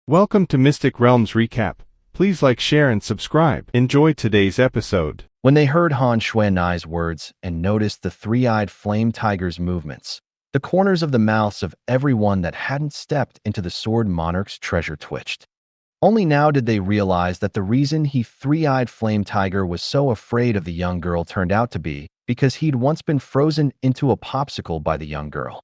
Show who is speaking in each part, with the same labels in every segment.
Speaker 1: Welcome to Mystic Realms Recap. Please like, share, and subscribe. Enjoy today's episode.
Speaker 2: When they heard Han Xuanai's words and noticed the three-eyed flame tiger's movements, the corners of the mouths of everyone that hadn't stepped into the Sword Monarch's treasure twitched. Only now did they realize that the reason he three-eyed flame tiger was so afraid of the young girl turned out to be because he'd once been frozen into a popsicle by the young girl.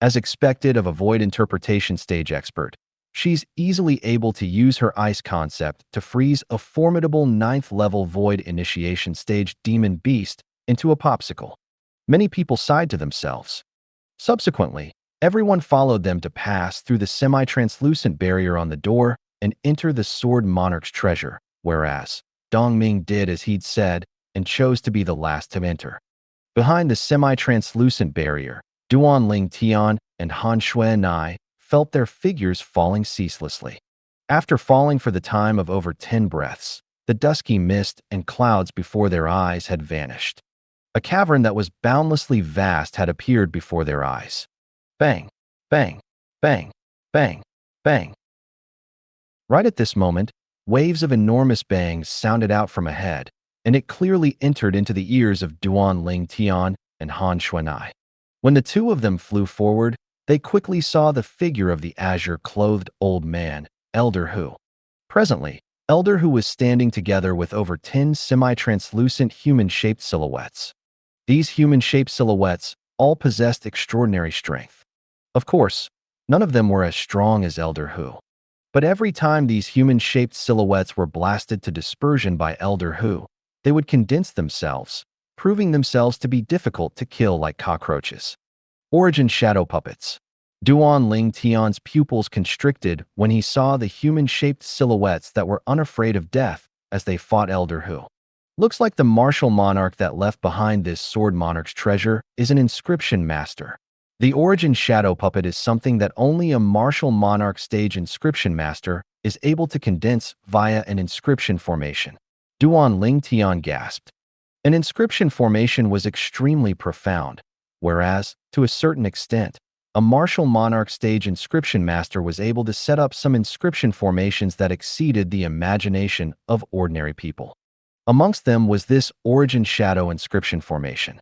Speaker 2: As expected of a void interpretation stage expert, she's easily able to use her ice concept to freeze a formidable 9th-level void initiation stage demon beast into a popsicle. Many people sighed to themselves. Subsequently, everyone followed them to pass through the semi-translucent barrier on the door and enter the Sword Monarch's treasure, whereas Dongming did as he'd said and chose to be the last to enter. Behind the semi-translucent barrier, Duanling Tian and Han Xuanai felt their figures falling ceaselessly. After falling for the time of over 10 breaths, the dusky mist and clouds before their eyes had vanished. A cavern that was boundlessly vast had appeared before their eyes. Bang, bang, bang, bang, bang. Right at this moment, waves of enormous bangs sounded out from ahead, and it clearly entered into the ears of Duanling Tian and Han Xuanai. When the two of them flew forward, they quickly saw the figure of the azure-clothed old man, Elder Hu. Presently, Elder Hu was standing together with over 10 semi-translucent human-shaped silhouettes. These human-shaped silhouettes all possessed extraordinary strength. Of course, none of them were as strong as Elder Hu. But every time these human-shaped silhouettes were blasted to dispersion by Elder Hu, they would condense themselves, proving themselves to be difficult to kill like cockroaches. Origin Shadow Puppets. Duanling Tian's pupils constricted when he saw the human-shaped silhouettes that were unafraid of death as they fought Elder Hu. Looks like the martial monarch that left behind this Sword Monarch's treasure is an inscription master. The Origin Shadow Puppet is something that only a martial monarch stage inscription master is able to condense via an inscription formation. Duanling Tian gasped. An inscription formation was extremely profound, whereas, to a certain extent, a martial monarch stage inscription master was able to set up some inscription formations that exceeded the imagination of ordinary people. Amongst them was this Origin Shadow inscription formation.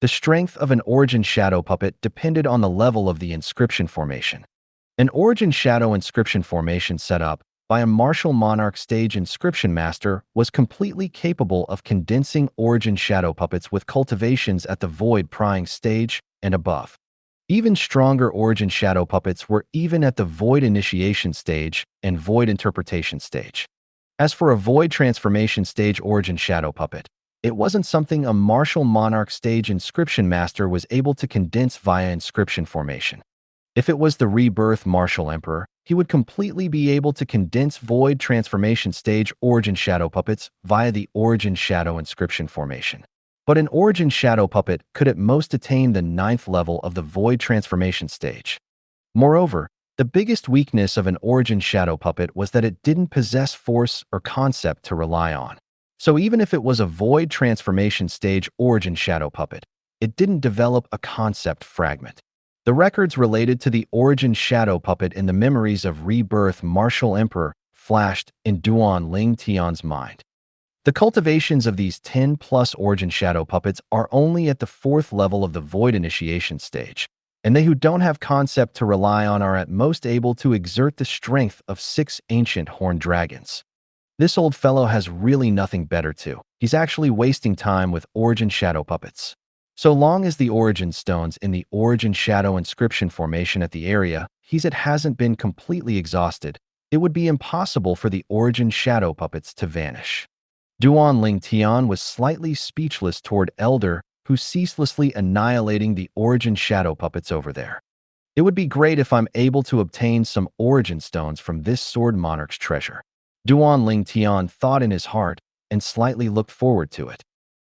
Speaker 2: The strength of an Origin Shadow puppet depended on the level of the inscription formation. An Origin Shadow inscription formation set up by a martial monarch stage inscription master was completely capable of condensing Origin Shadow puppets with cultivations at the void prying stage and above. Even stronger Origin Shadow puppets were even at the void initiation stage and void interpretation stage. As for a void transformation stage Origin Shadow puppet, it wasn't something a martial monarch stage inscription master was able to condense via inscription formation. If it was the Rebirth Martial Emperor, he would completely be able to condense void transformation stage Origin Shadow puppets via the Origin Shadow inscription formation. But an Origin Shadow puppet could at most attain the 9th level of the void transformation stage. Moreover, the biggest weakness of an Origin Shadow puppet was that it didn't possess force or concept to rely on. So even if it was a void transformation stage Origin Shadow puppet, it didn't develop a concept fragment. The records related to the Origin Shadow puppet in the memories of Rebirth Martial Emperor flashed in Duanling Tian's mind. The cultivations of these 10+ Origin Shadow puppets are only at the 4th level of the void initiation stage, and they who don't have concept to rely on are at most able to exert the strength of 6 ancient horned dragons. This old fellow has really nothing better to. He's actually wasting time with Origin Shadow puppets. So long as the Origin stones in the Origin Shadow inscription formation at the area hasn't been completely exhausted, it would be impossible for the Origin Shadow puppets to vanish. Duanling Tian was slightly speechless toward Elder, who's ceaselessly annihilating the Origin Shadow puppets over there. It would be great if I'm able to obtain some Origin stones from this Sword Monarch's treasure. Duanling Tian thought in his heart and slightly looked forward to it.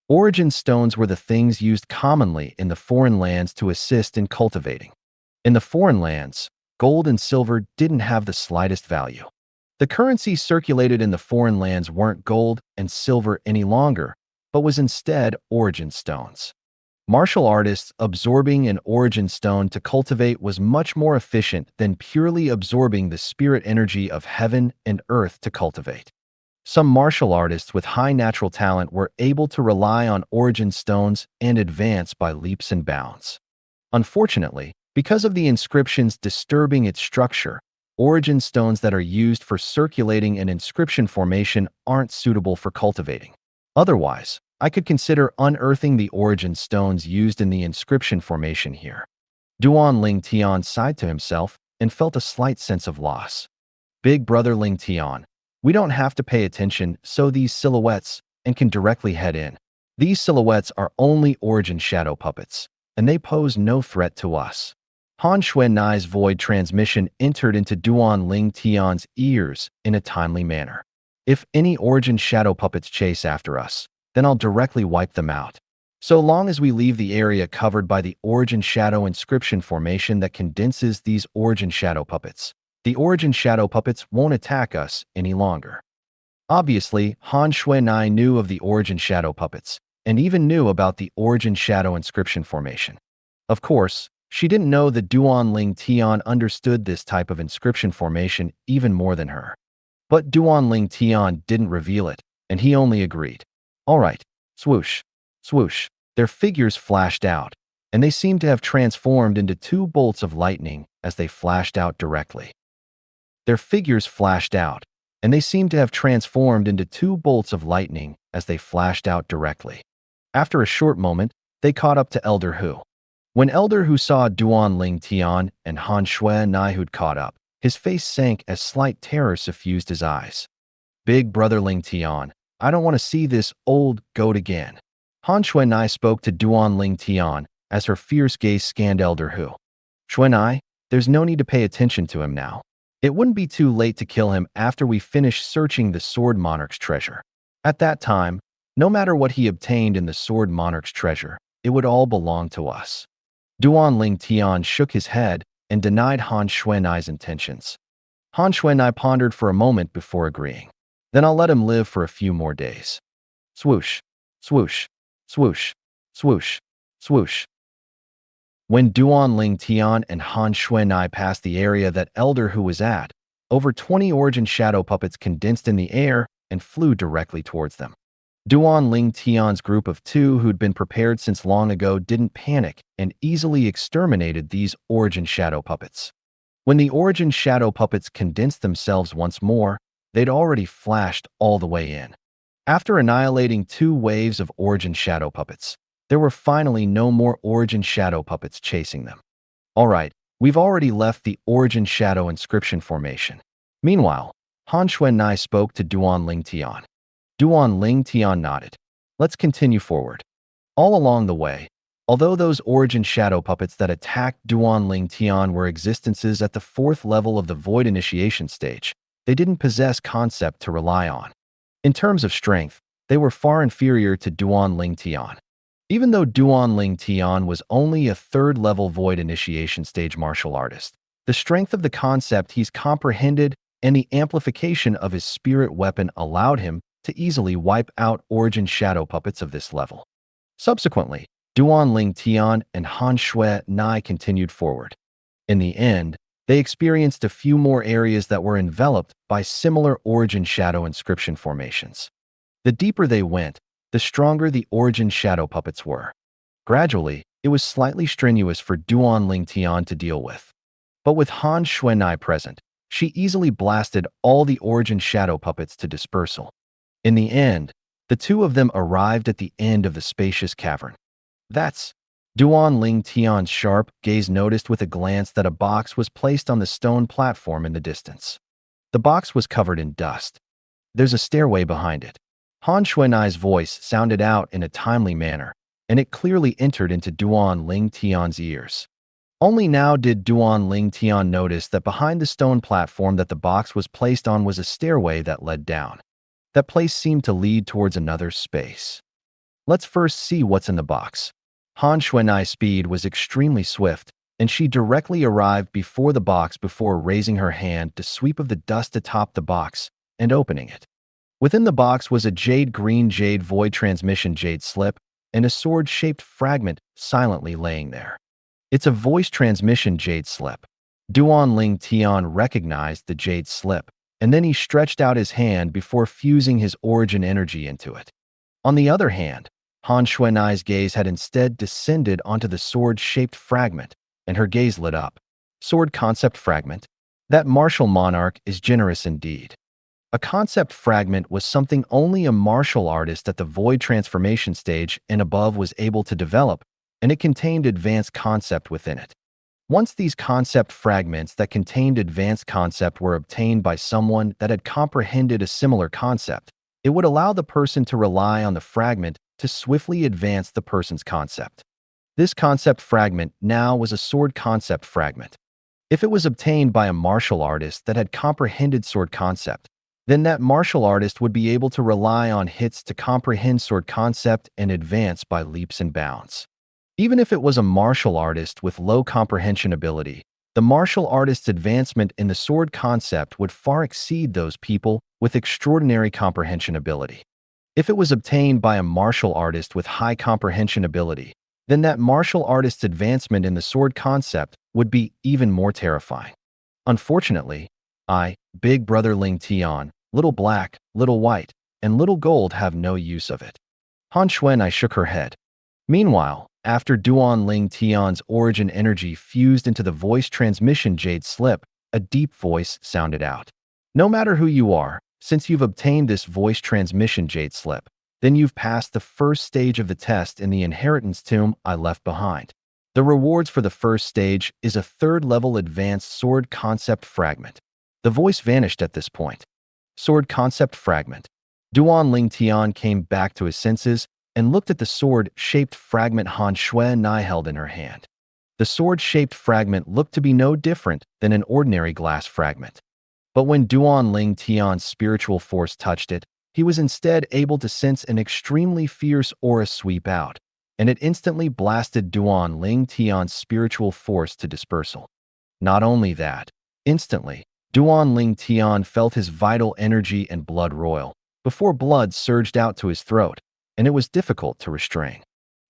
Speaker 2: Origin stones were the things used commonly in the foreign lands to assist in cultivating. In the foreign lands, gold and silver didn't have the slightest value. The currencies circulated in the foreign lands weren't gold and silver any longer, but was instead Origin stones. Martial artists absorbing an origin stone to cultivate was much more efficient than purely absorbing the spirit energy of heaven and earth to cultivate. Some martial artists with high natural talent were able to rely on origin stones and advance by leaps and bounds. Unfortunately, because of the inscriptions disturbing its structure, origin stones that are used for circulating an inscription formation aren't suitable for cultivating. Otherwise, I could consider unearthing the origin stones used in the inscription formation here. Duan Ling Tian sighed to himself and felt a slight sense of loss. Big brother Ling Tian, we don't have to pay attention so these silhouettes and can directly head in. These silhouettes are only origin shadow puppets, and they pose no threat to us. Han Xuanai's void transmission entered into Duan Ling Tian's ears in a timely manner. If any origin shadow puppets chase after us, then I'll directly wipe them out. So long as we leave the area covered by the origin shadow inscription formation that condenses these origin shadow puppets, the origin shadow puppets won't attack us any longer. Obviously, Han Xuanai knew of the origin shadow puppets, and even knew about the origin shadow inscription formation. Of course, she didn't know that Duan Ling Tian understood this type of inscription formation even more than her. But Duan Ling Tian didn't reveal it, and he only agreed. All right, swoosh, swoosh. Their figures flashed out, and they seemed to have transformed into two bolts of lightning as they flashed out directly. Their figures flashed out, and they seemed to have transformed into two bolts of lightning as they flashed out directly. After a short moment, they caught up to Elder Hu. When Elder Hu saw Duan Ling Tian and Han Xuanai who'd caught up, his face sank as slight terror suffused his eyes. Big brother Ling Tian, I don't want to see this old goat again. Han Xuanai spoke to Duan Ling Tian as her fierce gaze scanned Elder Hu. Xuanai, there's no need to pay attention to him now. It wouldn't be too late to kill him after we finish searching the Sword Monarch's treasure. At that time, no matter what he obtained in the Sword Monarch's treasure, it would all belong to us. Duan Ling Tian shook his head and denied Han Xuanai's intentions. Han Xuanai pondered for a moment before agreeing. Then I'll let him live for a few more days. Swoosh, swoosh, swoosh, swoosh, swoosh. When Duan Ling Tian and Han Xuanai passed the area that Elder Hu was at, over 20 origin shadow puppets condensed in the air and flew directly towards them. Duan Ling Tian's group of two who'd been prepared since long ago didn't panic and easily exterminated these origin shadow puppets. When the origin shadow puppets condensed themselves once more, they'd already flashed all the way in. After annihilating 2 waves of origin shadow puppets, there were finally no more origin shadow puppets chasing them. All right, we've already left the origin shadow inscription formation. Meanwhile, Han Xuanai spoke to Duan Ling Tian. Duan Ling Tian nodded. Let's continue forward. All along the way, although those origin shadow puppets that attacked Duan Ling Tian were existences at the 4th level of the Void Initiation stage, they didn't possess concept to rely on. In terms of strength, they were far inferior to Duan Ling Tian. Even though Duan Ling Tian was only a 3rd level Void Initiation stage martial artist, the strength of the concept he's comprehended and the amplification of his spirit weapon allowed him to easily wipe out origin shadow puppets of this level. Subsequently, Duan Ling Tian and Han Xuanai continued forward. In the end, they experienced a few more areas that were enveloped by similar origin shadow inscription formations. The deeper they went, the stronger the origin shadow puppets were. Gradually, it was slightly strenuous for Duan Ling Tian to deal with. But with Han Xuanai present, she easily blasted all the origin shadow puppets to dispersal. In the end, the two of them arrived at the end of the spacious cavern. That's Duan Ling Tian's sharp gaze noticed with a glance that a box was placed on the stone platform in the distance. The box was covered in dust. There's a stairway behind it. Han Xuanai's voice sounded out in a timely manner, and it clearly entered into Duan Ling Tian's ears. Only now did Duan Ling Tian notice that behind the stone platform that the box was placed on was a stairway that led down. That place seemed to lead towards another space. Let's first see what's in the box. Han Xuanai's speed was extremely swift, and she directly arrived before the box before raising her hand to sweep of the dust atop the box and opening it. Within the box was a jade green jade void transmission jade slip, and a sword-shaped fragment silently laying there. It's a voice transmission jade slip. Duan Ling Tian recognized the jade slip, and then he stretched out his hand before fusing his origin energy into it. On the other hand, Han Xuanai's gaze had instead descended onto the sword-shaped fragment, and her gaze lit up. Sword concept fragment. That martial monarch is generous indeed. A concept fragment was something only a martial artist at the void transformation stage and above was able to develop, and it contained advanced concept within it. Once these concept fragments that contained advanced concept were obtained by someone that had comprehended a similar concept, it would allow the person to rely on the fragment to swiftly advance the person's concept. This concept fragment now was a sword concept fragment. If it was obtained by a martial artist that had comprehended sword concept, then that martial artist would be able to rely on hits to comprehend sword concept and advance by leaps and bounds. Even if it was a martial artist with low comprehension ability, the martial artist's advancement in the sword concept would far exceed those people with extraordinary comprehension ability. If it was obtained by a martial artist with high comprehension ability, then that martial artist's advancement in the sword concept would be even more terrifying. Unfortunately, Big Brother Ling Tian, Little Black, Little White, and Little Gold have no use of it. Han Xuanai shook her head. Meanwhile, after Duan Ling Tian's origin energy fused into the voice transmission jade slip, a deep voice sounded out. No matter who you are, since you've obtained this voice transmission jade slip, then you've passed the first stage of the test in the inheritance tomb I left behind. The rewards for the first stage is a third-level advanced sword concept fragment. The voice vanished at this point. Sword concept fragment. Duan Ling Tian came back to his senses and looked at the sword-shaped fragment Han Xuanai held in her hand. The sword-shaped fragment looked to be no different than an ordinary glass fragment. But when Duan Ling Tian's spiritual force touched it, he was instead able to sense an extremely fierce aura sweep out, and it instantly blasted Duan Ling Tian's spiritual force to dispersal. Not only that, instantly, Duan Ling Tian felt his vital energy and blood roil, before blood surged out to his throat, and it was difficult to restrain.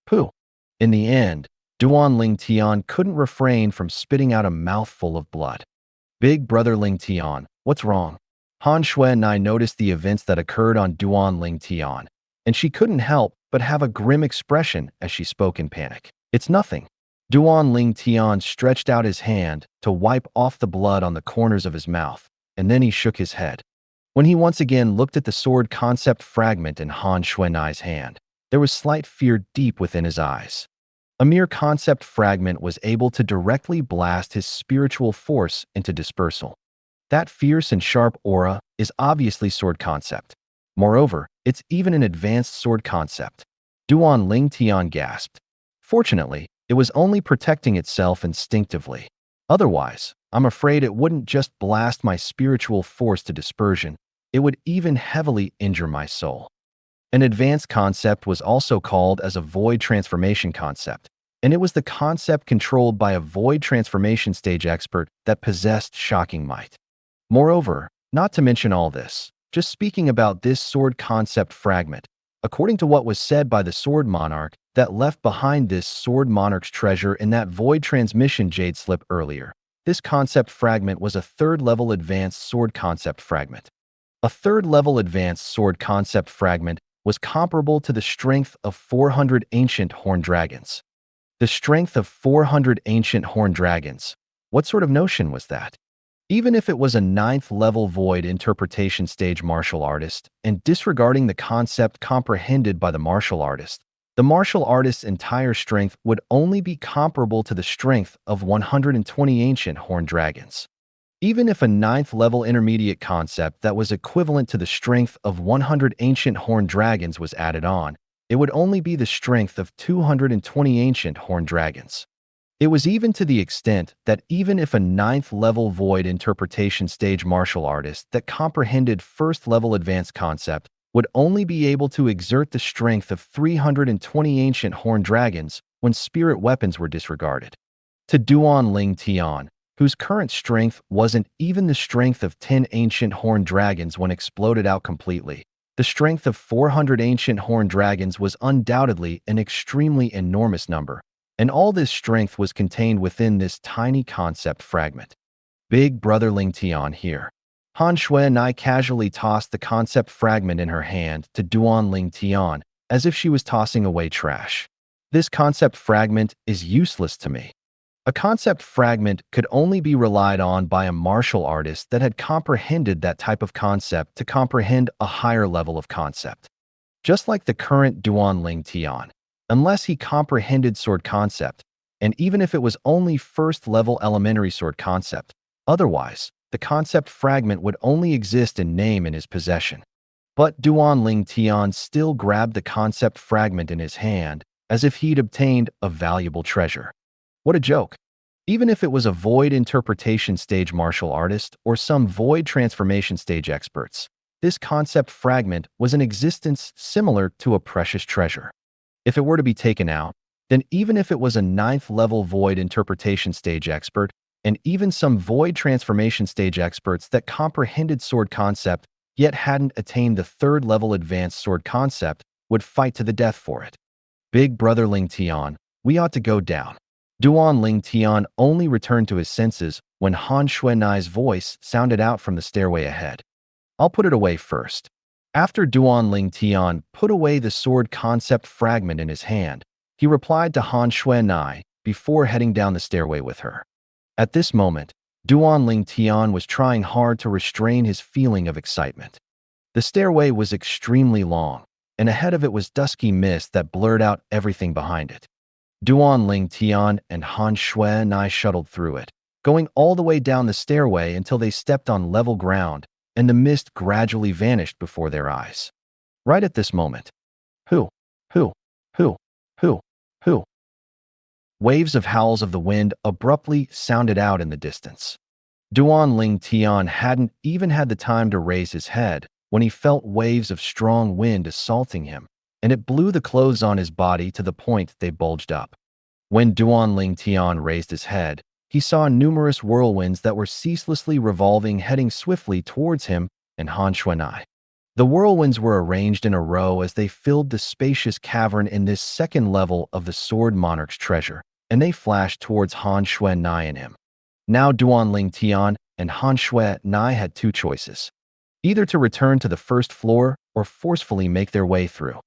Speaker 2: Pooh! In the end, Duan Ling Tian couldn't refrain from spitting out a mouthful of blood. Big Brother Ling Tian, what's wrong? Han Xuanai noticed the events that occurred on Duan Ling Tian, and she couldn't help but have a grim expression as she spoke in panic. It's nothing. Duan Ling Tian stretched out his hand to wipe off the blood on the corners of his mouth, and then he shook his head. When he once again looked at the sword concept fragment in Han Xuanai's hand, there was slight fear deep within his eyes. A mere concept fragment was able to directly blast his spiritual force into dispersal. That fierce and sharp aura is obviously sword concept. Moreover, it's even an advanced sword concept. Duan Ling Tian gasped. Fortunately, it was only protecting itself instinctively. Otherwise, I'm afraid it wouldn't just blast my spiritual force to dispersion, it would even heavily injure my soul. An advanced concept was also called as a void transformation concept, and it was the concept controlled by a void transformation stage expert that possessed shocking might. Moreover, not to mention all this, just speaking about this sword concept fragment, according to what was said by the sword monarch that left behind this sword monarch's treasure in that void transmission jade slip earlier, this concept fragment was a third-level advanced sword concept fragment. A third-level advanced sword concept fragment was comparable to the strength of 400 ancient horned dragons. The strength of 400 ancient horned dragons. What sort of notion was that? Even if it was a 9th-level void interpretation stage martial artist, and disregarding the concept comprehended by the martial artist's entire strength would only be comparable to the strength of 120 ancient horned dragons. Even if a 9th-level intermediate concept that was equivalent to the strength of 100 ancient horned dragons was added on, it would only be the strength of 220 ancient horned dragons. It was even to the extent that even if a 9th-level void interpretation stage martial artist that comprehended 1st-level advanced concept would only be able to exert the strength of 320 ancient horned dragons when spirit weapons were disregarded. To Duan Ling Tian, whose current strength wasn't even the strength of 10 ancient horned dragons when exploded out completely, The strength of 400 ancient horned dragons was undoubtedly an extremely enormous number, and all this strength was contained within this tiny concept fragment. Big Brother Ling Tian here. Han Xuanai casually tossed the concept fragment in her hand to Duan Ling Tian, as if she was tossing away trash. This concept fragment is useless to me. A concept fragment could only be relied on by a martial artist that had comprehended that type of concept to comprehend a higher level of concept. Just like the current Duan Ling Tian, unless he comprehended sword concept, and even if it was only first-level elementary sword concept, otherwise, the concept fragment would only exist in name in his possession. But Duan Ling Tian still grabbed the concept fragment in his hand as if he'd obtained a valuable treasure. What a joke. Even if it was a void interpretation stage martial artist or some void transformation stage experts, this concept fragment was in existence similar to a precious treasure. If it were to be taken out, then even if it was a 9th level void interpretation stage expert and even some void transformation stage experts that comprehended sword concept yet hadn't attained the 3rd level advanced sword concept would fight to the death for it. Big Brother Ling Tian, we ought to go down. Duan Ling Tian only returned to his senses when Han Xuanai's voice sounded out from the stairway ahead. I'll put it away first. After Duan Ling Tian put away the sword concept fragment in his hand, he replied to Han Xuanai before heading down the stairway with her. At this moment, Duan Ling Tian was trying hard to restrain his feeling of excitement. The stairway was extremely long, and ahead of it was dusky mist that blurred out everything behind it. Duan Ling Tian and Han Xuanai shuttled through it, going all the way down the stairway until they stepped on level ground, and the mist gradually vanished before their eyes. Right at this moment, who? Waves of howls of the wind abruptly sounded out in the distance. Duan Ling Tian hadn't even had the time to raise his head when he felt waves of strong wind assaulting him, and it blew the clothes on his body to the point they bulged up. When Duan Ling Tian raised his head, he saw numerous whirlwinds that were ceaselessly revolving heading swiftly towards him and Han Xuanai. The whirlwinds were arranged in a row as they filled the spacious cavern in this 2nd level of the Sword Monarch's treasure, and they flashed towards Han Xuanai and him. Now Duan Ling Tian and Han Xuanai had 2 choices, either to return to the 1st floor or forcefully make their way through.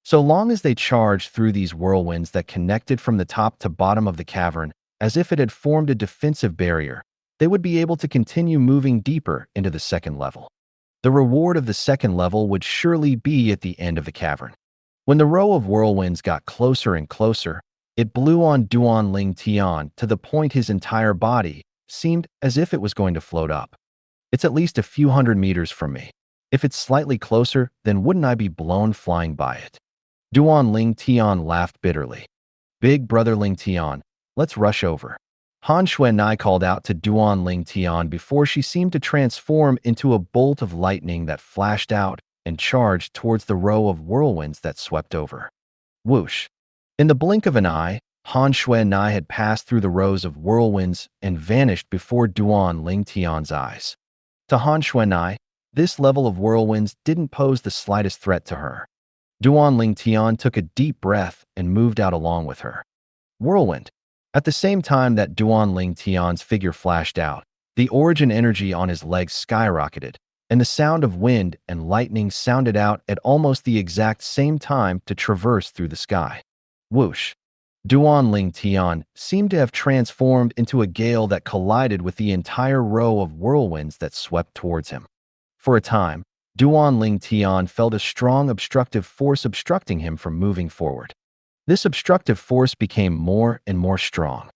Speaker 2: So long as they charged through these whirlwinds that connected from the top to bottom of the cavern, as if it had formed a defensive barrier, they would be able to continue moving deeper into the 2nd level. The reward of the 2nd level would surely be at the end of the cavern. When the row of whirlwinds got closer and closer, it blew on Duan Ling Tian to the point his entire body seemed as if it was going to float up. It's at least a few hundred meters from me. If it's slightly closer, then wouldn't I be blown flying by it? Duan Ling Tian laughed bitterly. Big Brother Ling Tian, let's rush over. Han Xuanai called out to Duan Ling Tian before she seemed to transform into a bolt of lightning that flashed out and charged towards the row of whirlwinds that swept over. Whoosh! In the blink of an eye, Han Xuanai had passed through the rows of whirlwinds and vanished before Duan Ling Tian's eyes. To Han Xuanai, this level of whirlwinds didn't pose the slightest threat to her. Duan Ling Tian took a deep breath and moved out along with her. Whirlwind. At the same time that Duan Ling Tian's figure flashed out, the origin energy on his legs skyrocketed, and the sound of wind and lightning sounded out at almost the exact same time to traverse through the sky. Whoosh! Duan Ling Tian seemed to have transformed into a gale that collided with the entire row of whirlwinds that swept towards him. For a time, Duan Ling Tian felt a strong obstructive force obstructing him from moving forward. This obstructive force became more and more strong.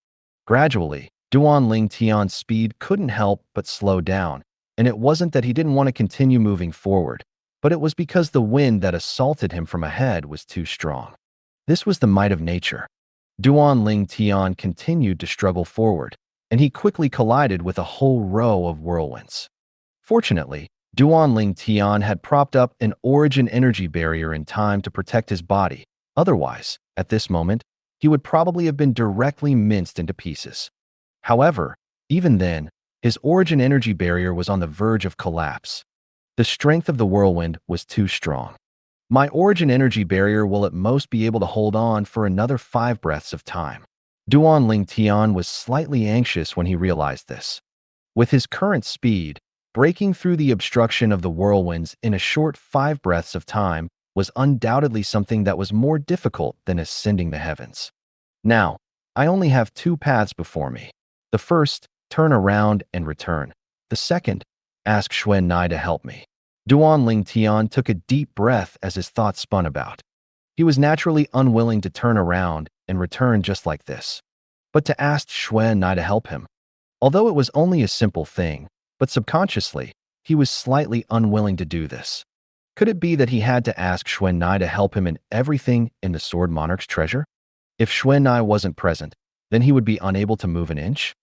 Speaker 2: Gradually, Duan Ling Tian's speed couldn't help but slow down, and it wasn't that he didn't want to continue moving forward, but it was because the wind that assaulted him from ahead was too strong. This was the might of nature. Duan Ling Tian continued to struggle forward, and he quickly collided with a whole row of whirlwinds. Fortunately, Duan Ling Tian had propped up an origin energy barrier in time to protect his body. Otherwise, at this moment, he would probably have been directly minced into pieces. However, even then, his origin energy barrier was on the verge of collapse. The strength of the whirlwind was too strong. My origin energy barrier will at most be able to hold on for another 5 breaths of time. Duan Ling Tian was slightly anxious when he realized this. With his current speed, breaking through the obstruction of the whirlwinds in a short 5 breaths of time was undoubtedly something that was more difficult than ascending the heavens. Now, I only have 2 paths before me. The first, turn around and return. The second, ask Xuan Nai to help me. Duan Ling Tian took a deep breath as his thoughts spun about. He was naturally unwilling to turn around and return just like this. But to ask Xuan Nai to help him, although it was only a simple thing, but subconsciously, he was slightly unwilling to do this. Could it be that he had to ask Xuan Nai to help him in everything in the Sword Monarch's treasure? If Xuan Nai wasn't present, then he would be unable to move an inch?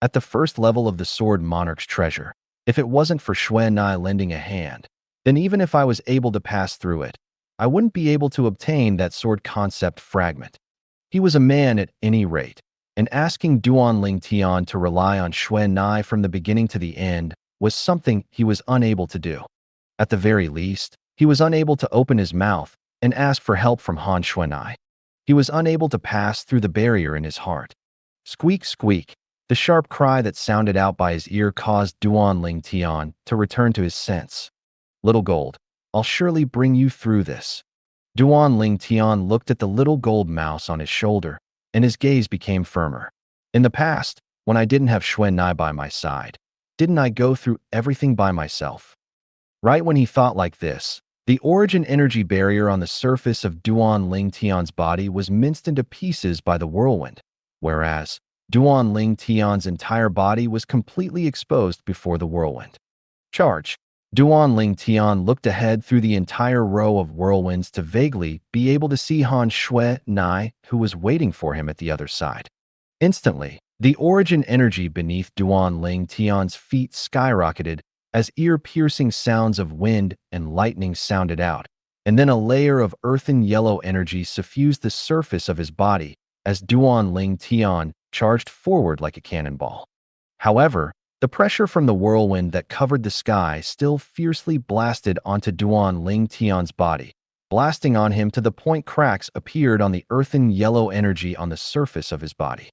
Speaker 2: At the first level of the Sword Monarch's treasure, if it wasn't for Xuan Nai lending a hand, then even if I was able to pass through it, I wouldn't be able to obtain that sword concept fragment. He was a man at any rate, and asking Duan Ling Tian to rely on Xuan Nai from the beginning to the end was something he was unable to do. At the very least, he was unable to open his mouth and ask for help from Han Xuan Nai. He was unable to pass through the barrier in his heart. Squeak, squeak. The sharp cry that sounded out by his ear caused Duan Ling Tian to return to his sense. Little gold, I'll surely bring you through this. Duan Ling Tian looked at the little gold mouse on his shoulder, and his gaze became firmer. In the past, when I didn't have Xuan Nai by my side, didn't I go through everything by myself? Right when he thought like this, the origin energy barrier on the surface of Duan Ling Tian's body was minced into pieces by the whirlwind, whereas Duan Ling Tian's entire body was completely exposed before the whirlwind. Charge! Duan Ling Tian looked ahead through the entire row of whirlwinds to vaguely be able to see Han Xuan Nai, who was waiting for him at the other side. Instantly, the origin energy beneath Duan Ling Tian's feet skyrocketed as ear-piercing sounds of wind and lightning sounded out, and then a layer of earthen yellow energy suffused the surface of his body as Duan Ling Tian charged forward like a cannonball. However, the pressure from the whirlwind that covered the sky still fiercely blasted onto Duan Ling Tian's body, blasting on him to the point cracks appeared on the earthen yellow energy on the surface of his body.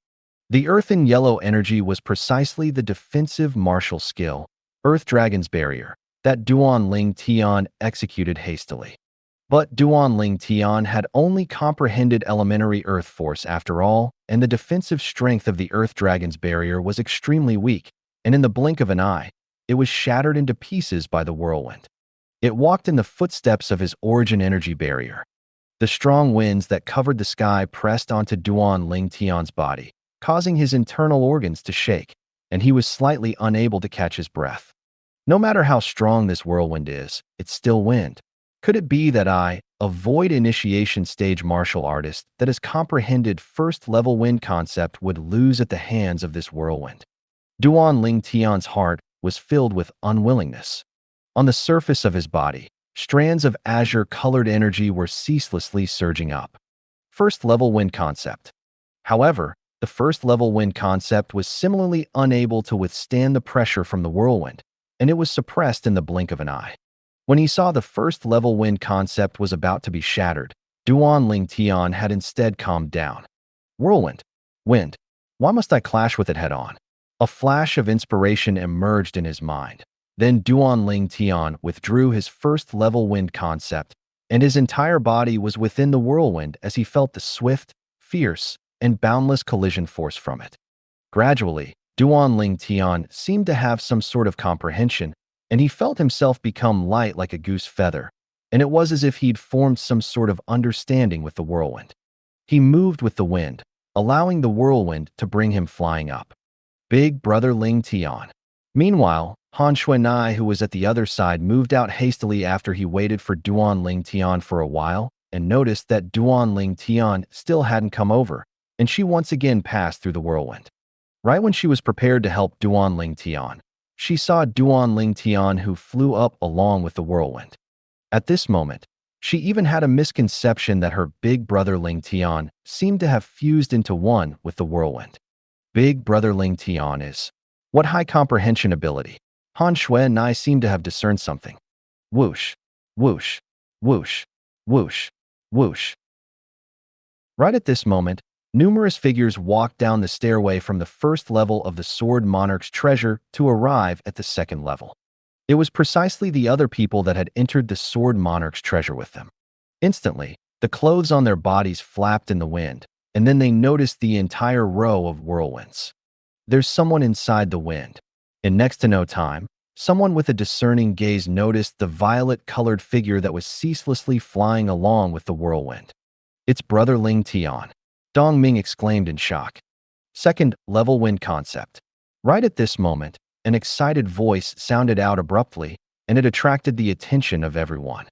Speaker 2: The earthen yellow energy was precisely the defensive martial skill, Earth Dragon's Barrier, that Duan Ling Tian executed hastily. But Duan Ling Tian had only comprehended elementary earth force after all, and the defensive strength of the Earth Dragon's Barrier was extremely weak, and in the blink of an eye, it was shattered into pieces by the whirlwind. It walked in the footsteps of his origin energy barrier. The strong winds that covered the sky pressed onto Duan Ling Tian's body, causing his internal organs to shake, and he was slightly unable to catch his breath. No matter how strong this whirlwind is, it's still wind. Could it be that I, a void initiation stage martial artist that has comprehended first-level wind concept, would lose at the hands of this whirlwind? Duan Ling Tian's heart was filled with unwillingness. On the surface of his body, strands of azure-colored energy were ceaselessly surging up. First-level wind concept. However, the first-level wind concept was similarly unable to withstand the pressure from the whirlwind, and it was suppressed in the blink of an eye. When he saw the first-level wind concept was about to be shattered, Duan Ling Tian had instead calmed down. Whirlwind. Wind. Why must I clash with it head-on? A flash of inspiration emerged in his mind. Then Duan Ling Tian withdrew his first-level wind concept, and his entire body was within the whirlwind as he felt the swift, fierce, and boundless collision force from it. Gradually, Duan Ling Tian seemed to have some sort of comprehension, and he felt himself become light like a goose feather, and it was as if he'd formed some sort of understanding with the whirlwind. He moved with the wind, allowing the whirlwind to bring him flying up. Big Brother Ling Tian. Meanwhile, Han Xuan Nai, who was at the other side, moved out hastily after he waited for Duan Ling Tian for a while and noticed that Duan Ling Tian still hadn't come over, and she once again passed through the whirlwind. Right when she was prepared to help Duan Ling Tian, she saw Duan Ling Tian, who flew up along with the whirlwind. At this moment, she even had a misconception that her big brother Ling Tian seemed to have fused into one with the whirlwind. Big Brother Ling Tian is. What high comprehension ability! Han Xuan Nai seemed to have discerned something. Whoosh, whoosh, whoosh, whoosh, whoosh. Right at this moment, numerous figures walked down the stairway from the first level of the Sword Monarch's treasure to arrive at the second level. It was precisely the other people that had entered the Sword Monarch's treasure with them. Instantly, the clothes on their bodies flapped in the wind, and then they noticed the entire row of whirlwinds. There's someone inside the wind. In next to no time, someone with a discerning gaze noticed the violet-colored figure that was ceaselessly flying along with the whirlwind. It's Brother Ling Tian, Dong Ming exclaimed in shock. Second level wind concept. Right at this moment, an excited voice sounded out abruptly, and it attracted the attention of everyone.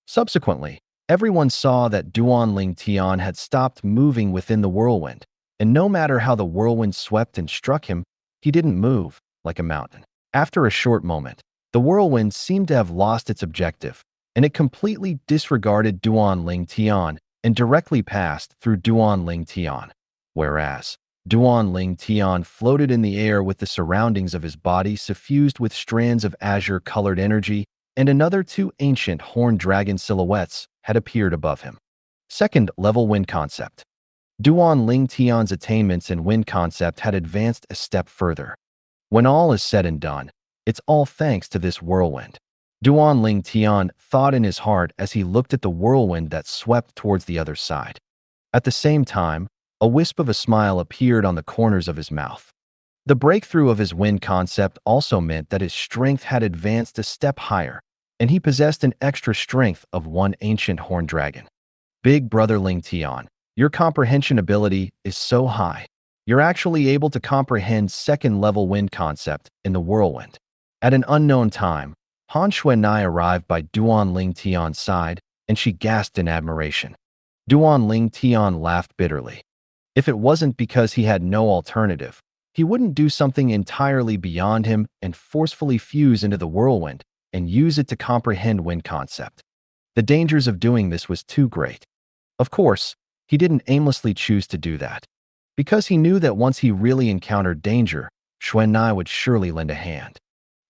Speaker 2: Subsequently, everyone saw that Duan Ling Tian had stopped moving within the whirlwind, and no matter how the whirlwind swept and struck him, he didn't move like a mountain. After a short moment, the whirlwind seemed to have lost its objective, and it completely disregarded Duan Ling Tian and directly passed through Duan Ling Tian, whereas Duan Ling Tian floated in the air with the surroundings of his body suffused with strands of azure-colored energy, and another two ancient horned dragon silhouettes had appeared above him. Second level wind concept. Duan Ling Tian's attainments in wind concept had advanced a step further. When all is said and done, it's all thanks to this whirlwind. Duan Ling Tian thought in his heart as he looked at the whirlwind that swept towards the other side. At the same time, a wisp of a smile appeared on the corners of his mouth. The breakthrough of his wind concept also meant that his strength had advanced a step higher, and he possessed an extra strength of one ancient horned dragon. Big Brother Ling Tian, your comprehension ability is so high. You're actually able to comprehend second-level wind concept in the whirlwind. At an unknown time, Han Xuanai arrived by Duan Ling Tian's side, and she gasped in admiration. Duan Ling Tian laughed bitterly. If it wasn't because he had no alternative, he wouldn't do something entirely beyond him and forcefully fuse into the whirlwind and use it to comprehend wind concept. The dangers of doing this was too great. Of course, he didn't aimlessly choose to do that, because he knew that once he really encountered danger, Xuanai would surely lend a hand.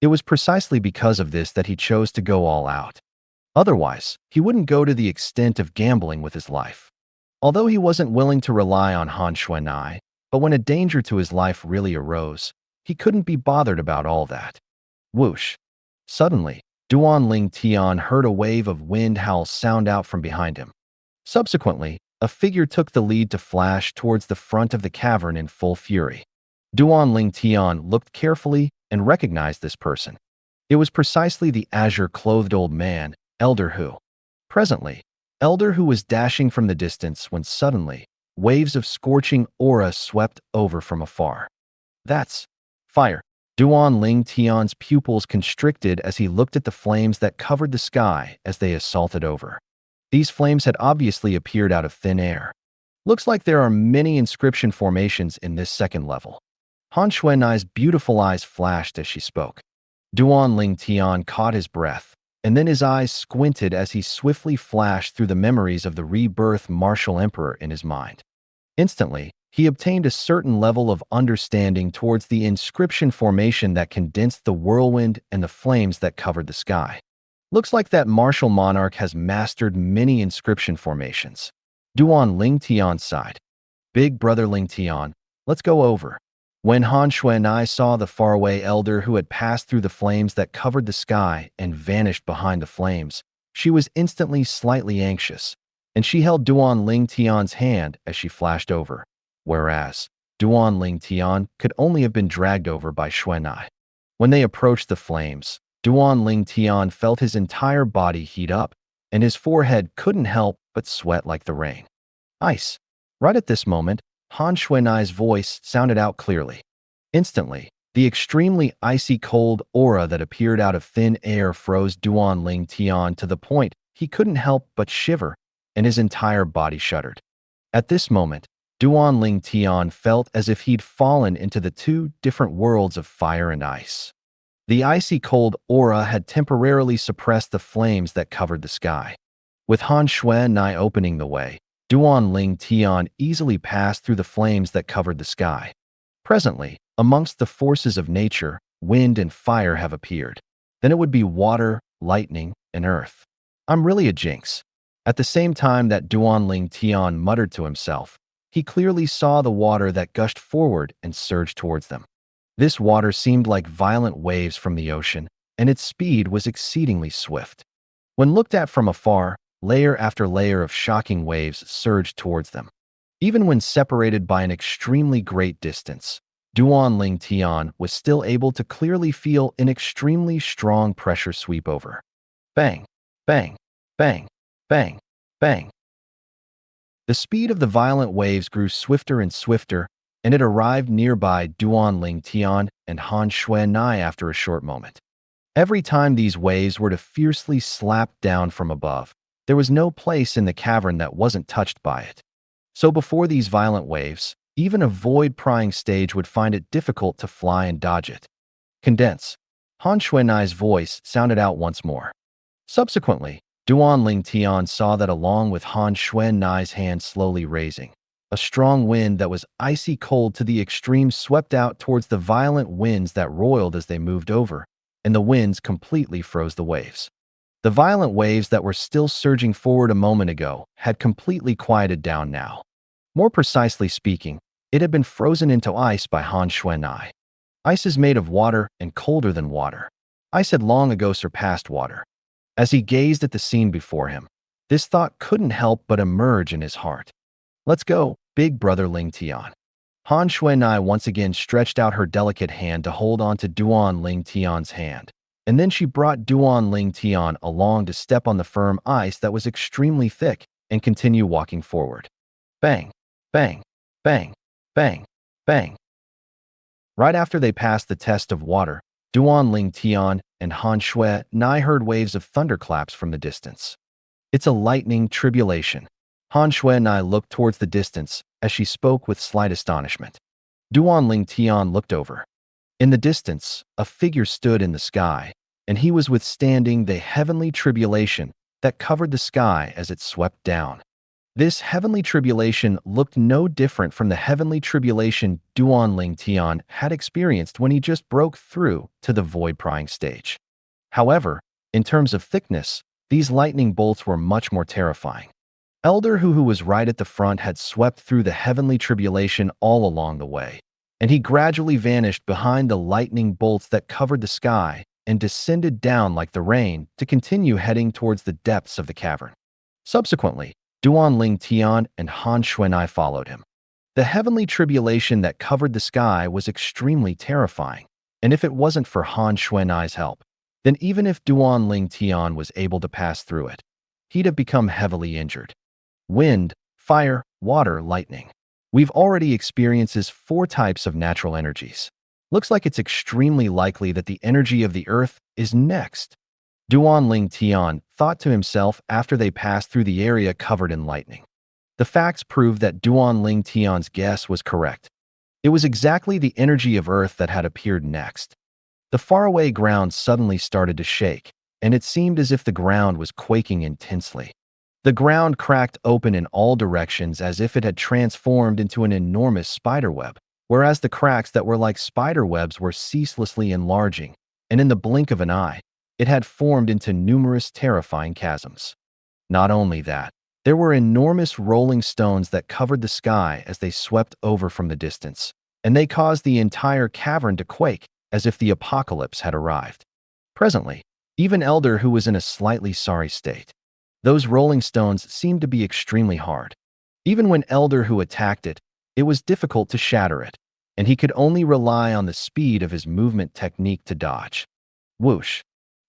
Speaker 2: It was precisely because of this that he chose to go all out. Otherwise, he wouldn't go to the extent of gambling with his life. Although he wasn't willing to rely on Han Xuanai, but when a danger to his life really arose, he couldn't be bothered about all that. Whoosh! Suddenly, Duan Ling Tian heard a wave of wind howls sound out from behind him. Subsequently, a figure took the lead to flash towards the front of the cavern in full fury. Duan Ling Tian looked carefully and recognized this person. It was precisely the azure-clothed old man, Elder Hu. Presently, Elder Hu was dashing from the distance when suddenly, waves of scorching aura swept over from afar. That's fire. Duan Ling Tian's pupils constricted as he looked at the flames that covered the sky as they assaulted over. These flames had obviously appeared out of thin air. Looks like there are many inscription formations in this second level. Han Xuanai's beautiful eyes flashed as she spoke. Duan Ling Tian caught his breath, and then his eyes squinted as he swiftly flashed through the memories of the Rebirth Martial Emperor in his mind. Instantly, he obtained a certain level of understanding towards the inscription formation that condensed the whirlwind and the flames that covered the sky. Looks like that martial monarch has mastered many inscription formations. Duan Ling Tian sighed. Big Brother Ling Tian, let's go over. When Han Xuanai saw the faraway elder who had passed through the flames that covered the sky and vanished behind the flames, she was instantly slightly anxious, and she held Duan Ling Tian's hand as she flashed over, whereas Duan Ling Tian could only have been dragged over by Xuanai. When they approached the flames, Duan Ling Tian felt his entire body heat up, and his forehead couldn't help but sweat like the rain. Ice. Right at this moment, Han Xuanai's voice sounded out clearly. Instantly, the extremely icy cold aura that appeared out of thin air froze Duan Ling Tian to the point he couldn't help but shiver, and his entire body shuddered. At this moment, Duan Ling Tian felt as if he'd fallen into the two different worlds of fire and ice. The icy cold aura had temporarily suppressed the flames that covered the sky. With Han Xuanai opening the way, Duan Ling Tian easily passed through the flames that covered the sky. Presently, amongst the forces of nature, wind and fire have appeared. Then it would be water, lightning, and earth. I'm really a jinx. At the same time that Duanling Tian muttered to himself, he clearly saw the water that gushed forward and surged towards them. This water seemed like violent waves from the ocean, and its speed was exceedingly swift. When looked at from afar, layer after layer of shocking waves surged towards them. Even when separated by an extremely great distance, Duanling Tian was still able to clearly feel an extremely strong pressure sweep over. Bang, bang, bang, bang, bang. The speed of the violent waves grew swifter and swifter, and it arrived nearby Duanling Tian and Han Xuanai after a short moment. Every time these waves were to fiercely slap down from above, there was no place in the cavern that wasn't touched by it. So before these violent waves, even a void-prying stage would find it difficult to fly and dodge it. Condense. Han Xuanai's voice sounded out once more. Subsequently, Duanling Tian saw that along with Han Xuanai's hand slowly raising, a strong wind that was icy cold to the extreme swept out towards the violent winds that roiled as they moved over, and the winds completely froze the waves. The violent waves that were still surging forward a moment ago had completely quieted down now. More precisely speaking, it had been frozen into ice by Han Xuanai. Ice is made of water and colder than water. Ice had long ago surpassed water. As he gazed at the scene before him, this thought couldn't help but emerge in his heart. Let's go, big brother Ling Tian. Han Xuanai once again stretched out her delicate hand to hold on to Duanling Tian's hand, and then she brought Duanling Tian along to step on the firm ice that was extremely thick and continue walking forward. Bang, bang, bang, bang, bang. Right after they passed the test of water, Duanling Tian and Han Xuanai heard waves of thunderclaps from the distance. It's a lightning tribulation. Han Xuanai looked towards the distance as she spoke with slight astonishment. Duanling Tian looked over. In the distance, a figure stood in the sky, and he was withstanding the heavenly tribulation that covered the sky as it swept down. This heavenly tribulation looked no different from the heavenly tribulation Duanling Tian had experienced when he just broke through to the void-prying stage. However, in terms of thickness, these lightning bolts were much more terrifying. Elder Hu, who was right at the front, had swept through the heavenly tribulation all along the way, and he gradually vanished behind the lightning bolts that covered the sky and descended down like the rain to continue heading towards the depths of the cavern. Subsequently, Duanling Tian and Han Xuanai followed him. The heavenly tribulation that covered the sky was extremely terrifying, and if it wasn't for Han Xuanai's help, then even if Duanling Tian was able to pass through it, he'd have become heavily injured. Wind, fire, water, lightning. We've already experienced 4 types of natural energies. Looks like it's extremely likely that the energy of the earth is next. Duanling Tian thought to himself after they passed through the area covered in lightning. The facts proved that Duanling Tian's guess was correct. It was exactly the energy of earth that had appeared next. The faraway ground suddenly started to shake, and it seemed as if the ground was quaking intensely. The ground cracked open in all directions as if it had transformed into an enormous spiderweb, whereas the cracks that were like spiderwebs were ceaselessly enlarging, and in the blink of an eye, it had formed into numerous terrifying chasms. Not only that, there were enormous rolling stones that covered the sky as they swept over from the distance, and they caused the entire cavern to quake as if the apocalypse had arrived. Presently, even Elder Hu was in a slightly sorry state. Those rolling stones seemed to be extremely hard. Even when Elder Hu attacked it, it was difficult to shatter it, and he could only rely on the speed of his movement technique to dodge. Whoosh!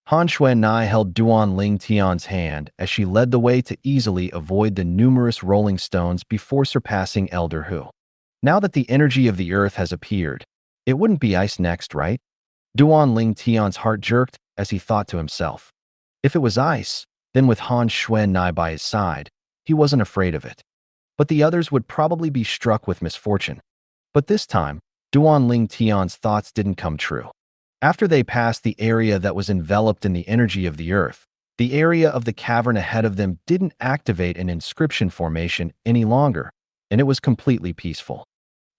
Speaker 2: Han Xuanai held Duanling Tian's hand as she led the way to easily avoid the numerous rolling stones before surpassing Elder Hu. Now that the energy of the earth has appeared, it wouldn't be ice next, right? Duanling Tian's heart jerked as he thought to himself. If it was ice, then with Han Xuanai by his side, he wasn't afraid of it. But the others would probably be struck with misfortune. But this time, Duanling Tian's thoughts didn't come true. After they passed the area that was enveloped in the energy of the earth, the area of the cavern ahead of them didn't activate an inscription formation any longer, and it was completely peaceful.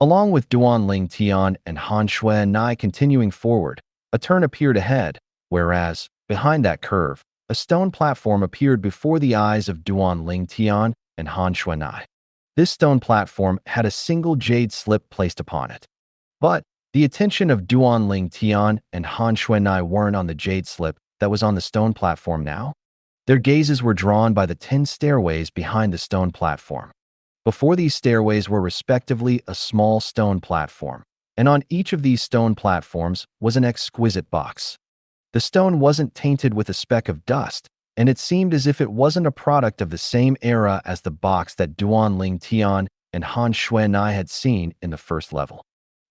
Speaker 2: Along with Duanling Tian and Han Xuanai continuing forward, a turn appeared ahead, whereas, behind that curve, a stone platform appeared before the eyes of Duan Ling Tian and Han Xuanai. This stone platform had a single jade slip placed upon it. But the attention of Duan Ling Tian and Han Xuanai weren't on the jade slip that was on the stone platform now. Their gazes were drawn by the 10 stairways behind the stone platform. Before these stairways were respectively a small stone platform, and on each of these stone platforms was an exquisite box. The stone wasn't tainted with a speck of dust, and it seemed as if it wasn't a product of the same era as the box that Duan Ling Tian and Han Xuanai had seen in the first level.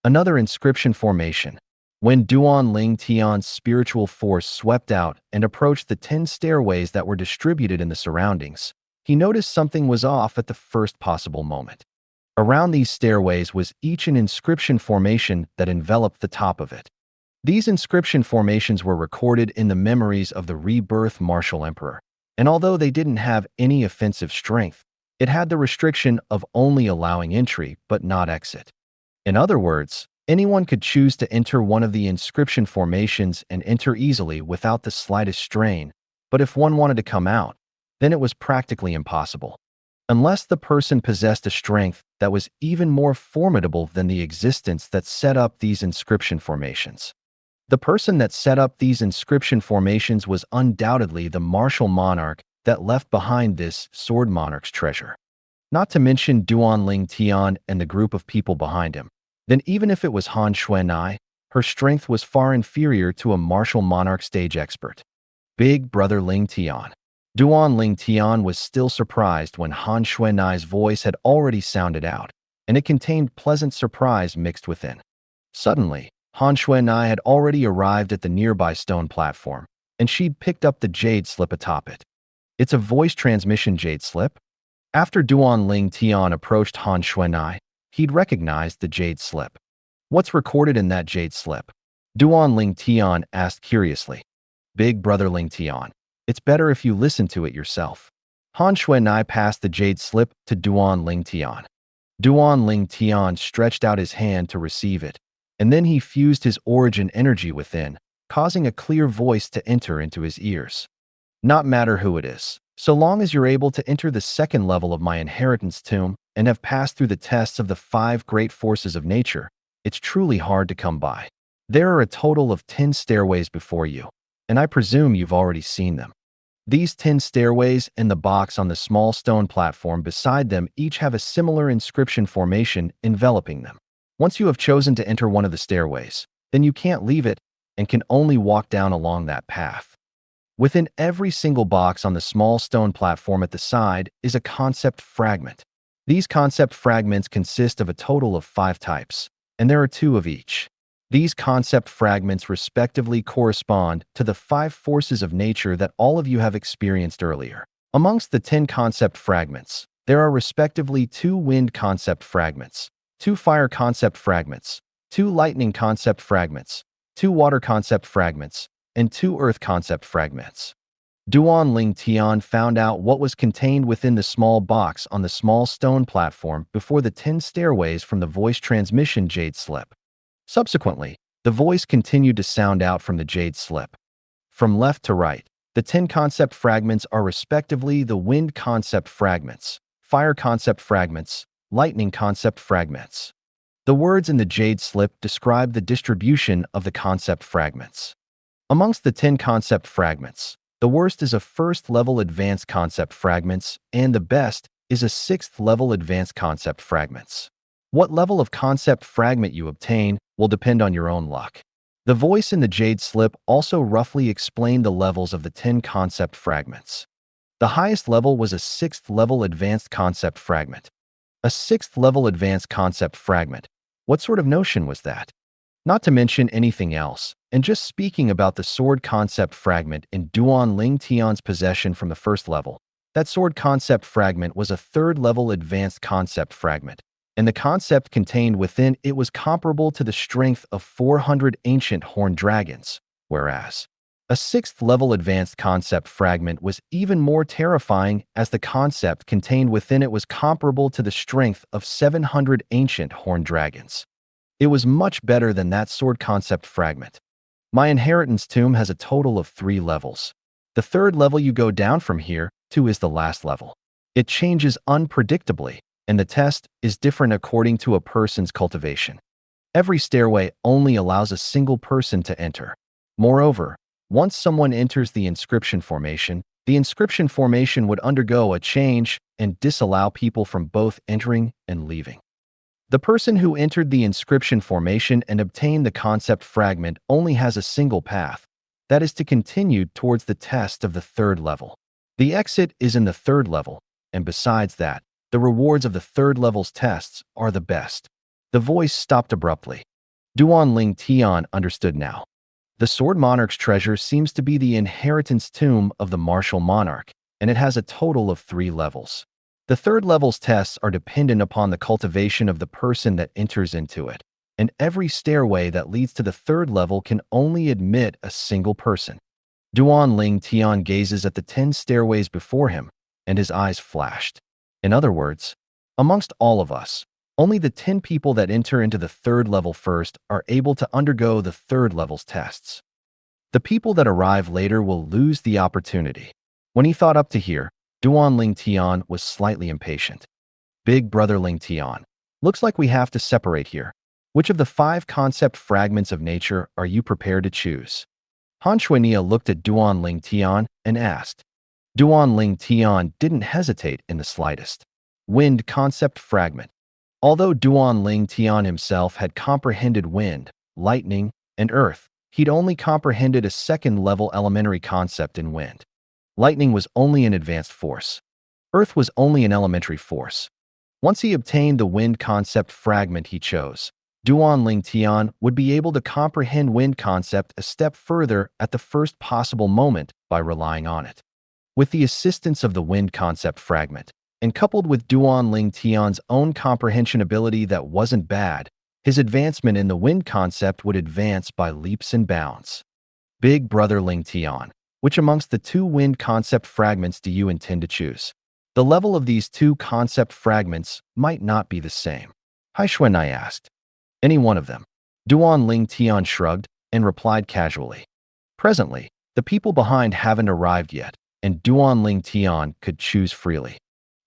Speaker 2: Another inscription formation. When Duan Ling Tian's spiritual force swept out and approached the 10 stairways that were distributed in the surroundings, he noticed something was off at the first possible moment. Around these stairways was each an inscription formation that enveloped the top of it. These inscription formations were recorded in the memories of the Rebirth Martial Emperor, and although they didn't have any offensive strength, it had the restriction of only allowing entry but not exit. In other words, anyone could choose to enter one of the inscription formations and enter easily without the slightest strain, but if one wanted to come out, then it was practically impossible. Unless the person possessed a strength that was even more formidable than the existence that set up these inscription formations. The person that set up these inscription formations was undoubtedly the martial monarch that left behind this sword monarch's treasure. Not to mention Duan Ling Tian and the group of people behind him. Then even if it was Han Xuanai, her strength was far inferior to a martial monarch stage expert. Big brother Ling Tian. Duan Ling Tian was still surprised when Han Xuanai's voice had already sounded out, and it contained pleasant surprise mixed within. Suddenly, Han Xuanai had already arrived at the nearby stone platform, and she'd picked up the jade slip atop it. It's a voice transmission jade slip? After Duan Ling Tian approached Han Xuanai, he'd recognized the jade slip. What's recorded in that jade slip? Duan Ling Tian asked curiously. Big brother Ling Tian, it's better if you listen to it yourself. Han Xuanai passed the jade slip to Duan Ling Tian. Duan Ling Tian stretched out his hand to receive it, and then he fused his origin energy within, causing a clear voice to enter into his ears. Not matter who it is, so long as you're able to enter the second level of my inheritance tomb and have passed through the tests of the 5 great forces of nature, it's truly hard to come by. There are a total of 10 stairways before you, and I presume you've already seen them. These 10 stairways and the box on the small stone platform beside them each have a similar inscription formation enveloping them. Once you have chosen to enter one of the stairways, then you can't leave it and can only walk down along that path. Within every single box on the small stone platform at the side is a concept fragment. These concept fragments consist of a total of 5 types, and there are 2 of each. These concept fragments respectively correspond to the 5 forces of nature that all of you have experienced earlier. Amongst the 10 concept fragments, there are respectively 2 wind concept fragments, 2 fire concept fragments, 2 lightning concept fragments, 2 water concept fragments, and 2 earth concept fragments. Duan Ling Tian found out what was contained within the small box on the small stone platform before the 10 stairways from the voice transmission jade slip. Subsequently, the voice continued to sound out from the jade slip. From left to right, the 10 concept fragments are respectively the wind concept fragments, fire concept fragments, lightning concept fragments. The words in the jade slip describe the distribution of the concept fragments. Amongst the 10 concept fragments, the worst is a 1st level advanced concept fragments, and the best is a 6th level advanced concept fragments. What level of concept fragment you obtain will depend on your own luck. The voice in the jade slip also roughly explained the levels of the 10 concept fragments. The highest level was a 6th level advanced concept fragment. A 6th level advanced concept fragment. What sort of notion was that? Not to mention anything else, and just speaking about the sword concept fragment in Duan Ling Tian's possession from the 1st level, that sword concept fragment was a 3rd level advanced concept fragment, and the concept contained within it was comparable to the strength of 400 ancient horned dragons, whereas a 6th level advanced concept fragment was even more terrifying as the concept contained within it was comparable to the strength of 700 ancient horned dragons. It was much better than that sword concept fragment. My inheritance tomb has a total of 3 levels. The third level you go down from here to is the last level. It changes unpredictably, and the test is different according to a person's cultivation. Every stairway only allows a single person to enter. Moreover, once someone enters the inscription formation would undergo a change and disallow people from both entering and leaving. The person who entered the inscription formation and obtained the concept fragment only has a single path, that is to continue towards the test of the third level. The exit is in the third level, and besides that, the rewards of the third level's tests are the best. The voice stopped abruptly. Duan Ling Tian understood now. The Sword Monarch's treasure seems to be the inheritance tomb of the martial monarch, and it has a total of 3 levels. The third level's tests are dependent upon the cultivation of the person that enters into it, and every stairway that leads to the third level can only admit a single person. Duan Ling Tian gazes at the 10 stairways before him, and his eyes flashed. In other words, amongst all of us, only the 10 people that enter into the third level first are able to undergo the third level's tests. The people that arrive later will lose the opportunity. When he thought up to here, Duan Ling Tian was slightly impatient. Big brother Ling Tian, looks like we have to separate here. Which of the 5 concept fragments of nature are you prepared to choose? Han Shuinia looked at Duan Ling Tian and asked. Duan Ling Tian didn't hesitate in the slightest. Wind concept fragment. Although Duan Ling Tian himself had comprehended wind, lightning, and earth, he'd only comprehended a second-level elementary concept in wind. Lightning was only an advanced force. Earth was only an elementary force. Once he obtained the wind concept fragment he chose, Duan Ling Tian would be able to comprehend wind concept a step further at the first possible moment by relying on it. With the assistance of the wind concept fragment, and coupled with Duan Ling Tian's own comprehension ability that wasn't bad, his advancement in the wind concept would advance by leaps and bounds. Big brother Ling Tian, which amongst the 2 wind concept fragments do you intend to choose? The level of these 2 concept fragments might not be the same. Hai Xuanai asked. Any one of them. Duan Ling Tian shrugged and replied casually. Presently, the people behind haven't arrived yet, and Duan Ling Tian could choose freely.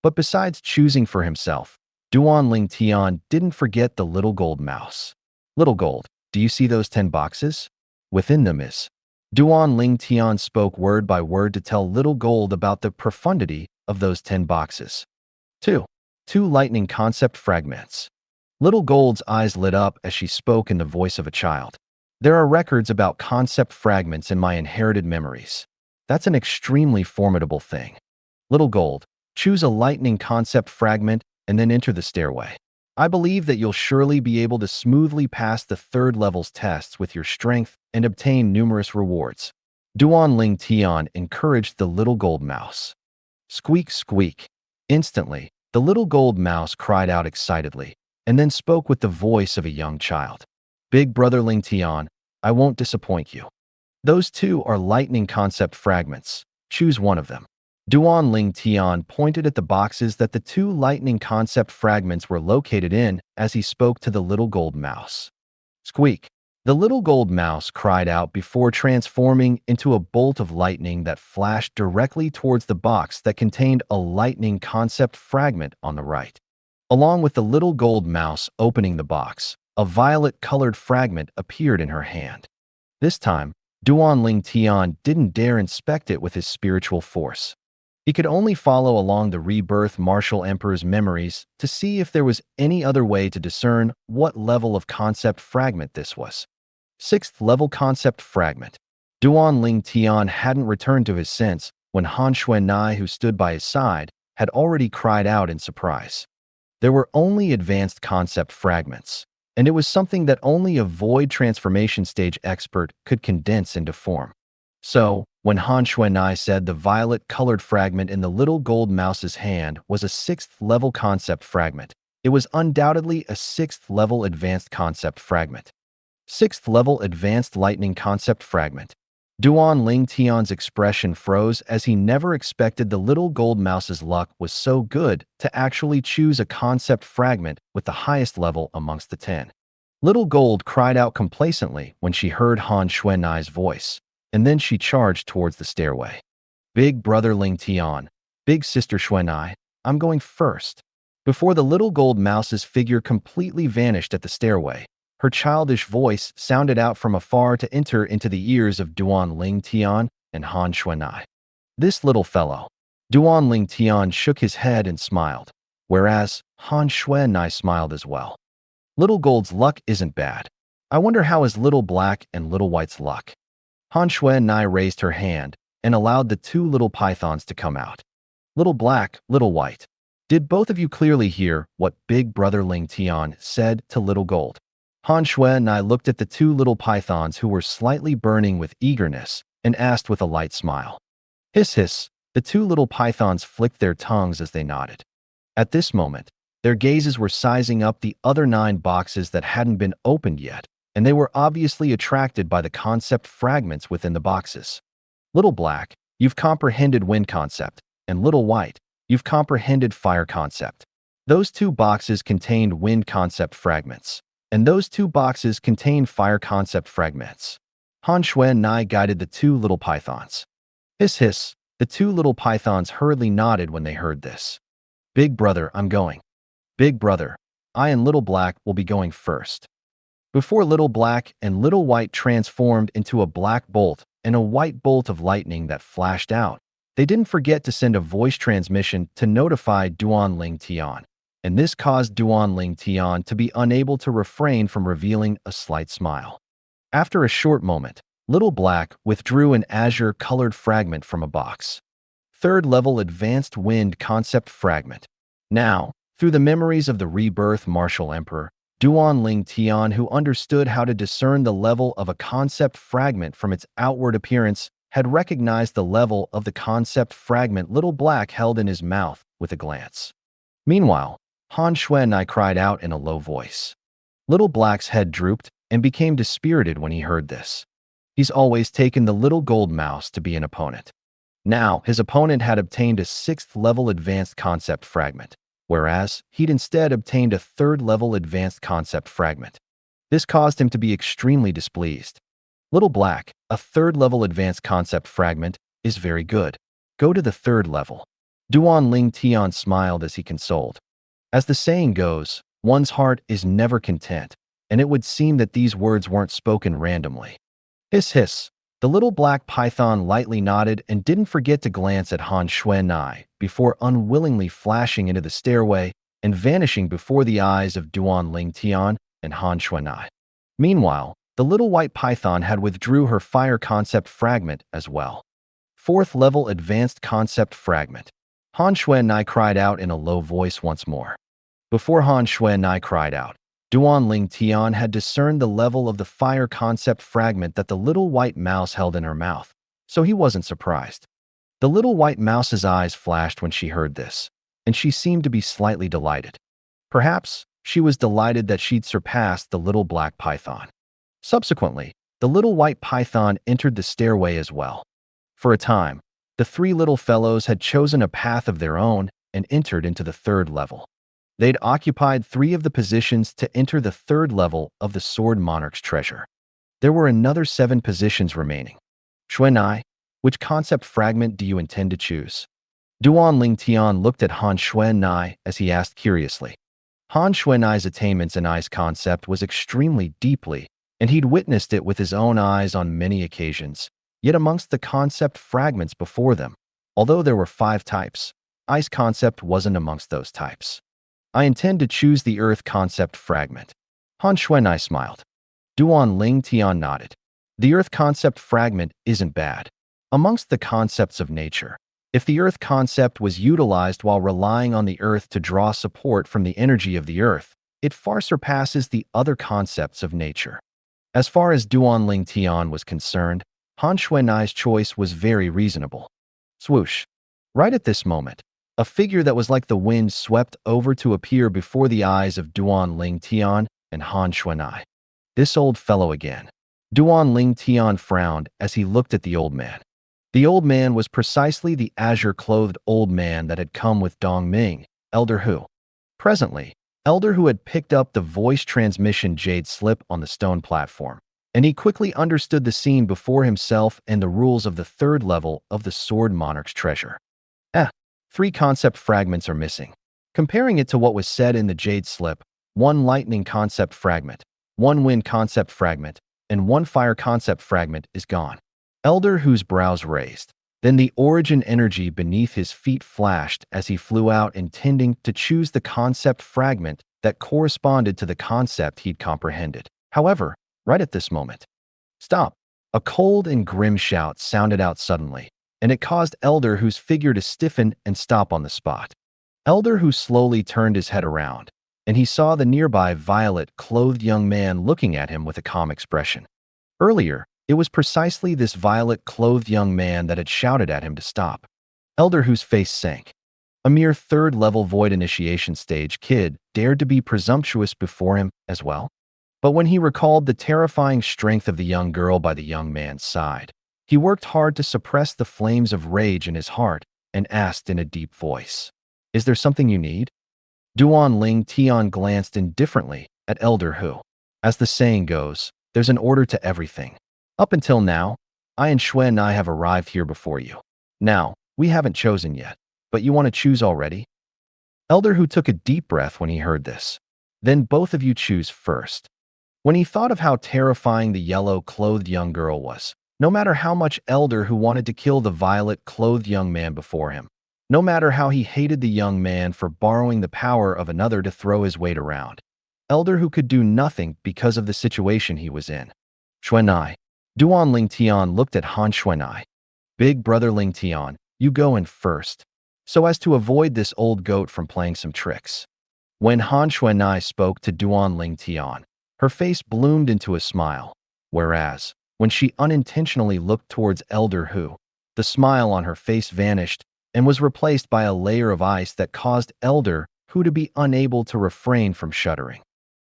Speaker 2: But besides choosing for himself, Duan Ling Tian didn't forget the little gold mouse. Little gold, do you see those 10 boxes? Within them is. Duan Ling Tian spoke word by word to tell little gold about the profundity of those 10 boxes. 2 lightning concept fragments. Little Gold's eyes lit up as she spoke in the voice of a child. There are records about concept fragments in my inherited memories. That's an extremely formidable thing. Little Gold, choose a lightning concept fragment and then enter the stairway. I believe that you'll surely be able to smoothly pass the third level's tests with your strength and obtain numerous rewards. Duan Ling Tian encouraged the little gold mouse. Squeak, squeak. Instantly, the little gold mouse cried out excitedly, and then spoke with the voice of a young child. Big brother Ling Tian, I won't disappoint you. Those 2 are lightning concept fragments. Choose one of them. Duan Ling Tian pointed at the boxes that the 2 lightning concept fragments were located in as he spoke to the little gold mouse. Squeak. The little gold mouse cried out before transforming into a bolt of lightning that flashed directly towards the box that contained a lightning concept fragment on the right. Along with the little gold mouse opening the box, a violet-colored fragment appeared in her hand. This time, Duan Ling Tian didn't dare inspect it with his spiritual force. He could only follow along the Rebirth Martial Emperor's memories to see if there was any other way to discern what level of concept fragment this was. 6th level concept fragment. Duan Ling Tian hadn't returned to his sense when Han Xuanai, who stood by his side, had already cried out in surprise. There were only advanced concept fragments, and it was something that only a void transformation stage expert could condense into form. So, when Han Xuanai said the violet-colored fragment in the little gold mouse's hand was a 6th level concept fragment, it was undoubtedly a 6th level advanced concept fragment. 6th level advanced lightning concept fragment. Duan Ling Tian's expression froze as he never expected the little gold mouse's luck was so good to actually choose a concept fragment with the highest level amongst the 10. Little Gold cried out complacently when she heard Han Xuanai's voice, and then she charged towards the stairway. Big brother Ling Tian, big sister Xuanai, I'm going first. Before the little gold mouse's figure completely vanished at the stairway, her childish voice sounded out from afar to enter into the ears of Duan Ling Tian and Han Xuanai. This little fellow. Duan Ling Tian shook his head and smiled, whereas Han Xuanai smiled as well. Little Gold's luck isn't bad. I wonder how is Little Black and Little White's luck? Han Xuanai raised her hand and allowed the two little pythons to come out. Little Black, Little White. Did both of you clearly hear what Big Brother Ling Tian said to Little Gold? Han Xuanai looked at the two little pythons who were slightly burning with eagerness and asked with a light smile. Hiss hiss, the two little pythons flicked their tongues as they nodded. At this moment, their gazes were sizing up the other 9 boxes that hadn't been opened yet, and they were obviously attracted by the concept fragments within the boxes. Little Black, you've comprehended wind concept, and Little White, you've comprehended fire concept. Those 2 boxes contained wind concept fragments, and those 2 boxes contained fire concept fragments. Han Xuanai guided the 2 little pythons. Hiss hiss, the 2 little pythons hurriedly nodded when they heard this. Big brother, I'm going. Big brother, I and Little Black will be going first. Before Little Black and Little White transformed into a black bolt and a white bolt of lightning that flashed out, they didn't forget to send a voice transmission to notify Duan Ling Tian, and this caused Duan Ling Tian to be unable to refrain from revealing a slight smile. After a short moment, Little Black withdrew an azure-colored fragment from a box. 3rd level Advanced Wind Concept Fragment. Now, through the memories of the Rebirth Martial Emperor, Duan Ling Tian, who understood how to discern the level of a concept fragment from its outward appearance, had recognized the level of the concept fragment Little Black held in his mouth with a glance. Meanwhile, Han Xuanai cried out in a low voice. Little Black's head drooped and became dispirited when he heard this. He's always taken the little gold mouse to be an opponent. Now, his opponent had obtained a 6th level advanced concept fragment, whereas he'd instead obtained a 3rd level advanced concept fragment. This caused him to be extremely displeased. Little Black, a 3rd level advanced concept fragment, is very good. Go to the 3rd level. Duan Ling Tian smiled as he consoled. As the saying goes, one's heart is never content, and it would seem that these words weren't spoken randomly. Hiss hiss. The little black python lightly nodded and didn't forget to glance at Han Xuanai before unwillingly flashing into the stairway and vanishing before the eyes of Duan Ling Tian and Han Xuanai. Meanwhile, the little white python had withdrew her fire concept fragment as well. 4th level advanced concept fragment. Han Xuanai cried out in a low voice once more. Before Han Xuanai cried out, Duan Ling Tian had discerned the level of the fire concept fragment that the little white mouse held in her mouth, so he wasn't surprised. The little white mouse's eyes flashed when she heard this, and she seemed to be slightly delighted. Perhaps she was delighted that she'd surpassed the little black python. Subsequently, the little white python entered the stairway as well. For a time, the 3 little fellows had chosen a path of their own and entered into the 3rd level. They'd occupied 3 of the positions to enter the 3rd level of the Sword Monarch's treasure. There were another 7 positions remaining. Xuanai, which concept fragment do you intend to choose? Duan Ling Tian looked at Han Xuanai as he asked curiously. Han Xuanai's attainments in ice concept was extremely deeply, and he'd witnessed it with his own eyes on many occasions. Yet amongst the concept fragments before them, although there were 5 types, ice concept wasn't amongst those types. I intend to choose the earth concept fragment. Han Xuanai smiled. Duan Ling Tian nodded. The earth concept fragment isn't bad. Amongst the concepts of nature, if the earth concept was utilized while relying on the earth to draw support from the energy of the earth, it far surpasses the other concepts of nature. As far as Duan Ling Tian was concerned, Han Xuanai's choice was very reasonable. Swoosh. Right at this moment, a figure that was like the wind swept over to appear before the eyes of Duan Ling Tian and Han Xuanai. This old fellow again. Duan Ling Tian frowned as he looked at the old man. The old man was precisely the azure-clothed old man that had come with Dong Ming, Elder Hu. Presently, Elder Hu had picked up the voice transmission jade slip on the stone platform, and he quickly understood the scene before himself and the rules of the third level of the Sword Monarch's treasure. 3 concept fragments are missing. Comparing it to what was said in the Jade Slip, 1 lightning concept fragment, 1 wind concept fragment, and 1 fire concept fragment is gone. Elder Hu's brows raised. Then the origin energy beneath his feet flashed as he flew out, intending to choose the concept fragment that corresponded to the concept he'd comprehended. However, right at this moment, stop! A cold and grim shout sounded out suddenly, and it caused Elder Hu's figure to stiffen and stop on the spot. Elder Hu slowly turned his head around, and he saw the nearby violet-clothed young man looking at him with a calm expression. Earlier, it was precisely this violet-clothed young man that had shouted at him to stop. Elder Hu's face sank. A mere third-level void initiation stage kid dared to be presumptuous before him as well. But when he recalled the terrifying strength of the young girl by the young man's side, he worked hard to suppress the flames of rage in his heart and asked in a deep voice, "Is there something you need?" Duan Ling Tian glanced indifferently at Elder Hu. As the saying goes, there's an order to everything. Up until now, I and Xue and I have arrived here before you. Now, we haven't chosen yet, but you want to choose already? Elder Hu took a deep breath when he heard this. Then both of you choose first. When he thought of how terrifying the yellow-clothed young girl was, no matter how much Elder Hu wanted to kill the violet-clothed young man before him, no matter how he hated the young man for borrowing the power of another to throw his weight around, Elder Hu could do nothing because of the situation he was in. Xuanai. Duan Ling Tian looked at Han Xuanai. Big brother Ling Tian, you go in first, so as to avoid this old goat from playing some tricks. When Han Xuanai spoke to Duan Ling Tian, her face bloomed into a smile, whereas, when she unintentionally looked towards Elder Hu, the smile on her face vanished and was replaced by a layer of ice that caused Elder Hu to be unable to refrain from shuddering.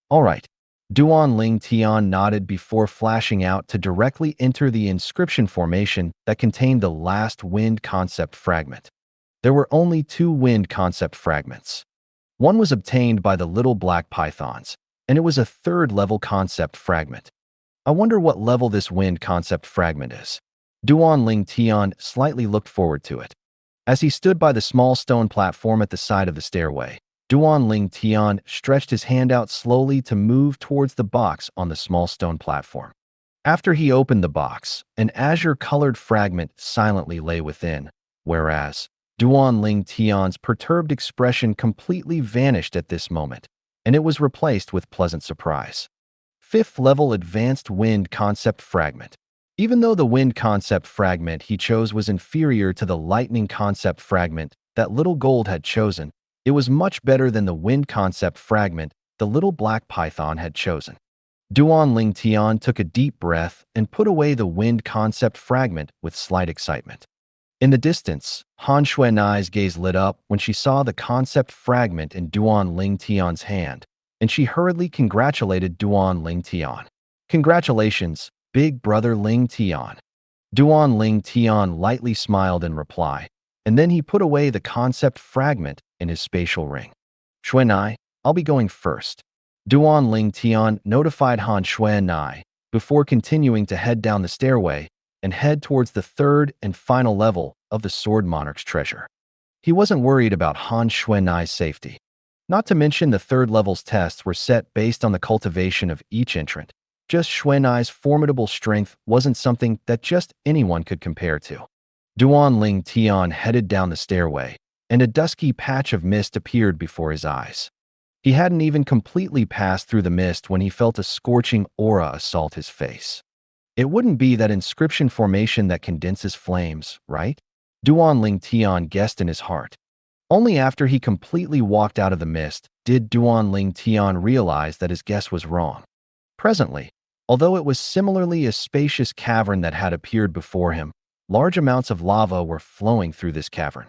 Speaker 2: All right. Duan Ling Tian nodded before flashing out to directly enter the inscription formation that contained the last wind concept fragment. There were only 2 wind concept fragments. One was obtained by the little black pythons, and it was a 3rd-level concept fragment. I wonder what level this wind concept fragment is. Duan Ling Tian slightly looked forward to it. As he stood by the small stone platform at the side of the stairway, Duan Ling Tian stretched his hand out slowly to move towards the box on the small stone platform. After he opened the box, an azure-colored fragment silently lay within, whereas Duan Ling Tian's perturbed expression completely vanished at this moment, and it was replaced with pleasant surprise. 5th-level Advanced Wind Concept Fragment. Even though the Wind Concept Fragment he chose was inferior to the Lightning Concept Fragment that Little Gold had chosen, it was much better than the Wind Concept Fragment the Little Black Python had chosen. Duan Ling Tian took a deep breath and put away the Wind Concept Fragment with slight excitement. In the distance, Han Xuanai's gaze lit up when she saw the concept fragment in Duan Ling Tian's hand, and she hurriedly congratulated Duan Ling Tian. Congratulations, big brother Ling Tian. Duan Ling Tian lightly smiled in reply, and then he put away the concept fragment in his spatial ring. Xuanai, I'll be going first. Duan Ling Tian notified Han Xuanai before continuing to head down the stairway and head towards the 3rd and final level of the Sword Monarch's treasure. He wasn't worried about Han Xuanai's safety. Not to mention the 3rd level's tests were set based on the cultivation of each entrant. Just Xuanai's formidable strength wasn't something that just anyone could compare to. Duan Ling Tian headed down the stairway, and a dusky patch of mist appeared before his eyes. He hadn't even completely passed through the mist when he felt a scorching aura assault his face. It wouldn't be that inscription formation that condenses flames, right? Duan Ling Tian guessed in his heart. Only after he completely walked out of the mist did Duan Ling Tian realize that his guess was wrong. Presently, although it was similarly a spacious cavern that had appeared before him, large amounts of lava were flowing through this cavern.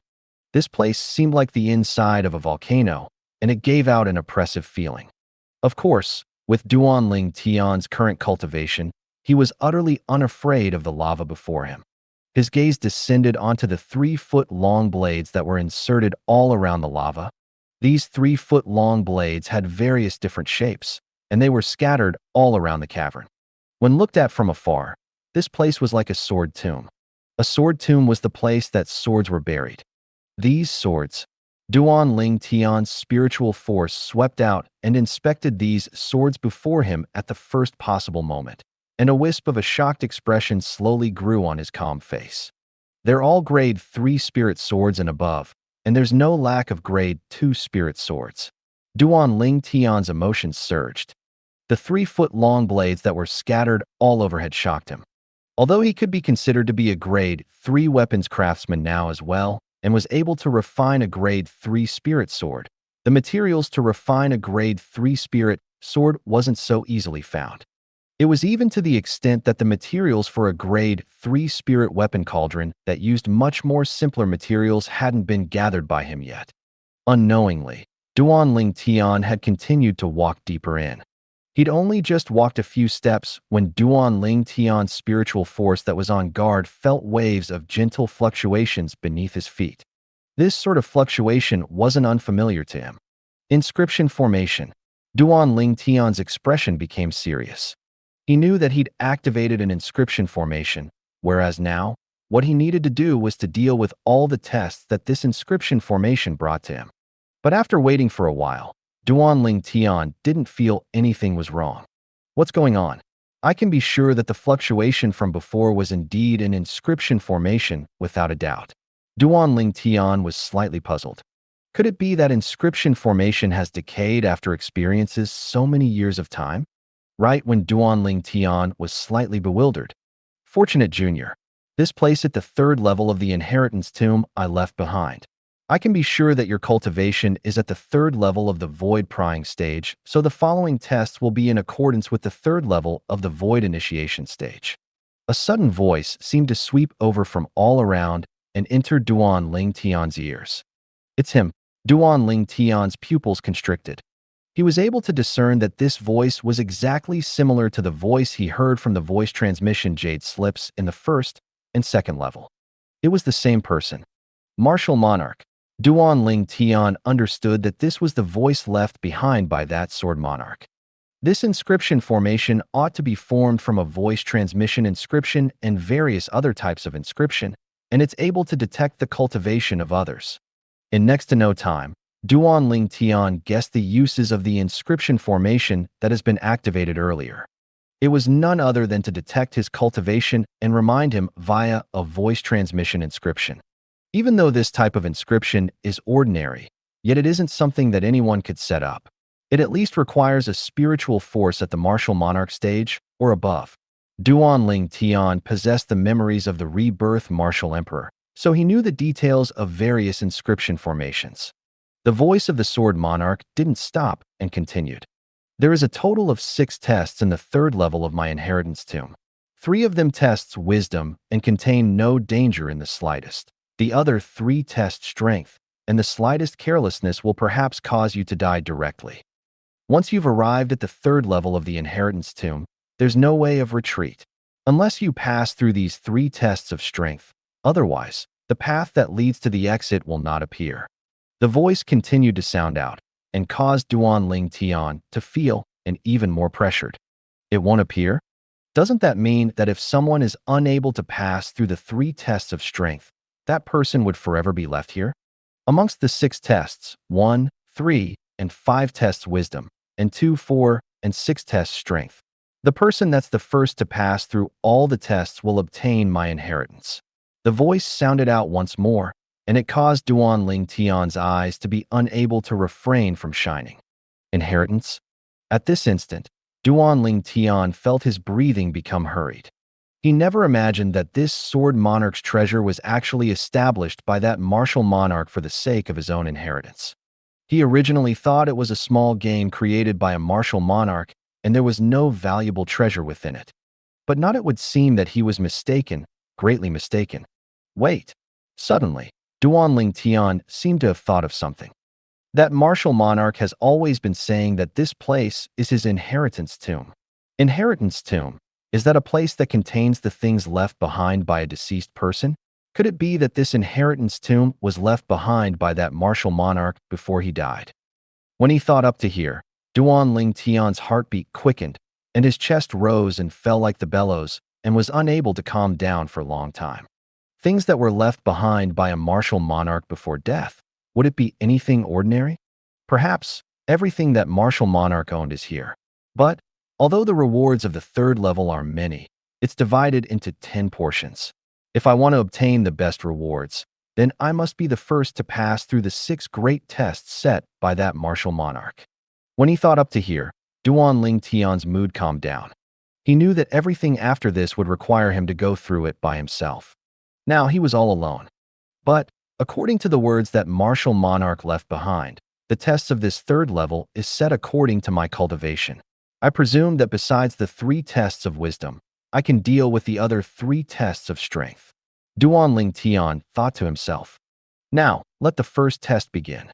Speaker 2: This place seemed like the inside of a volcano, and it gave out an oppressive feeling. Of course, with Duan Ling Tian's current cultivation, he was utterly unafraid of the lava before him. His gaze descended onto the 3-foot-long blades that were inserted all around the lava. These 3-foot-long blades had various different shapes, and they were scattered all around the cavern. When looked at from afar, this place was like a sword tomb. A sword tomb was the place that swords were buried. These swords, Duan Ling Tian's spiritual force swept out and inspected these swords before him at the first possible moment, and a wisp of a shocked expression slowly grew on his calm face. They're all grade 3 spirit swords and above, and there's no lack of grade 2 spirit swords. Duan Ling Tian's emotions surged. The 3-foot-long blades that were scattered all over had shocked him. Although he could be considered to be a grade 3 weapons craftsman now as well, and was able to refine a grade 3 spirit sword, the materials to refine a grade 3 spirit sword wasn't so easily found. It was even to the extent that the materials for a grade 3 spirit weapon cauldron that used much more simpler materials hadn't been gathered by him yet. Unknowingly, Duan Ling Tian had continued to walk deeper in. He'd only just walked a few steps when Duan Ling Tian's spiritual force that was on guard felt waves of gentle fluctuations beneath his feet. This sort of fluctuation wasn't unfamiliar to him. Inscription formation. Duan Ling Tian's expression became serious. He knew that he'd activated an inscription formation, whereas now, what he needed to do was to deal with all the tests that this inscription formation brought to him. But after waiting for a while, Duan Ling Tian didn't feel anything was wrong. What's going on? I can be sure that the fluctuation from before was indeed an inscription formation, without a doubt. Duan Ling Tian was slightly puzzled. Could it be that inscription formation has decayed after experiences so many years of time? Right when Duan Ling Tian was slightly bewildered. Fortunate Junior. This place at the 3rd level of the inheritance tomb I left behind. I can be sure that your cultivation is at the 3rd level of the void prying stage, so the following tests will be in accordance with the 3rd level of the void initiation stage. A sudden voice seemed to sweep over from all around and enter Duan Ling Tian's ears. It's him. Duan Ling Tian's pupils constricted. He was able to discern that this voice was exactly similar to the voice he heard from the voice transmission jade slips in the 1st and 2nd level. It was the same person. Martial Monarch. Duan Ling Tian understood that this was the voice left behind by that sword monarch. This inscription formation ought to be formed from a voice transmission inscription and various other types of inscription, and it's able to detect the cultivation of others. In next to no time, Duan Ling Tian guessed the uses of the inscription formation that has been activated earlier. It was none other than to detect his cultivation and remind him via a voice transmission inscription. Even though this type of inscription is ordinary, yet it isn't something that anyone could set up. It at least requires a spiritual force at the martial monarch stage or above. Duan Ling Tian possessed the memories of the Rebirth Martial Emperor, so he knew the details of various inscription formations. The voice of the sword monarch didn't stop and continued. There is a total of 6 tests in the 3rd level of my inheritance tomb. 3 of them tests wisdom and contain no danger in the slightest. The other 3 test strength, and the slightest carelessness will perhaps cause you to die directly. Once you've arrived at the 3rd level of the inheritance tomb, there's no way of retreat, unless you pass through these 3 tests of strength. Otherwise, the path that leads to the exit will not appear. The voice continued to sound out, and caused Duan Ling Tian to feel and even more pressured. It won't appear? Doesn't that mean that if someone is unable to pass through the 3 tests of strength, that person would forever be left here? Amongst the 6 tests, 1, 3, and 5 tests wisdom, and 2, 4, and 6 tests strength, the person that's the first to pass through all the tests will obtain my inheritance. The voice sounded out once more, and it caused Duan Ling Tian's eyes to be unable to refrain from shining. Inheritance? At this instant, Duan Ling Tian felt his breathing become hurried. He never imagined that this sword monarch's treasure was actually established by that martial monarch for the sake of his own inheritance. He originally thought it was a small game created by a martial monarch and there was no valuable treasure within it. But not it would seem that he was mistaken, greatly mistaken. Wait. Suddenly, Duan Ling Tian seemed to have thought of something. That martial monarch has always been saying that this place is his inheritance tomb. Inheritance tomb. Is that a place that contains the things left behind by a deceased person? Could it be that this inheritance tomb was left behind by that martial monarch before he died? When he thought up to here, Duan Ling Tian's heartbeat quickened, and his chest rose and fell like the bellows and was unable to calm down for a long time. Things that were left behind by a martial monarch before death. Would it be anything ordinary? Perhaps everything that martial monarch owned is here. But although the rewards of the third level are many, it's divided into 10 portions. If I want to obtain the best rewards, then I must be the first to pass through the 6 great tests set by that martial monarch. When he thought up to here, Duan Ling Tian's mood calmed down. He knew that everything after this would require him to go through it by himself. Now he was all alone. But according to the words that martial monarch left behind, the tests of this third level is set according to my cultivation. I presume that besides the 3 tests of wisdom, I can deal with the other 3 tests of strength. Duan Ling Tian thought to himself. Now, let the first test begin.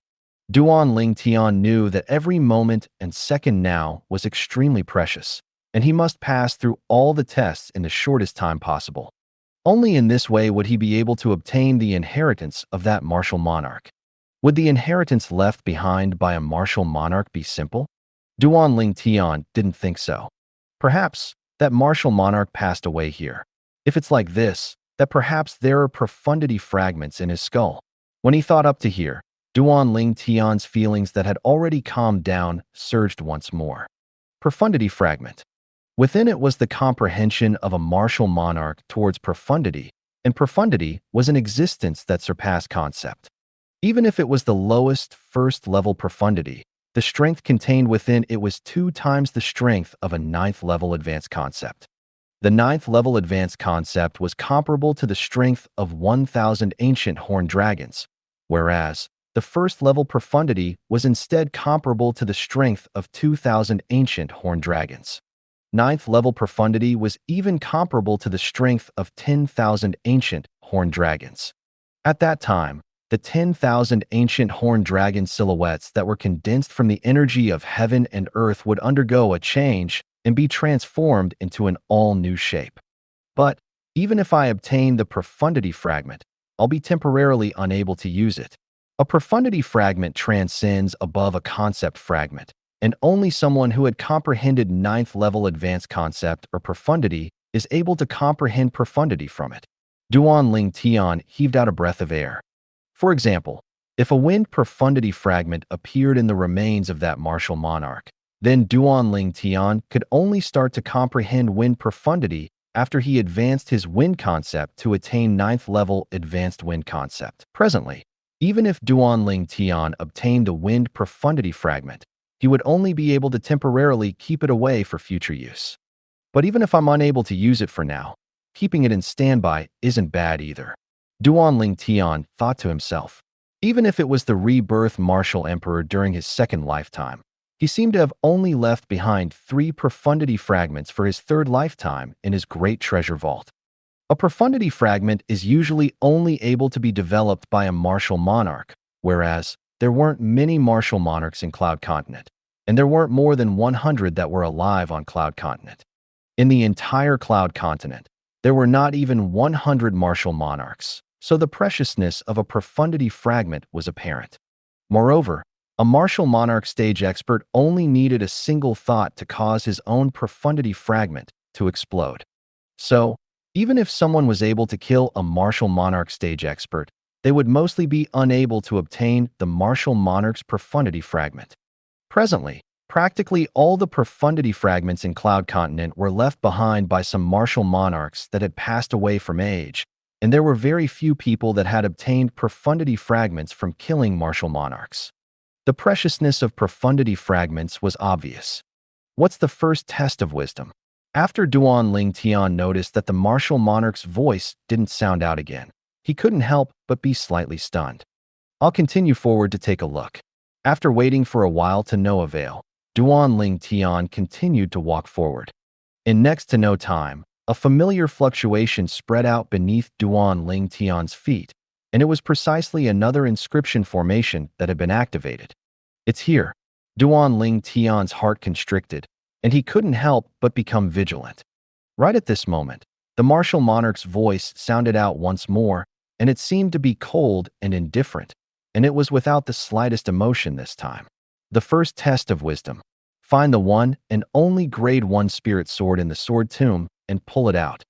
Speaker 2: Duan Ling Tian knew that every moment and second now was extremely precious, and he must pass through all the tests in the shortest time possible. Only in this way would he be able to obtain the inheritance of that martial monarch. Would the inheritance left behind by a martial monarch be simple? Duan Ling Tian didn't think so. Perhaps that martial monarch passed away here. If it's like this, that perhaps there are profundity fragments in his skull. When he thought up to here, Duan Ling Tian's feelings that had already calmed down surged once more. Profundity fragment. Within it was the comprehension of a martial monarch towards profundity, and profundity was an existence that surpassed concept. Even if it was the lowest first-level profundity, the strength contained within it was 2 times the strength of a 9th-level advanced concept. The 9th-level advanced concept was comparable to the strength of 1,000 ancient horned dragons, whereas the first-level profundity was instead comparable to the strength of 2,000 ancient horned dragons. 9th-level profundity was even comparable to the strength of 10,000 ancient horned dragons. At that time, the 10,000 ancient horned dragon silhouettes that were condensed from the energy of heaven and earth would undergo a change and be transformed into an all-new shape. But even if I obtain the profundity fragment, I'll be temporarily unable to use it. A profundity fragment transcends above a concept fragment, and only someone who had comprehended 9th-level advanced concept or profundity is able to comprehend profundity from it. Duan Ling Tian heaved out a breath of air. For example, if a wind profundity fragment appeared in the remains of that martial monarch, then Duan Ling Tian could only start to comprehend wind profundity after he advanced his wind concept to attain 9th-level advanced wind concept. Presently, even if Duan Ling Tian obtained the wind profundity fragment, he would only be able to temporarily keep it away for future use. But even if I'm unable to use it for now, keeping it in standby isn't bad either. Duan Ling Tian thought to himself. Even if it was the Rebirth Martial Emperor during his second lifetime, he seemed to have only left behind 3 profundity fragments for his third lifetime in his great treasure vault. A profundity fragment is usually only able to be developed by a martial monarch, whereas there weren't many martial monarchs in Cloud Continent, and there weren't more than 100 that were alive on Cloud Continent. In the entire Cloud Continent, there were not even 100 martial monarchs, so the preciousness of a profundity fragment was apparent. Moreover, a martial monarch stage expert only needed a single thought to cause his own profundity fragment to explode. So, even if someone was able to kill a martial monarch stage expert, they would mostly be unable to obtain the martial monarch's profundity fragment. Presently, practically all the profundity fragments in Cloud Continent were left behind by some martial monarchs that had passed away from age, and there were very few people that had obtained profundity fragments from killing martial monarchs. The preciousness of profundity fragments was obvious. What's the first test of wisdom? After Duan Ling Tian noticed that the martial monarch's voice didn't sound out again, he couldn't help but be slightly stunned. I'll continue forward to take a look. After waiting for a while to no avail, Duan Ling Tian continued to walk forward. In next to no time, a familiar fluctuation spread out beneath Duan Ling Tian's feet, and it was precisely another inscription formation that had been activated. It's here. Duan Ling Tian's heart constricted, and he couldn't help but become vigilant. Right at this moment, the martial monarch's voice sounded out once more, and it seemed to be cold and indifferent, and it was without the slightest emotion this time. The first test of wisdom. Find the one and only grade 1 spirit sword in the sword tomb and pull it out.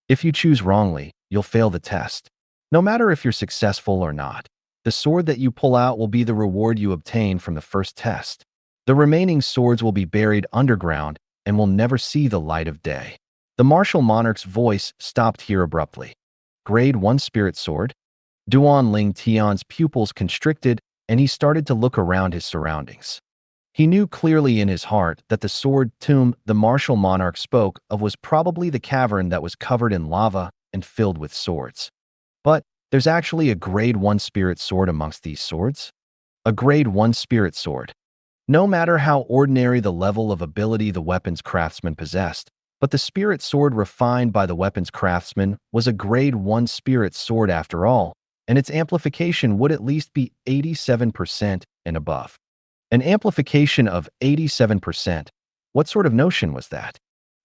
Speaker 2: If you choose wrongly, you'll fail the test. No matter if you're successful or not, the sword that you pull out will be the reward you obtain from the first test. The remaining swords will be buried underground and will never see the light of day. The martial monarch's voice stopped here abruptly. Grade 1 spirit sword? Duan Ling Tian's pupils constricted and he started to look around his surroundings. He knew clearly in his heart that the sword tomb the martial monarch spoke of was probably the cavern that was covered in lava and filled with swords. But there's actually a grade 1 spirit sword amongst these swords? A grade 1 spirit sword. No matter how ordinary the level of ability the weapons craftsman possessed, but the spirit sword refined by the weapons craftsman was a grade 1 spirit sword after all, and its amplification would at least be 87% and above. An amplification of 87%? What sort of notion was that?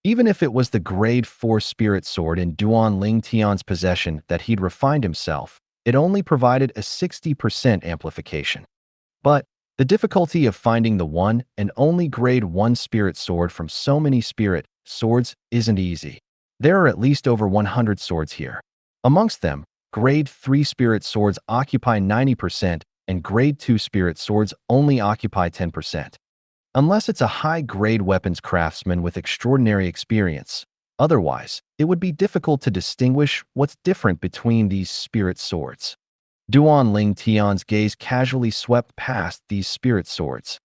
Speaker 2: Even if it was the grade 4 spirit sword in Duan Ling Tian's possession that he'd refined himself, it only provided a 60% amplification. But the difficulty of finding the one and only grade 1 spirit sword from so many spirit swords isn't easy. There are at least over 100 swords here. Amongst them, grade 3 spirit swords occupy 90% and grade 2 spirit swords only occupy 10%. Unless it's a high-grade weapons craftsman with extraordinary experience. Otherwise, it would be difficult to distinguish what's different between these spirit swords. Duan Ling Tian's gaze casually swept past these spirit swords.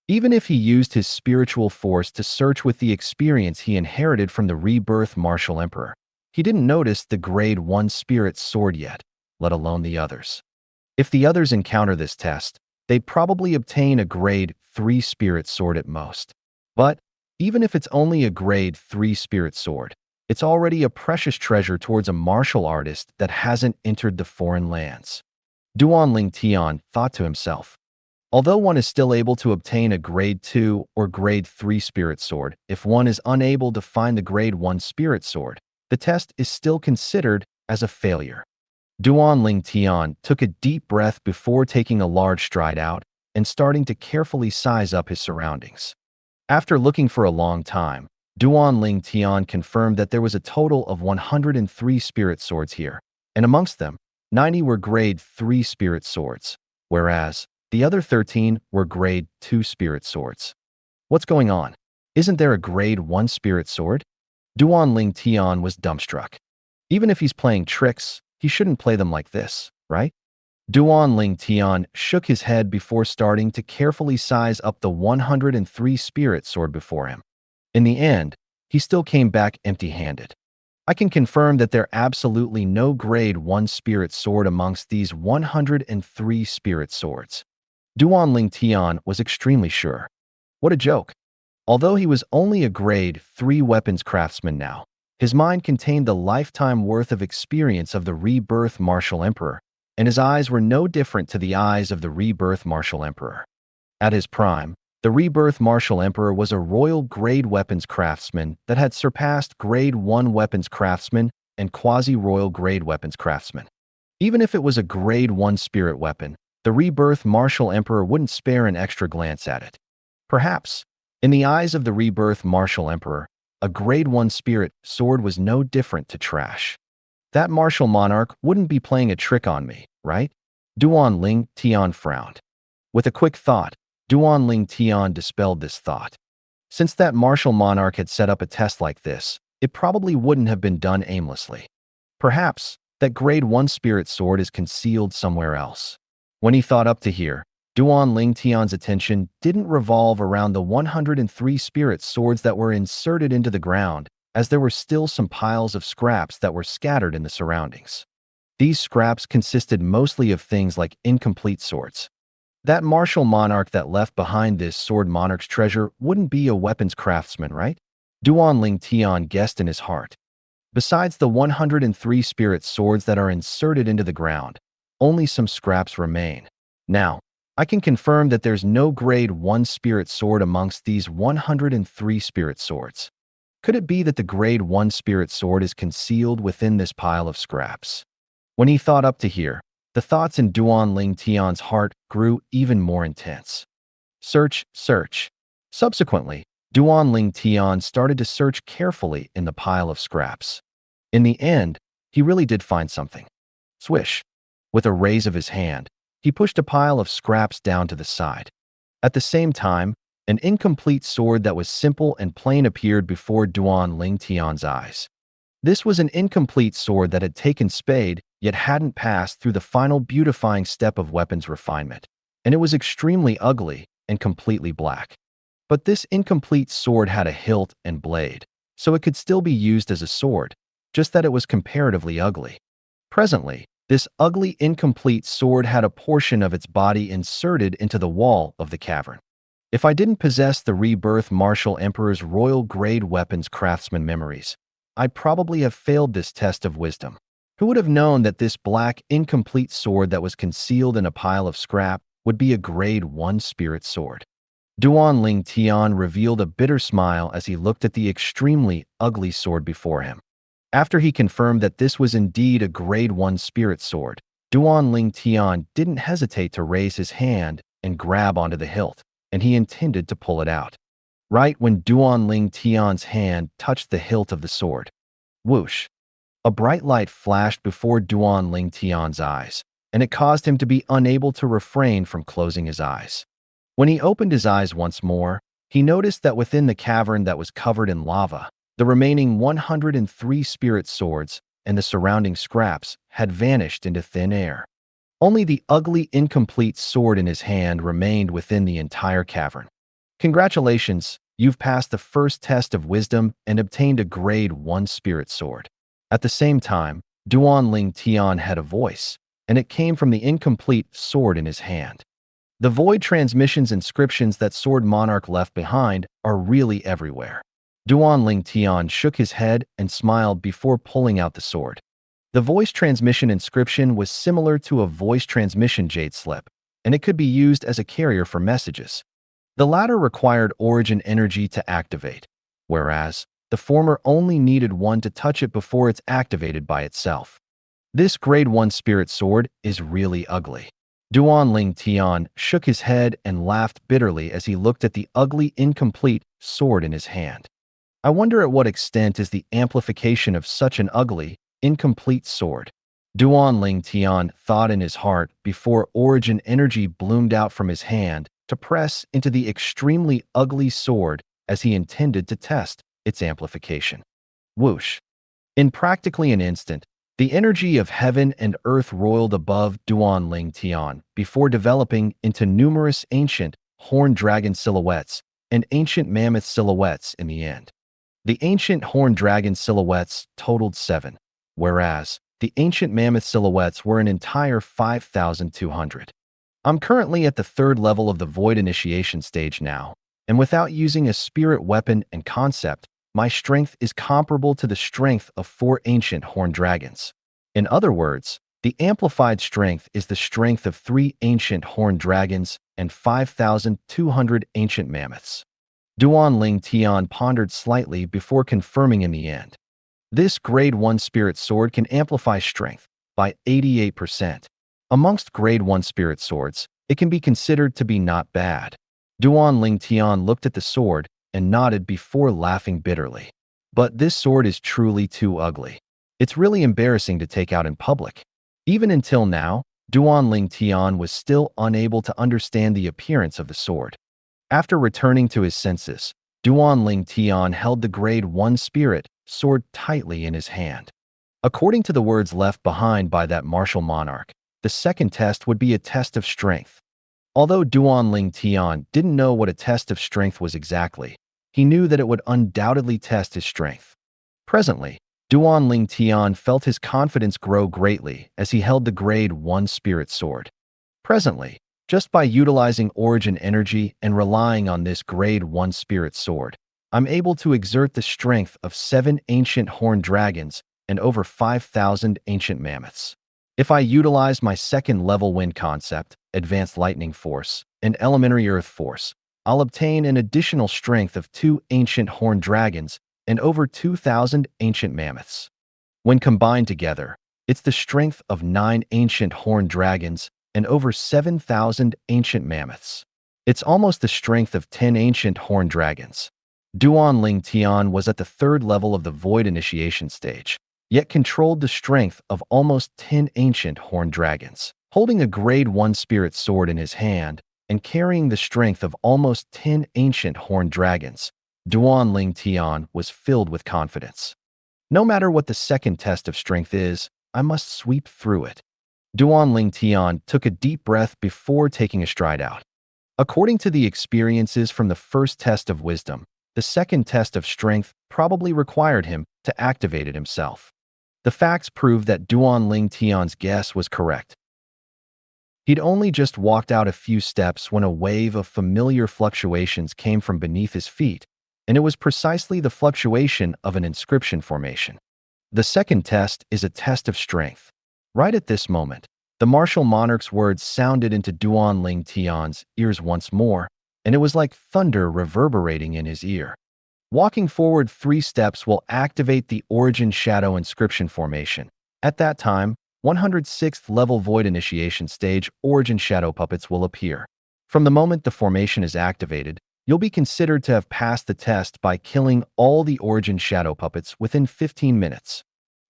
Speaker 2: Even if he used his spiritual force to search with the experience he inherited from the Rebirth Martial Emperor, he didn't notice the grade 1 spirit sword yet, let alone the others. If the others encounter this test, they'd probably obtain a grade 3 spirit sword at most. But even if it's only a grade 3 spirit sword, it's already a precious treasure towards a martial artist that hasn't entered the foreign lands. Duan Ling Tian thought to himself. Although one is still able to obtain a grade 2 or grade 3 spirit sword, if one is unable to find the grade 1 spirit sword, the test is still considered as a failure. Duan Ling Tian took a deep breath before taking a large stride out and starting to carefully size up his surroundings. After looking for a long time, Duan Ling Tian confirmed that there was a total of 103 spirit swords here, and amongst them, 90 were grade 3 spirit swords, whereas the other 13 were grade 2 spirit swords. What's going on? Isn't there a grade 1 spirit sword? Duan Ling Tian was dumbstruck. Even if he's playing tricks, he shouldn't play them like this, right? Duan Ling Tian shook his head before starting to carefully size up the 103 spirit sword before him. In the end, he still came back empty-handed. I can confirm that there are absolutely no grade 1 spirit sword amongst these 103 spirit swords. Duan Ling Tian was extremely sure. What a joke. Although he was only a grade 3 weapons craftsman now, his mind contained the lifetime worth of experience of the Rebirth Martial Emperor, and his eyes were no different to the eyes of the Rebirth Martial Emperor. At his prime, the Rebirth Martial Emperor was a royal grade weapons craftsman that had surpassed grade 1 weapons craftsman and quasi-royal grade weapons craftsman. Even if it was a grade 1 spirit weapon, the Rebirth Martial Emperor wouldn't spare an extra glance at it. Perhaps, in the eyes of the Rebirth Martial Emperor, a grade 1 spirit sword was no different to trash. That martial monarch wouldn't be playing a trick on me, right? Duan Ling Tian frowned. With a quick thought, Duan Ling Tian dispelled this thought. Since that martial monarch had set up a test like this, it probably wouldn't have been done aimlessly. Perhaps that grade 1 spirit sword is concealed somewhere else. When he thought up to here, Duan Ling Tian's attention didn't revolve around the 103 spirit swords that were inserted into the ground, as there were still some piles of scraps that were scattered in the surroundings. These scraps consisted mostly of things like incomplete swords. That martial monarch that left behind this sword monarch's treasure wouldn't be a weapons craftsman, right? Duan Ling Tian guessed in his heart. Besides the 103 spirit swords that are inserted into the ground, only some scraps remain. Now, I can confirm that there's no grade 1 spirit sword amongst these 103 spirit swords. Could it be that the grade 1 spirit sword is concealed within this pile of scraps? When he thought up to here, the thoughts in Duan Ling Tian's heart grew even more intense. Search, search. Subsequently, Duan Ling Tian started to search carefully in the pile of scraps. In the end, he really did find something. Swish. With a raise of his hand, he pushed a pile of scraps down to the side. At the same time, an incomplete sword that was simple and plain appeared before Duan Ling Tian's eyes. This was an incomplete sword that had taken spade, yet hadn't passed through the final beautifying step of weapons refinement, and it was extremely ugly and completely black. But this incomplete sword had a hilt and blade, so it could still be used as a sword, just that it was comparatively ugly. Presently, this ugly incomplete sword had a portion of its body inserted into the wall of the cavern. If I didn't possess the Rebirth Martial Emperor's royal grade weapons craftsman memories, I'd probably have failed this test of wisdom. Who would have known that this black, incomplete sword that was concealed in a pile of scrap would be a grade 1 spirit sword? Duan Ling Tian revealed a bitter smile as he looked at the extremely ugly sword before him. After he confirmed that this was indeed a grade 1 spirit sword, Duan Ling Tian didn't hesitate to raise his hand and grab onto the hilt, and he intended to pull it out. Right when Duan Ling Tian's hand touched the hilt of the sword, whoosh! A bright light flashed before Duan Ling Tian's eyes, and it caused him to be unable to refrain from closing his eyes. When he opened his eyes once more, he noticed that within the cavern that was covered in lava, the remaining 103 spirit swords and the surrounding scraps had vanished into thin air. Only the ugly, incomplete sword in his hand remained within the entire cavern. Congratulations, you've passed the first test of wisdom and obtained a grade 1 spirit sword. At the same time, Duan Ling Tian had a voice, and it came from the incomplete sword in his hand. The void transmissions inscriptions that Sword Monarch left behind are really everywhere. Duan Ling Tian shook his head and smiled before pulling out the sword. The voice transmission inscription was similar to a voice transmission jade slip, and it could be used as a carrier for messages. The latter required origin energy to activate, whereas the former only needed one to touch it before it's activated by itself. This grade 1 spirit sword is really ugly. Duan Ling Tian shook his head and laughed bitterly as he looked at the ugly, incomplete sword in his hand. I wonder at what extent is the amplification of such an ugly, incomplete sword. Duan Ling Tian thought in his heart before origin energy bloomed out from his hand to press into the extremely ugly sword as he intended to test its amplification. Whoosh! In practically an instant, the energy of heaven and earth roiled above Duan Ling Tian before developing into numerous ancient horned dragon silhouettes and ancient mammoth silhouettes in the end. The ancient horned dragon silhouettes totaled 7, whereas the ancient mammoth silhouettes were an entire 5,200. I'm currently at the 3rd level of the void initiation stage now, and without using a spirit weapon and concept, my strength is comparable to the strength of 4 ancient horned dragons. In other words, the amplified strength is the strength of 3 ancient horned dragons and 5,200 ancient mammoths. Duan Ling Tian pondered slightly before confirming in the end. This grade 1 spirit sword can amplify strength by 88%. Amongst grade 1 spirit swords, it can be considered to be not bad. Duan Ling Tian looked at the sword and nodded before laughing bitterly. But this sword is truly too ugly. It's really embarrassing to take out in public. Even until now, Duan Ling Tian was still unable to understand the appearance of the sword. After returning to his senses, Duan Ling Tian held the grade 1 spirit sword tightly in his hand. According to the words left behind by that martial monarch, the second test would be a test of strength. Although Duan Ling Tian didn't know what a test of strength was exactly, he knew that it would undoubtedly test his strength. Presently, Duan Ling Tian felt his confidence grow greatly as he held the grade 1 spirit sword. Presently, just by utilizing origin energy and relying on this grade 1 spirit sword, I'm able to exert the strength of 7 ancient horned dragons and over 5,000 ancient mammoths. If I utilize my 2nd level wind concept, advanced lightning force, and elementary earth force, I'll obtain an additional strength of 2 ancient horned dragons and over 2,000 ancient mammoths. When combined together, it's the strength of 9 ancient horned dragons and over 7,000 ancient mammoths. It's almost the strength of 10 ancient horned dragons. Duan Ling Tian was at the third level of the Void initiation stage, yet controlled the strength of almost 10 ancient horned dragons. Holding a grade 1 spirit sword in his hand and carrying the strength of almost 10 ancient horned dragons, Duan Ling Tian was filled with confidence. No matter what the second test of strength is, I must sweep through it. Duan Ling Tian took a deep breath before taking a stride out. According to the experiences from the first test of wisdom, the second test of strength probably required him to activate it himself. The facts proved that Duan Ling Tian's guess was correct. He'd only just walked out a few steps when a wave of familiar fluctuations came from beneath his feet, and it was precisely the fluctuation of an inscription formation. The second test is a test of strength. Right at this moment, the martial monarch's words sounded into Duan Ling Tian's ears once more, and it was like thunder reverberating in his ear. Walking forward 3 steps will activate the Origin Shadow inscription formation. At that time, 106th level Void initiation stage Origin Shadow puppets will appear. From the moment the formation is activated, you'll be considered to have passed the test by killing all the Origin Shadow puppets within 15 minutes.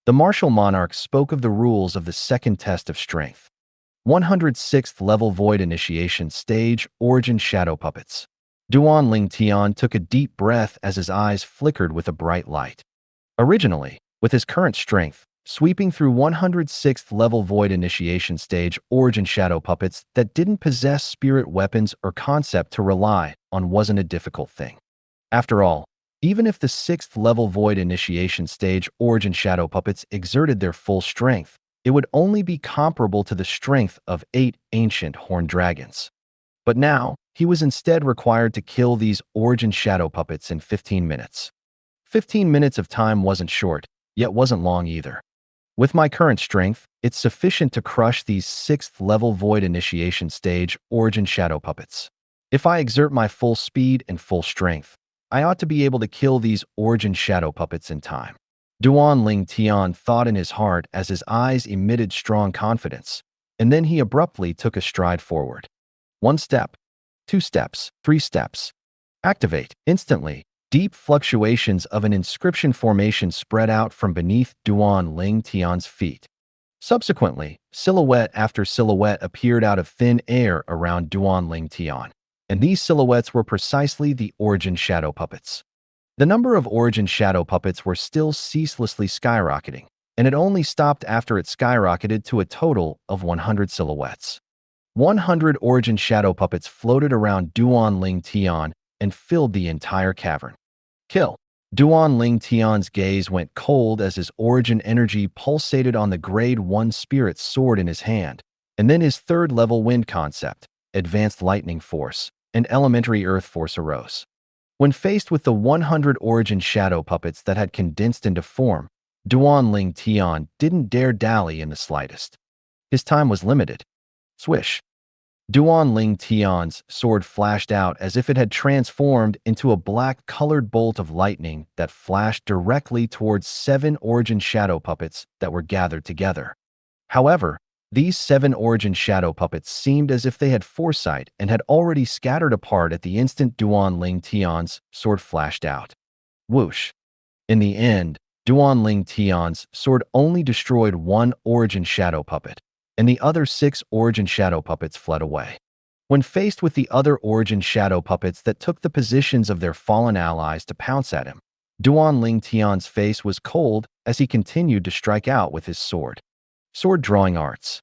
Speaker 2: The martial monarch spoke of the rules of the second test of strength. 106th level Void initiation stage Origin Shadow puppets. Duan Ling Tian took a deep breath as his eyes flickered with a bright light. Originally, with his current strength, sweeping through 106th level Void initiation stage Origin Shadow puppets that didn't possess spirit weapons or concept to rely on wasn't a difficult thing. After all, even if the 6th level Void initiation stage Origin Shadow puppets exerted their full strength, it would only be comparable to the strength of 8 ancient horned dragons. But now, he was instead required to kill these Origin Shadow puppets in 15 minutes. 15 minutes of time wasn't short, yet wasn't long either. With my current strength, it's sufficient to crush these 6th level Void initiation stage Origin Shadow puppets. If I exert my full speed and full strength, I ought to be able to kill these Origin Shadow puppets in time. Duan Ling Tian thought in his heart as his eyes emitted strong confidence, and then he abruptly took a stride forward. 1 step, 2 steps, 3 steps. Activate. Instantly, deep fluctuations of an inscription formation spread out from beneath Duan Ling Tian's feet. Subsequently, silhouette after silhouette appeared out of thin air around Duan Ling Tian, and these silhouettes were precisely the Origin Shadow puppets. The number of Origin Shadow puppets were still ceaselessly skyrocketing, and it only stopped after it skyrocketed to a total of 100 silhouettes. 100 Origin Shadow puppets floated around Duan Ling Tian and filled the entire cavern. Kill. Duan Ling Tian's gaze went cold as his Origin energy pulsated on the grade 1 spirit sword in his hand, and then his third level wind concept, advanced lightning force, and elementary earth force arose. When faced with the 100 Origin Shadow puppets that had condensed into form, Duan Ling Tian didn't dare dally in the slightest. His time was limited. Swish. Duan Ling Tian's sword flashed out as if it had transformed into a black-colored bolt of lightning that flashed directly towards 7 Origin Shadow puppets that were gathered together. However, these 7 Origin Shadow puppets seemed as if they had foresight and had already scattered apart at the instant Duan Ling Tian's sword flashed out. Whoosh. In the end, Duan Ling Tian's sword only destroyed 1 Origin Shadow puppet, and the other 6 Origin Shadow puppets fled away. When faced with the other Origin Shadow puppets that took the positions of their fallen allies to pounce at him, Duan Ling Tian's face was cold as he continued to strike out with his sword. Sword drawing arts.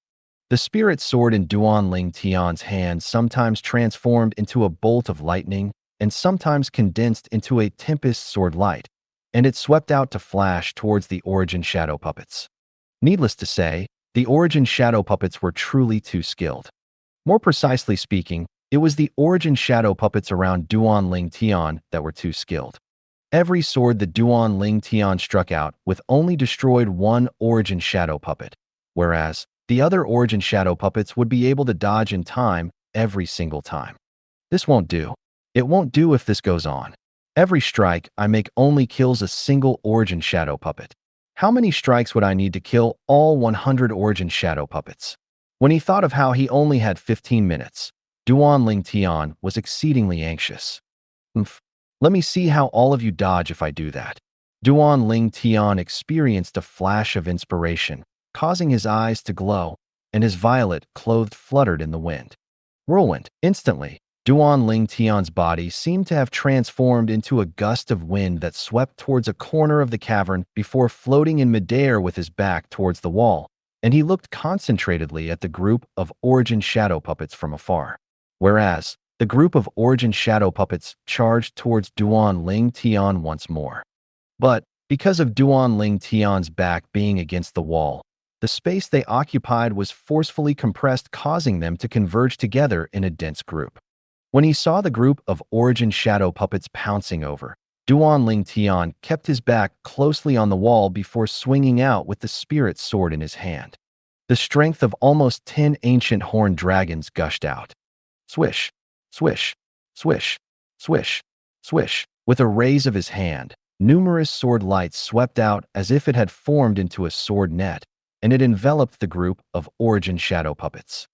Speaker 2: The spirit sword in Duan Ling Tian's hand sometimes transformed into a bolt of lightning and sometimes condensed into a tempest sword light, and it swept out to flash towards the Origin Shadow puppets. Needless to say, the Origin Shadow puppets were truly too skilled. More precisely speaking, it was the Origin Shadow puppets around Duan Ling Tian that were too skilled. Every sword that Duan Ling Tian struck out with only destroyed 1 Origin Shadow puppet, whereas the other Origin Shadow puppets would be able to dodge in time every single time. This won't do. It won't do if this goes on. Every strike I make only kills a single Origin Shadow puppet. How many strikes would I need to kill all 100 Origin Shadow puppets? When he thought of how he only had 15 minutes, Duan Ling Tian was exceedingly anxious. "Umph. Let me see how all of you dodge if I do that." Duan Ling Tian experienced a flash of inspiration, causing his eyes to glow, and his violet-clothed fluttered in the wind. Whirlwind. Instantly, Duan Ling Tian's body seemed to have transformed into a gust of wind that swept towards a corner of the cavern before floating in midair with his back towards the wall, and he looked concentratedly at the group of origin shadow puppets from afar. Whereas, the group of origin shadow puppets charged towards Duan Ling Tian once more. But, because of Duan Ling Tian's back being against the wall, the space they occupied was forcefully compressed, causing them to converge together in a dense group. When he saw the group of origin shadow puppets pouncing over, Duan Ling Tian kept his back closely on the wall before swinging out with the spirit sword in his hand. The strength of almost 10 ancient horned dragons gushed out. Swish, swish, swish, swish, swish. With a raise of his hand, numerous sword lights swept out as if it had formed into a sword net, and it enveloped the group of origin shadow puppets.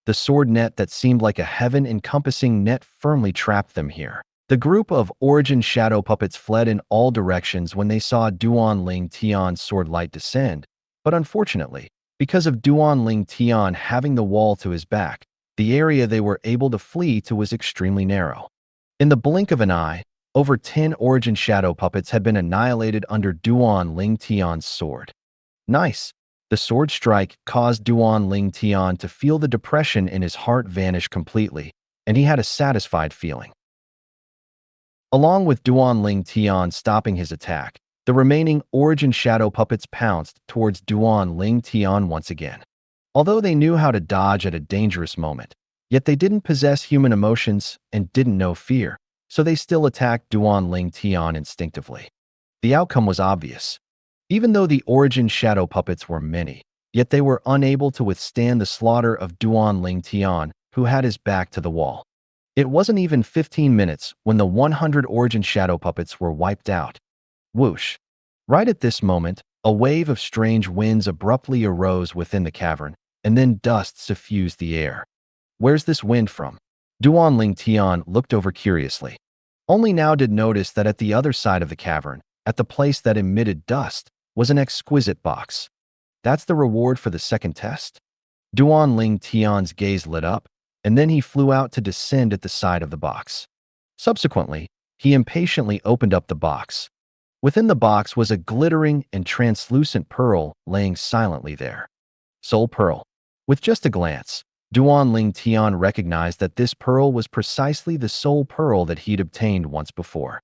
Speaker 2: The sword net that seemed like a heaven-encompassing net firmly trapped them here. The group of origin shadow puppets fled in all directions when they saw Duan Ling Tian's sword light descend, but unfortunately, because of Duan Ling Tian having the wall to his back, the area they were able to flee to was extremely narrow. In the blink of an eye, over 10 origin shadow puppets had been annihilated under Duan Ling Tian's sword. Nice! The sword strike caused Duan Ling Tian to feel the depression in his heart vanish completely, and he had a satisfied feeling. Along with Duan Ling Tian stopping his attack, the remaining origin shadow puppets pounced towards Duan Ling Tian once again. Although they knew how to dodge at a dangerous moment, yet they didn't possess human emotions and didn't know fear, so they still attacked Duan Ling Tian instinctively. The outcome was obvious. Even though the origin shadow puppets were many, yet they were unable to withstand the slaughter of Duan Ling Tian, who had his back to the wall. It wasn't even 15 minutes when the 100 origin shadow puppets were wiped out. Whoosh! Right at this moment, a wave of strange winds abruptly arose within the cavern, and then dust suffused the air. Where's this wind from? Duan Ling Tian looked over curiously. Only now did notice that at the other side of the cavern, at the place that emitted dust, was an exquisite box. That's the reward for the second test? Duan Ling Tian's gaze lit up, and then he flew out to descend at the side of the box. Subsequently, he impatiently opened up the box. Within the box was a glittering and translucent pearl laying silently there. Soul Pearl. With just a glance, Duan Ling Tian recognized that this pearl was precisely the soul pearl that he'd obtained once before.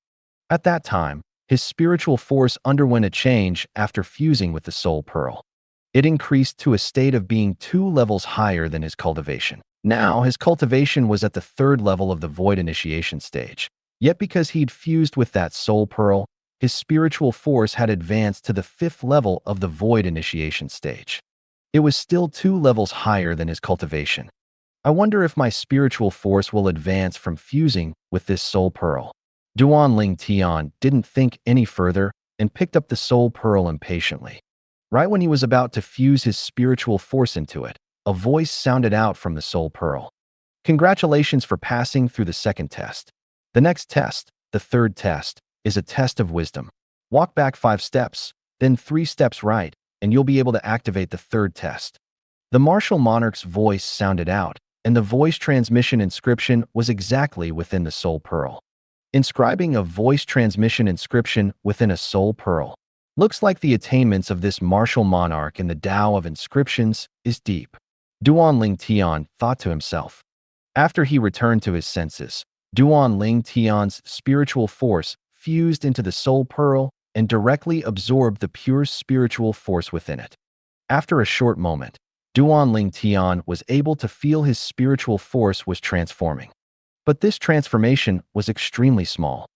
Speaker 2: At that time, his spiritual force underwent a change after fusing with the soul pearl. It increased to a state of being 2 levels higher than his cultivation. Now, his cultivation was at the 3rd level of the void initiation stage. Yet because he'd fused with that soul pearl, his spiritual force had advanced to the 5th level of the void initiation stage. It was still 2 levels higher than his cultivation. I wonder if my spiritual force will advance from fusing with this soul pearl. Duan Ling Tian didn't think any further and picked up the soul pearl impatiently. Right when he was about to fuse his spiritual force into it, a voice sounded out from the soul pearl. Congratulations for passing through the second test. The next test, the 3rd test, is a test of wisdom. Walk back 5 steps, then 3 steps right, and you'll be able to activate the 3rd test. The martial monarch's voice sounded out, and the voice transmission inscription was exactly within the soul pearl. Inscribing a voice transmission inscription within a soul pearl. Looks like the attainments of this martial monarch in the Tao of inscriptions is deep. Duan Ling Tian thought to himself. After he returned to his senses, Duan Ling Tian's spiritual force fused into the soul pearl and directly absorbed the pure spiritual force within it. After a short moment, Duan Ling Tian was able to feel his spiritual force was transforming. But this transformation was extremely small.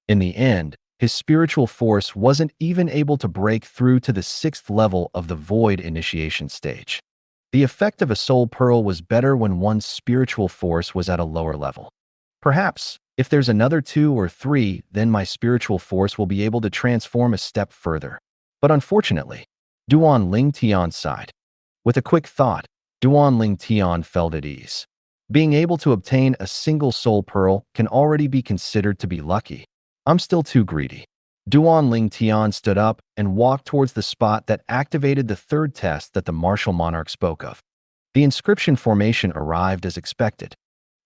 Speaker 2: In the end, his spiritual force wasn't even able to break through to the 6th level of the void initiation stage. The effect of a soul pearl was better when one's spiritual force was at a lower level. Perhaps, if there's another 2 or 3, then my spiritual force will be able to transform a step further. But unfortunately, Duan Ling Tian sighed. With a quick thought, Duan Ling Tian felt at ease. Being able to obtain a single soul pearl can already be considered to be lucky. I'm still too greedy. Duan Ling Tian stood up and walked towards the spot that activated the third test that the martial monarch spoke of. The inscription formation arrived as expected.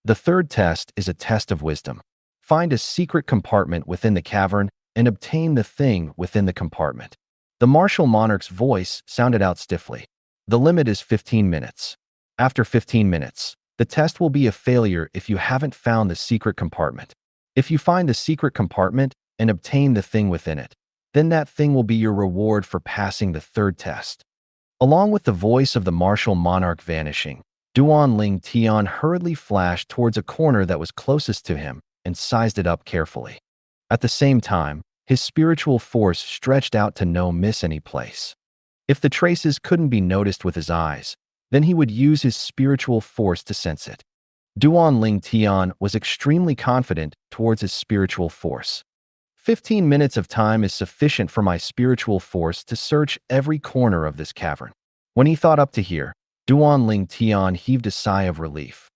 Speaker 2: The third test is a test of wisdom. Find a secret compartment within the cavern and obtain the thing within the compartment. The martial monarch's voice sounded out stiffly. The limit is 15 minutes. After 15 minutes, the test will be a failure if you haven't found the secret compartment. If you find the secret compartment and obtain the thing within it, then that thing will be your reward for passing the third test. Along with the voice of the martial monarch vanishing, Duan Ling Tian hurriedly flashed towards a corner that was closest to him and sized it up carefully. At the same time, his spiritual force stretched out to no miss any place. If the traces couldn't be noticed with his eyes, then he would use his spiritual force to sense it. Duan Ling Tian was extremely confident towards his spiritual force. 15 minutes of time is sufficient for my spiritual force to search every corner of this cavern. When he thought up to here, Duan Ling Tian heaved a sigh of relief.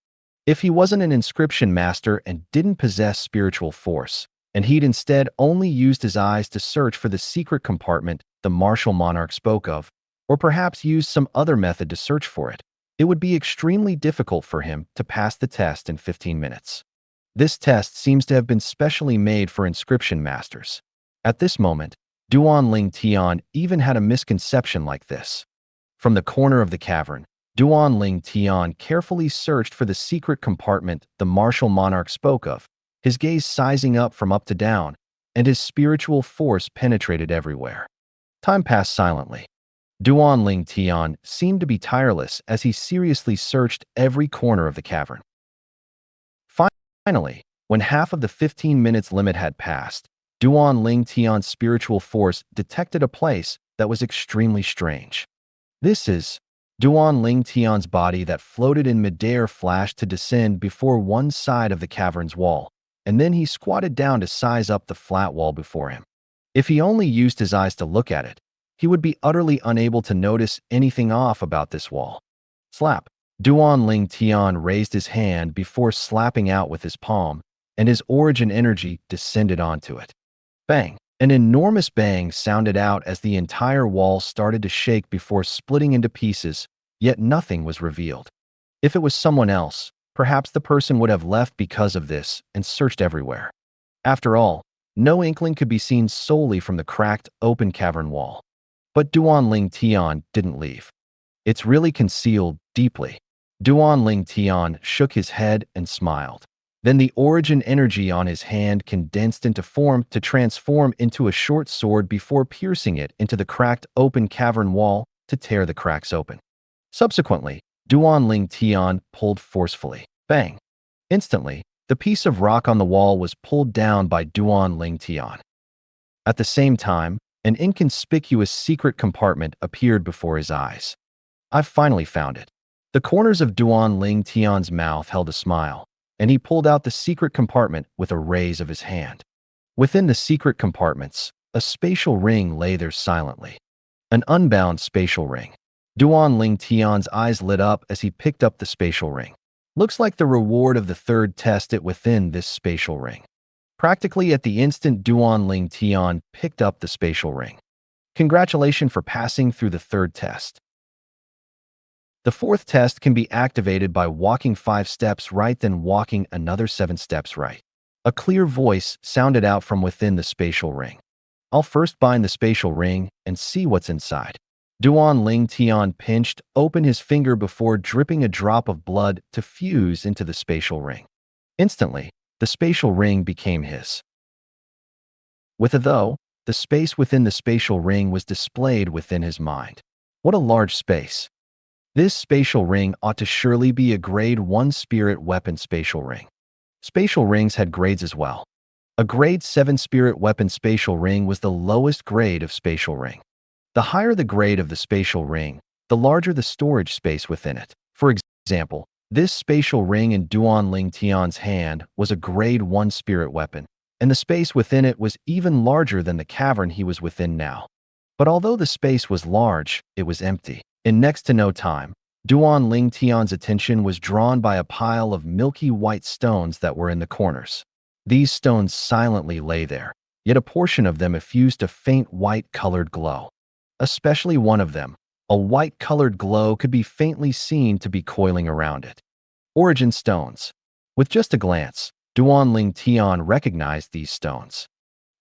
Speaker 2: If he wasn't an inscription master and didn't possess spiritual force, and he'd instead only used his eyes to search for the secret compartment the martial monarch spoke of, or perhaps used some other method to search for it, it would be extremely difficult for him to pass the test in 15 minutes. This test seems to have been specially made for inscription masters. At this moment, Duan Ling Tian even had a misconception like this. From the corner of the cavern, Duan Ling Tian carefully searched for the secret compartment the martial monarch spoke of, his gaze sizing up from up to down, and his spiritual force penetrated everywhere. Time passed silently. Duan Ling Tian seemed to be tireless as he seriously searched every corner of the cavern. Finally, when half of the 15 minutes limit had passed, Duan Ling Tian's spiritual force detected a place that was extremely strange. This is Duan Ling Tian's body that floated in midair flashed to descend before one side of the cavern's wall, and then he squatted down to size up the flat wall before him. If he only used his eyes to look at it, he would be utterly unable to notice anything off about this wall. Slap! Duan Ling Tian raised his hand before slapping out with his palm, and his origin energy descended onto it. Bang! An enormous bang sounded out as the entire wall started to shake before splitting into pieces, yet nothing was revealed. If it was someone else, perhaps the person would have left because of this and searched everywhere. After all, no inkling could be seen solely from the cracked, open cavern wall. But Duan Ling Tian didn't leave. It's really concealed deeply. Duan Ling Tian shook his head and smiled. Then the origin energy on his hand condensed into form to transform into a short sword before piercing it into the cracked open cavern wall to tear the cracks open. Subsequently, Duan Ling Tian pulled forcefully. Bang! Instantly, the piece of rock on the wall was pulled down by Duan Ling Tian. At the same time, an inconspicuous secret compartment appeared before his eyes. I've finally found it. The corners of Duan Ling Tian's mouth held a smile, and he pulled out the secret compartment with a raise of his hand. Within the secret compartments, a spatial ring lay there silently. An unbound spatial ring. Duan Ling Tian's eyes lit up as he picked up the spatial ring. Looks like the reward of the third test it within this spatial ring. Practically at the instant Duan Ling Tian picked up the spatial ring. Congratulations for passing through the third test. The fourth test can be activated by walking 5 steps right then walking another 7 steps right. A clear voice sounded out from within the spatial ring. I'll first bind the spatial ring and see what's inside. Duan Ling Tian pinched open his finger before dripping a drop of blood to fuse into the spatial ring. Instantly, the spatial ring became his. With a though, the space within the spatial ring was displayed within his mind. What a large space. This spatial ring ought to surely be a grade 1 spirit weapon spatial ring. Spatial rings had grades as well. A grade 7 spirit weapon spatial ring was the lowest grade of spatial ring. The higher the grade of the spatial ring, the larger the storage space within it. For example, this spatial ring in Duan Ling Tian's hand was a grade 1 spirit weapon, and the space within it was even larger than the cavern he was within now. But although the space was large, it was empty. In next to no time, Duan Ling Tian's attention was drawn by a pile of milky white stones that were in the corners. These stones silently lay there, yet a portion of them effused a faint white-colored glow. Especially one of them, a white-colored glow could be faintly seen to be coiling around it. Origin stones. With just a glance, Duan Ling Tian recognized these stones.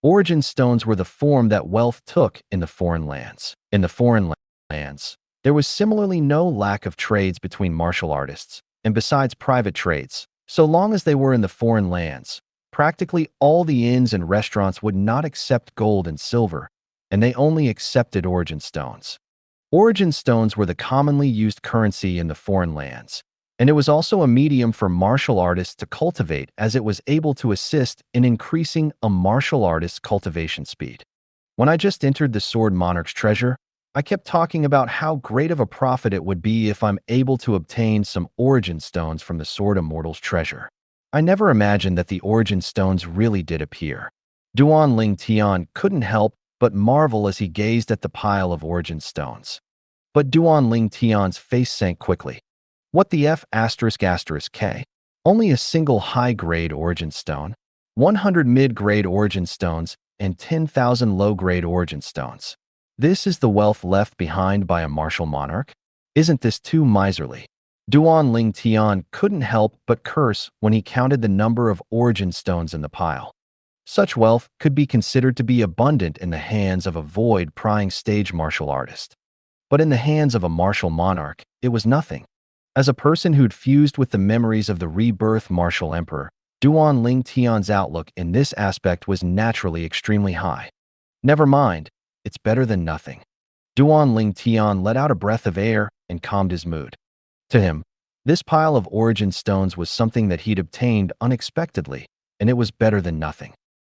Speaker 2: Origin stones were the form that wealth took in the foreign lands. In the foreign lands, there was similarly no lack of trades between martial artists, and besides private trades, so long as they were in the foreign lands, practically all the inns and restaurants would not accept gold and silver, and they only accepted origin stones. Origin stones were the commonly used currency in the foreign lands, and it was also a medium for martial artists to cultivate as it was able to assist in increasing a martial artist's cultivation speed. When I just entered the Sword Monarch's treasure, I kept talking about how great of a profit it would be if I'm able to obtain some origin stones from the Sword Immortal's treasure. I never imagined that the origin stones really did appear. Duan Ling Tian couldn't help but marvel as he gazed at the pile of origin stones. But Duan Ling Tian's face sank quickly. What the F***? Only a single high-grade origin stone, 100 mid-grade origin stones, and 10,000 low-grade origin stones. This is the wealth left behind by a martial monarch? Isn't this too miserly? Duan Ling Tian couldn't help but curse when he counted the number of origin stones in the pile. Such wealth could be considered to be abundant in the hands of a void-prying stage martial artist. But in the hands of a martial monarch, it was nothing. As a person who'd fused with the memories of the Rebirth Martial Emperor, Duan Ling Tian's outlook in this aspect was naturally extremely high. Never mind, it's better than nothing. Duan Ling Tian let out a breath of air and calmed his mood. To him, this pile of origin stones was something that he'd obtained unexpectedly, and it was better than nothing.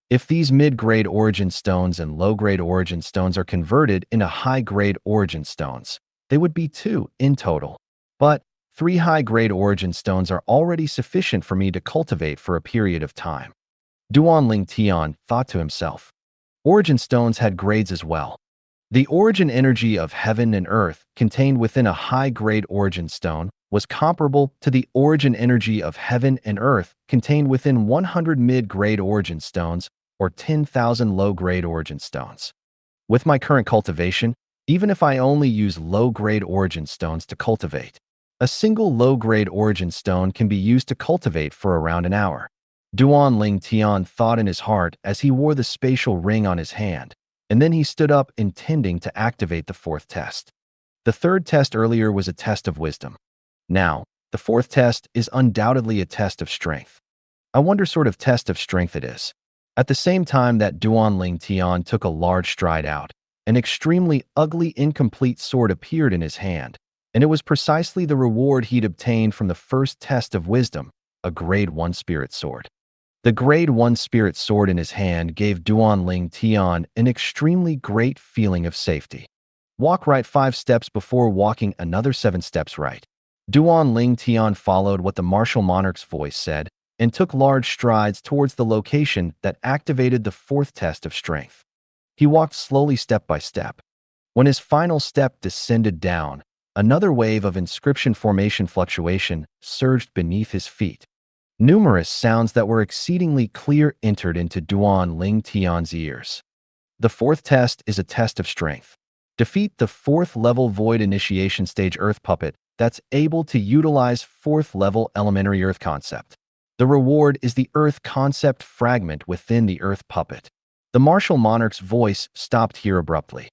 Speaker 2: If these mid-grade origin stones and low-grade origin stones are converted into high-grade origin stones, they would be 2 in total. But 3 high-grade origin stones are already sufficient for me to cultivate for a period of time. Duan Ling Tian thought to himself. Origin stones had grades as well. The origin energy of heaven and earth contained within a high-grade origin stone was comparable to the origin energy of heaven and earth contained within 100 mid-grade origin stones or 10,000 low-grade origin stones. With my current cultivation, even if I only use low-grade origin stones to cultivate, a single low-grade origin stone can be used to cultivate for around an hour. Duan Ling Tian thought in his heart as he wore the spatial ring on his hand, and then he stood up intending to activate the 4th test. The 3rd test earlier was a test of wisdom. Now, the 4th test is undoubtedly a test of strength. I wonder sort of test of strength it is. At the same time that Duan Ling Tian took a large stride out, an extremely ugly, incomplete sword appeared in his hand, and it was precisely the reward he'd obtained from the 1st test of wisdom, a Grade 1 spirit sword. The Grade 1 spirit sword in his hand gave Duan Ling Tian an extremely great feeling of safety. Walk right 5 steps before walking another 7 steps right. Duan Ling Tian followed what the martial monarch's voice said and took large strides towards the location that activated the 4th test of strength. He walked slowly step by step. When his final step descended down, another wave of inscription formation fluctuation surged beneath his feet. Numerous sounds that were exceedingly clear entered into Duan Ling Tian's ears. The 4th test is a test of strength. Defeat the 4th level Void Initiation Stage Earth Puppet that's able to utilize 4th level Elementary Earth Concept. The reward is the Earth Concept fragment within the Earth Puppet. The martial monarch's voice stopped here abruptly.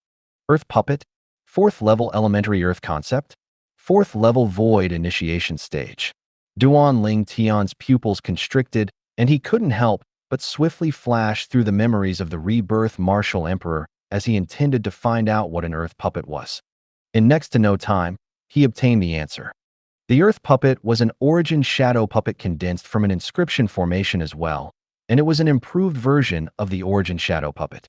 Speaker 2: Earth Puppet? 4th level Elementary Earth Concept? 4th level Void Initiation Stage. Duan Ling Tian's pupils constricted, and he couldn't help but swiftly flash through the memories of the Rebirth Martial Emperor as he intended to find out what an Earth Puppet was. In next to no time, he obtained the answer. The Earth Puppet was an origin shadow puppet condensed from an inscription formation as well, and it was an improved version of the origin shadow puppet.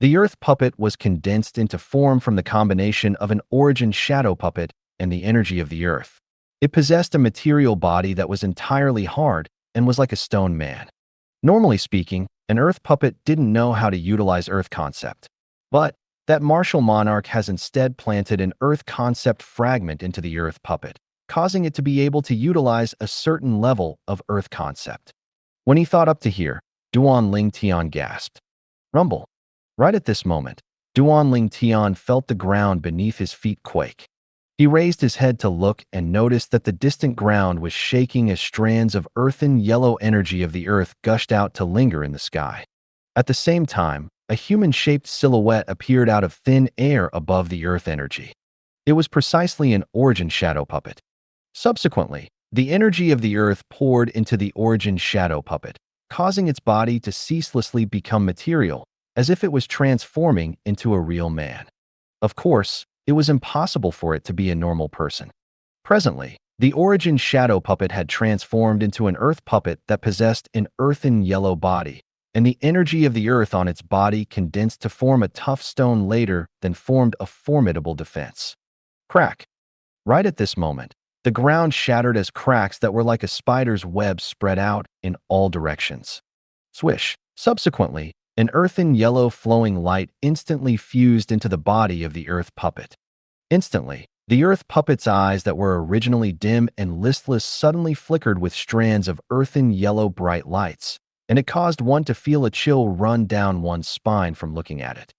Speaker 2: The Earth Puppet was condensed into form from the combination of an origin shadow puppet and the energy of the earth. It possessed a material body that was entirely hard and was like a stone man. Normally speaking, an Earth Puppet didn't know how to utilize Earth Concept. But That martial monarch has instead planted an earth concept fragment into the earth puppet, causing it to be able to utilize a certain level of earth concept. When he thought up to here, Duan Ling Tian gasped. Rumble. Right at this moment, Duan Ling Tian felt the ground beneath his feet quake. He raised his head to look and noticed that the distant ground was shaking as strands of earthen yellow energy of the earth gushed out to linger in the sky. At the same time, a human-shaped silhouette appeared out of thin air above the earth energy. It was precisely an origin shadow puppet. Subsequently, the energy of the earth poured into the origin shadow puppet, causing its body to ceaselessly become material, as if it was transforming into a real man. Of course, it was impossible for it to be a normal person. Presently, the origin shadow puppet had transformed into an earth puppet that possessed an earthen yellow body, and the energy of the earth on its body condensed to form a tough stone later than formed a formidable defense. Crack. Right at this moment, the ground shattered as cracks that were like a spider's web spread out in all directions. Swish. Subsequently, an earthen yellow flowing light instantly fused into the body of the earth puppet. Instantly, the earth puppet's eyes that were originally dim and listless suddenly flickered with strands of earthen yellow bright lights, and it caused one to feel a chill run down one's spine from looking at it.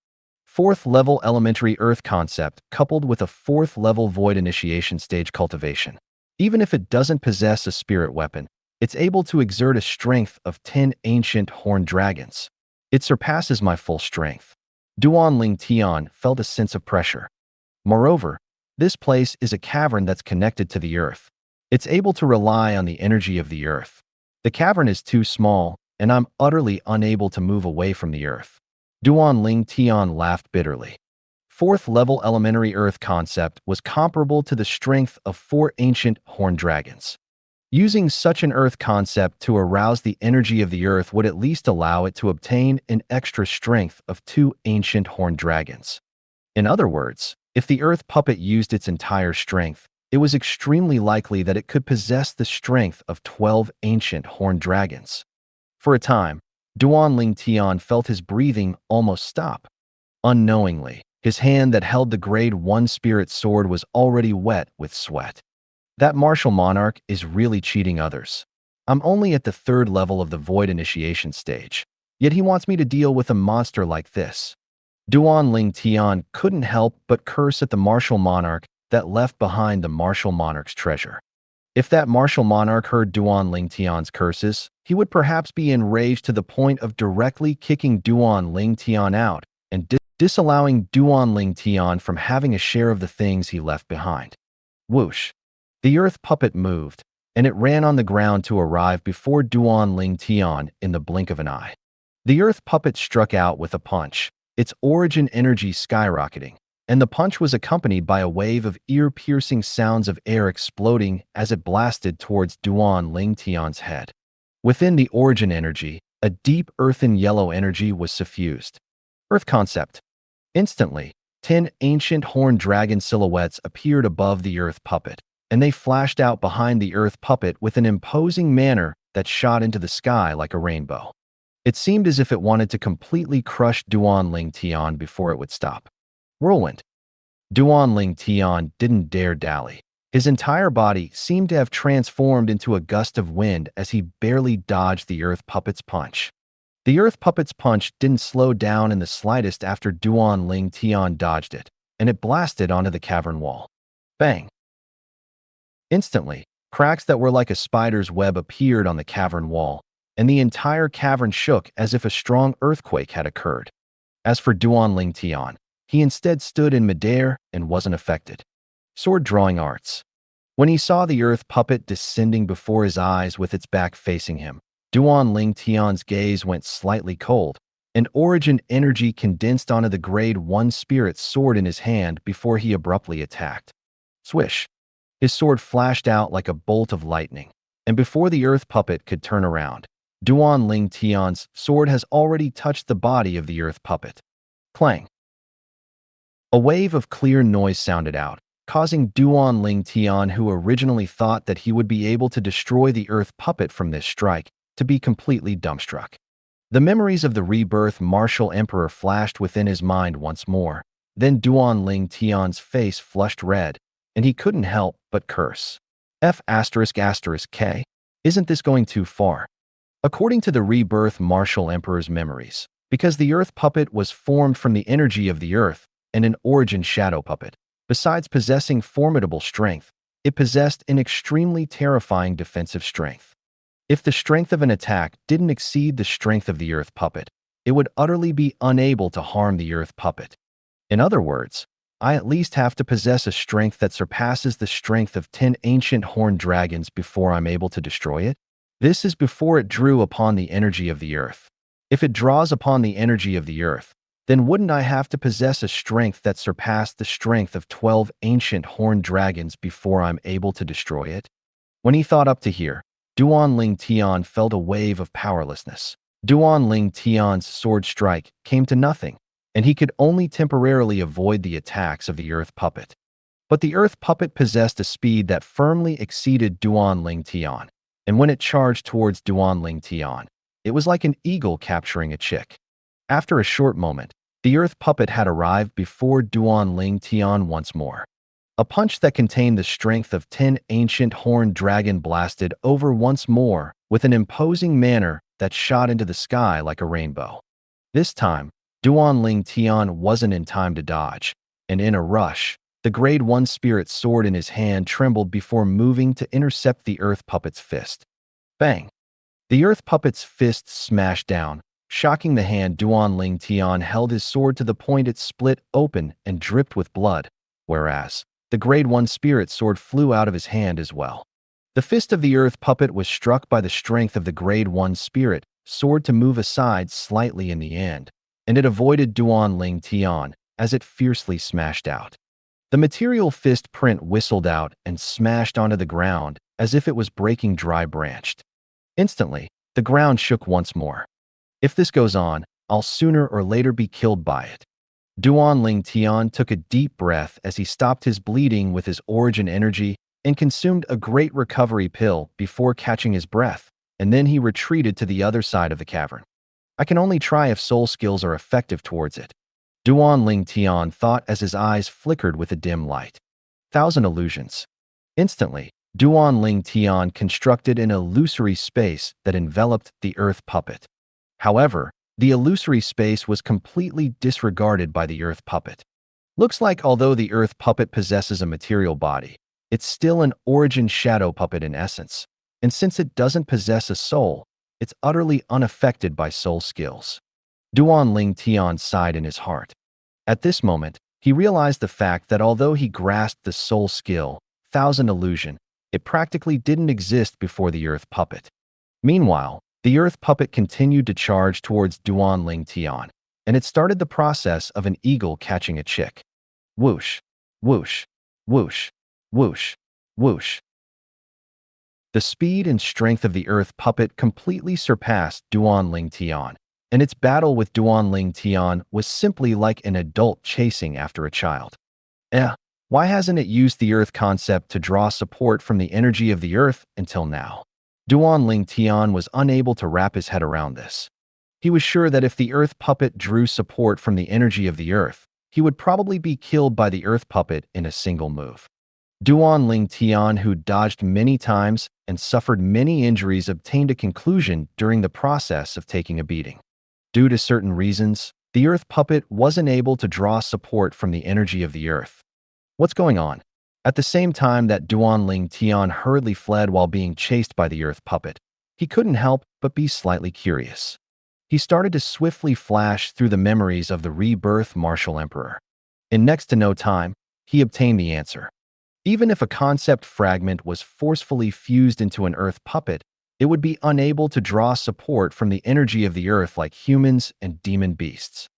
Speaker 2: Fourth-level elementary earth concept coupled with a fourth-level void initiation stage cultivation. Even if it doesn't possess a spirit weapon, it's able to exert a strength of 10 ancient horned dragons. It surpasses my full strength. Duan Ling Tian felt a sense of pressure. Moreover, this place is a cavern that's connected to the earth. It's able to rely on the energy of the earth. The cavern is too small, and I'm utterly unable to move away from the earth. Duan Ling Tian laughed bitterly. Fourth-level elementary earth concept was comparable to the strength of 4 ancient horned dragons. Using such an earth concept to arouse the energy of the earth would at least allow it to obtain an extra strength of 2 ancient horned dragons. In other words, if the earth puppet used its entire strength, it was extremely likely that it could possess the strength of 12 ancient horned dragons. For a time, Duan Ling Tian felt his breathing almost stop. Unknowingly, his hand that held the Grade 1 spirit sword was already wet with sweat. That martial monarch is really cheating others. I'm only at the 3rd level of the void initiation stage, yet he wants me to deal with a monster like this. Duan Ling Tian couldn't help but curse at the martial monarch that left behind the martial monarch's treasure. If that martial monarch heard Duan Ling Tian's curses, he would perhaps be enraged to the point of directly kicking Duan Ling Tian out and disallowing Duan Ling Tian from having a share of the things he left behind. Whoosh. The earth puppet moved, and it ran on the ground to arrive before Duan Ling Tian in the blink of an eye. The earth puppet struck out with a punch, its origin energy skyrocketing, and the punch was accompanied by a wave of ear-piercing sounds of air exploding as it blasted towards Duan Ling Tian's head. Within the origin energy, a deep earthen yellow energy was suffused. Earth concept. Instantly, 10 ancient horned dragon silhouettes appeared above the earth puppet, and they flashed out behind the earth puppet with an imposing manner that shot into the sky like a rainbow. It seemed as if it wanted to completely crush Duan Ling Tian before it would stop. Whirlwind. Duan Ling Tian didn't dare dally. His entire body seemed to have transformed into a gust of wind as he barely dodged the earth puppet's punch. The earth puppet's punch didn't slow down in the slightest after Duan Ling Tian dodged it, and it blasted onto the cavern wall. Bang! Instantly, cracks that were like a spider's web appeared on the cavern wall, and the entire cavern shook as if a strong earthquake had occurred. As for Duan Ling Tian, he instead stood in midair and wasn't affected. Sword drawing arts. When he saw the earth puppet descending before his eyes with its back facing him, Duan Ling Tian's gaze went slightly cold, and origin energy condensed onto the Grade 1 spirit sword in his hand before he abruptly attacked. Swish. His sword flashed out like a bolt of lightning, and before the earth puppet could turn around, Duan Ling Tian's sword has already touched the body of the earth puppet. Clang. A wave of clear noise sounded out, causing Duan Ling Tian, who originally thought that he would be able to destroy the earth puppet from this strike, to be completely dumbstruck. The memories of the Rebirth Martial Emperor flashed within his mind once more, Then Duan Ling Tian's face flushed red, and he couldn't help but curse. F***K. Isn't this going too far? According to the Rebirth Martial Emperor's memories, because the earth puppet was formed from the energy of the earth and an origin shadow puppet, besides possessing formidable strength, it possessed an extremely terrifying defensive strength. If the strength of an attack didn't exceed the strength of the earth puppet, it would utterly be unable to harm the earth puppet. In other words, I at least have to possess a strength that surpasses the strength of 10 ancient horned dragons before I'm able to destroy it. This is before it drew upon the energy of the earth. If it draws upon the energy of the earth, then wouldn't I have to possess a strength that surpassed the strength of 12 ancient horned dragons before I'm able to destroy it? When he thought up to here, Duan Ling Tian felt a wave of powerlessness. Duan Ling Tian's sword strike came to nothing, and he could only temporarily avoid the attacks of the earth puppet. But the earth puppet possessed a speed that firmly exceeded Duan Ling Tian, and when it charged towards Duan Ling Tian, it was like an eagle capturing a chick. After a short moment, the earth puppet had arrived before Duan Ling Tian once more. A punch that contained the strength of 10 ancient horned dragon blasted over once more with an imposing manner that shot into the sky like a rainbow. This time, Duan Ling Tian wasn't in time to dodge, and in a rush, the Grade 1 spirit sword in his hand trembled before moving to intercept the earth puppet's fist. Bang! The earth puppet's fist smashed down, shocking the hand. Duan Ling Tian held his sword to the point it split open and dripped with blood, whereas the Grade 1 spirit sword flew out of his hand as well. The fist of the earth puppet was struck by the strength of the Grade 1 spirit sword to move aside slightly in the end, and it avoided Duan Ling Tian as it fiercely smashed out. The material fist print whistled out and smashed onto the ground as if it was breaking dry branched. Instantly, the ground shook once more. If this goes on, I'll sooner or later be killed by it. Duan Ling Tian took a deep breath as he stopped his bleeding with his origin energy and consumed a great recovery pill before catching his breath, and then he retreated to the other side of the cavern. I can only try if soul skills are effective towards it. Duan Ling Tian thought as his eyes flickered with a dim light. 1,000 illusions. Instantly, Duan Ling Tian constructed an illusory space that enveloped the earth puppet. However, the illusory space was completely disregarded by the earth puppet. Looks like although the earth puppet possesses a material body, it's still an origin shadow puppet in essence, and since it doesn't possess a soul, it's utterly unaffected by soul skills. Duan Ling Tian sighed in his heart. At this moment, he realized the fact that although he grasped the soul skill, 1,000 illusion, it practically didn't exist before the earth puppet. Meanwhile, the earth puppet continued to charge towards Duan Ling Tian, and it started the process of an eagle catching a chick. Whoosh, whoosh, whoosh, whoosh, whoosh. The speed and strength of the earth puppet completely surpassed Duan Ling Tian, and its battle with Duan Ling Tian was simply like an adult chasing after a child. Why hasn't it used the earth concept to draw support from the energy of the earth until now? Duan Ling Tian was unable to wrap his head around this. He was sure that if the earth puppet drew support from the energy of the earth, he would probably be killed by the earth puppet in a single move. Duan Ling Tian, who dodged many times and suffered many injuries, obtained a conclusion during the process of taking a beating. Due to certain reasons, the earth puppet wasn't able to draw support from the energy of the earth. What's going on? At the same time that Duan Ling Tian hurriedly fled while being chased by the earth puppet, he couldn't help but be slightly curious. He started to swiftly flash through the memories of the Rebirth Martial Emperor. In next to no time, he obtained the answer. Even if a concept fragment was forcefully fused into an earth puppet, it would be unable to draw support from the energy of the earth like humans and demon beasts.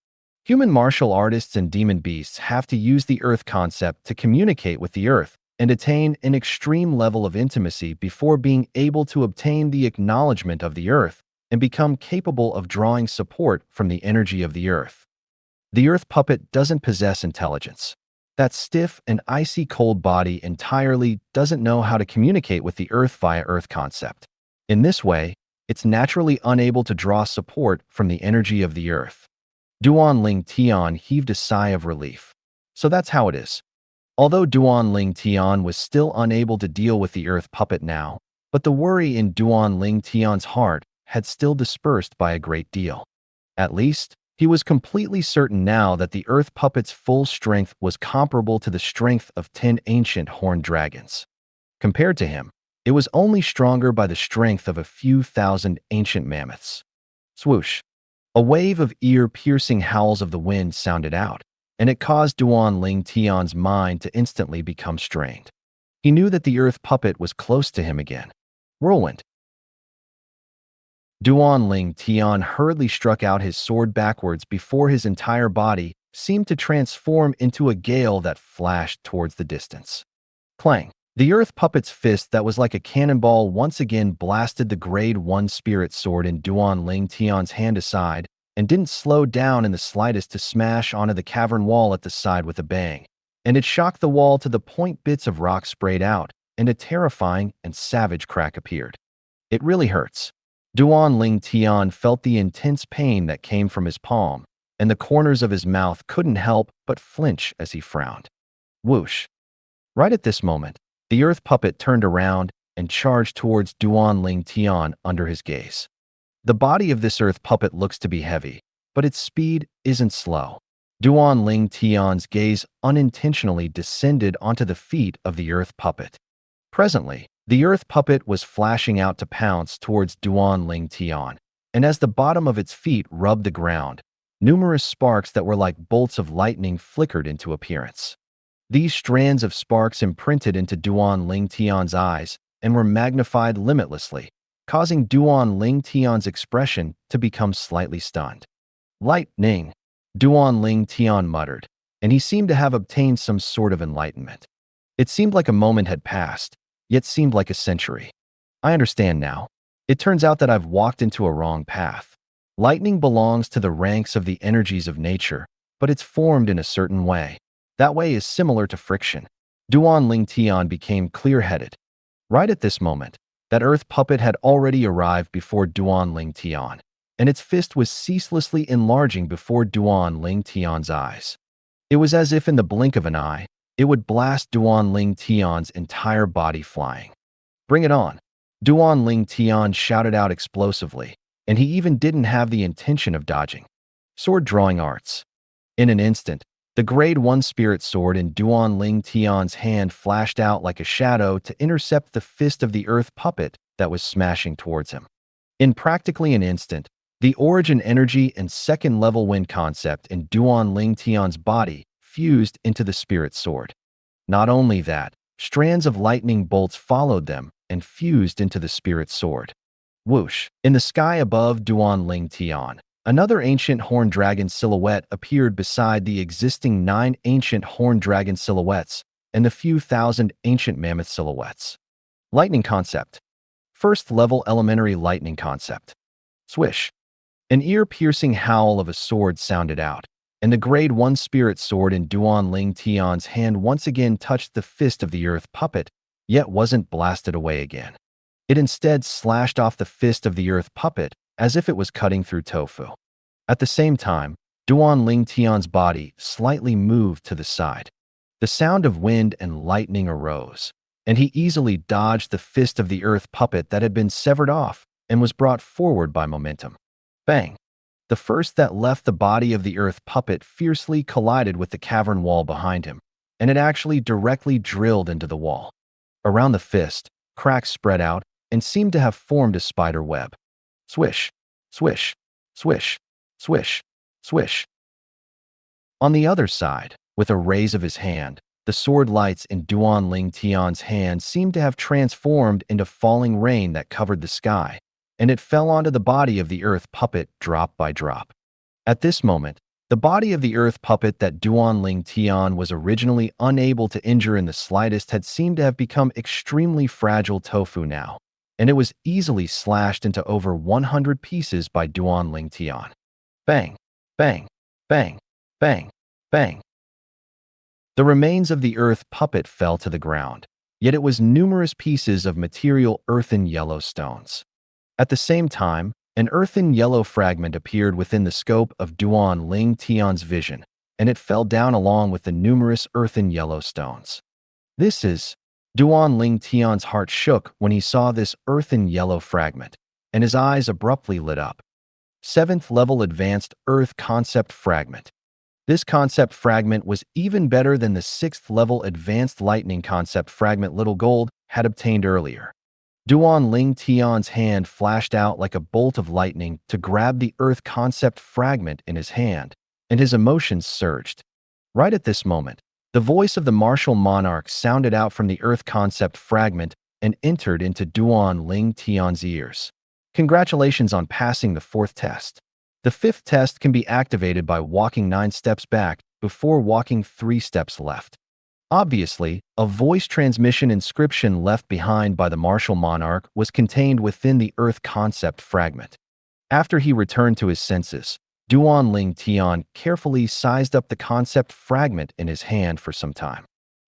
Speaker 2: Human martial artists and demon beasts have to use the earth concept to communicate with the earth and attain an extreme level of intimacy before being able to obtain the acknowledgement of the earth and become capable of drawing support from the energy of the earth. The earth puppet doesn't possess intelligence. That stiff and icy cold body entirely doesn't know how to communicate with the earth via earth concept. In this way, it's naturally unable to draw support from the energy of the earth. Duan Ling Tian heaved a sigh of relief. So that's how it is. Although Duan Ling Tian was still unable to deal with the earth puppet now, but the worry in Duan Ling Tian's heart had still dispersed by a great deal. At least, he was completely certain now that the earth puppet's full strength was comparable to the strength of 10 ancient horned dragons. Compared to him, it was only stronger by the strength of a few thousand ancient mammoths. Swoosh! A wave of ear-piercing howls of the wind sounded out, and it caused Duan Ling Tian's mind to instantly become strained. He knew that the earth puppet was close to him again. Whirlwind! Duan Ling Tian hurriedly struck out his sword backwards before his entire body seemed to transform into a gale that flashed towards the distance. Clang! The earth puppet's fist that was like a cannonball once again blasted the Grade 1 spirit sword in Duan Ling Tian's hand aside and didn't slow down in the slightest to smash onto the cavern wall at the side with a bang. And it shocked the wall to the point bits of rock sprayed out, and a terrifying and savage crack appeared. It really hurts. Duan Ling Tian felt the intense pain that came from his palm, and the corners of his mouth couldn't help but flinch as he frowned. Whoosh! Right at this moment, the earth puppet turned around and charged towards Duan Ling Tian under his gaze. The body of this earth puppet looks to be heavy, but its speed isn't slow. Duan Ling Tian's gaze unintentionally descended onto the feet of the earth puppet. Presently, the earth puppet was flashing out to pounce towards Duan Ling Tian, and as the bottom of its feet rubbed the ground, numerous sparks that were like bolts of lightning flickered into appearance. These strands of sparks imprinted into Duan Ling Tian's eyes and were magnified limitlessly, causing Duan Ling Tian's expression to become slightly stunned. Lightning, Duan Ling Tian muttered, and he seemed to have obtained some sort of enlightenment. It seemed like a moment had passed, yet seemed like a century. I understand now. It turns out that I've walked into a wrong path. Lightning belongs to the ranks of the energies of nature, but it's formed in a certain way. That way is similar to friction. Duan Ling Tian became clear-headed. Right at this moment, that earth puppet had already arrived before Duan Ling Tian, and its fist was ceaselessly enlarging before Duan Ling Tian's eyes. It was as if in the blink of an eye, it would blast Duan Ling Tian's entire body flying. Bring it on! Duan Ling Tian shouted out explosively, and he even didn't have the intention of dodging. Sword drawing arts. In an instant, the Grade 1 spirit sword in Duan Ling Tian's hand flashed out like a shadow to intercept the fist of the earth puppet that was smashing towards him. In practically an instant, the origin energy and second-level wind concept in Duan Ling Tian's body fused into the spirit sword. Not only that, strands of lightning bolts followed them and fused into the spirit sword. Whoosh! In the sky above Duan Ling Tian, another ancient horned dragon silhouette appeared beside the existing 9 ancient horned dragon silhouettes and the few thousand ancient mammoth silhouettes. Lightning concept. First level elementary lightning concept. Swish! An ear-piercing howl of a sword sounded out, and the Grade 1 spirit sword in Duan Ling Tian's hand once again touched the fist of the earth puppet, yet wasn't blasted away again. It instead slashed off the fist of the earth puppet as if it was cutting through tofu. At the same time, Duan Ling Tian's body slightly moved to the side. The sound of wind and lightning arose, and he easily dodged the fist of the earth puppet that had been severed off and was brought forward by momentum. Bang! The first that left the body of the earth puppet fiercely collided with the cavern wall behind him, and it actually directly drilled into the wall. Around the fist, cracks spread out and seemed to have formed a spider web. Swish! Swish! Swish! Swish! Swish! On the other side, with a raise of his hand, the sword lights in Duan Ling Tian's hand seemed to have transformed into falling rain that covered the sky, and it fell onto the body of the earth puppet drop by drop. At this moment, the body of the earth puppet that Duan Ling Tian was originally unable to injure in the slightest had seemed to have become extremely fragile tofu now, and it was easily slashed into over 100 pieces by Duan Ling Tian. Bang! Bang! Bang! Bang! Bang! The remains of the earth puppet fell to the ground, yet it was numerous pieces of material earthen yellow stones. At the same time, an earthen yellow fragment appeared within the scope of Duan Ling Tian's vision, and it fell down along with the numerous earthen yellow stones. This is Duan Ling Tian's heart shook when he saw this earthen yellow fragment, and his eyes abruptly lit up. 7th level Advanced Earth Concept Fragment. This concept fragment was even better than the 6th level Advanced Lightning Concept Fragment Little Gold had obtained earlier. Duan Ling Tian's hand flashed out like a bolt of lightning to grab the Earth Concept Fragment in his hand, and his emotions surged. Right at this moment, the voice of the martial monarch sounded out from the Earth Concept Fragment and entered into Duan Ling Tian's ears. Congratulations on passing the 4th test. The 5th test can be activated by walking 9 steps back before walking 3 steps left. Obviously, a voice transmission inscription left behind by the martial monarch was contained within the Earth Concept Fragment. After he returned to his senses, Duan Ling Tian carefully sized up the concept fragment in his hand for some time.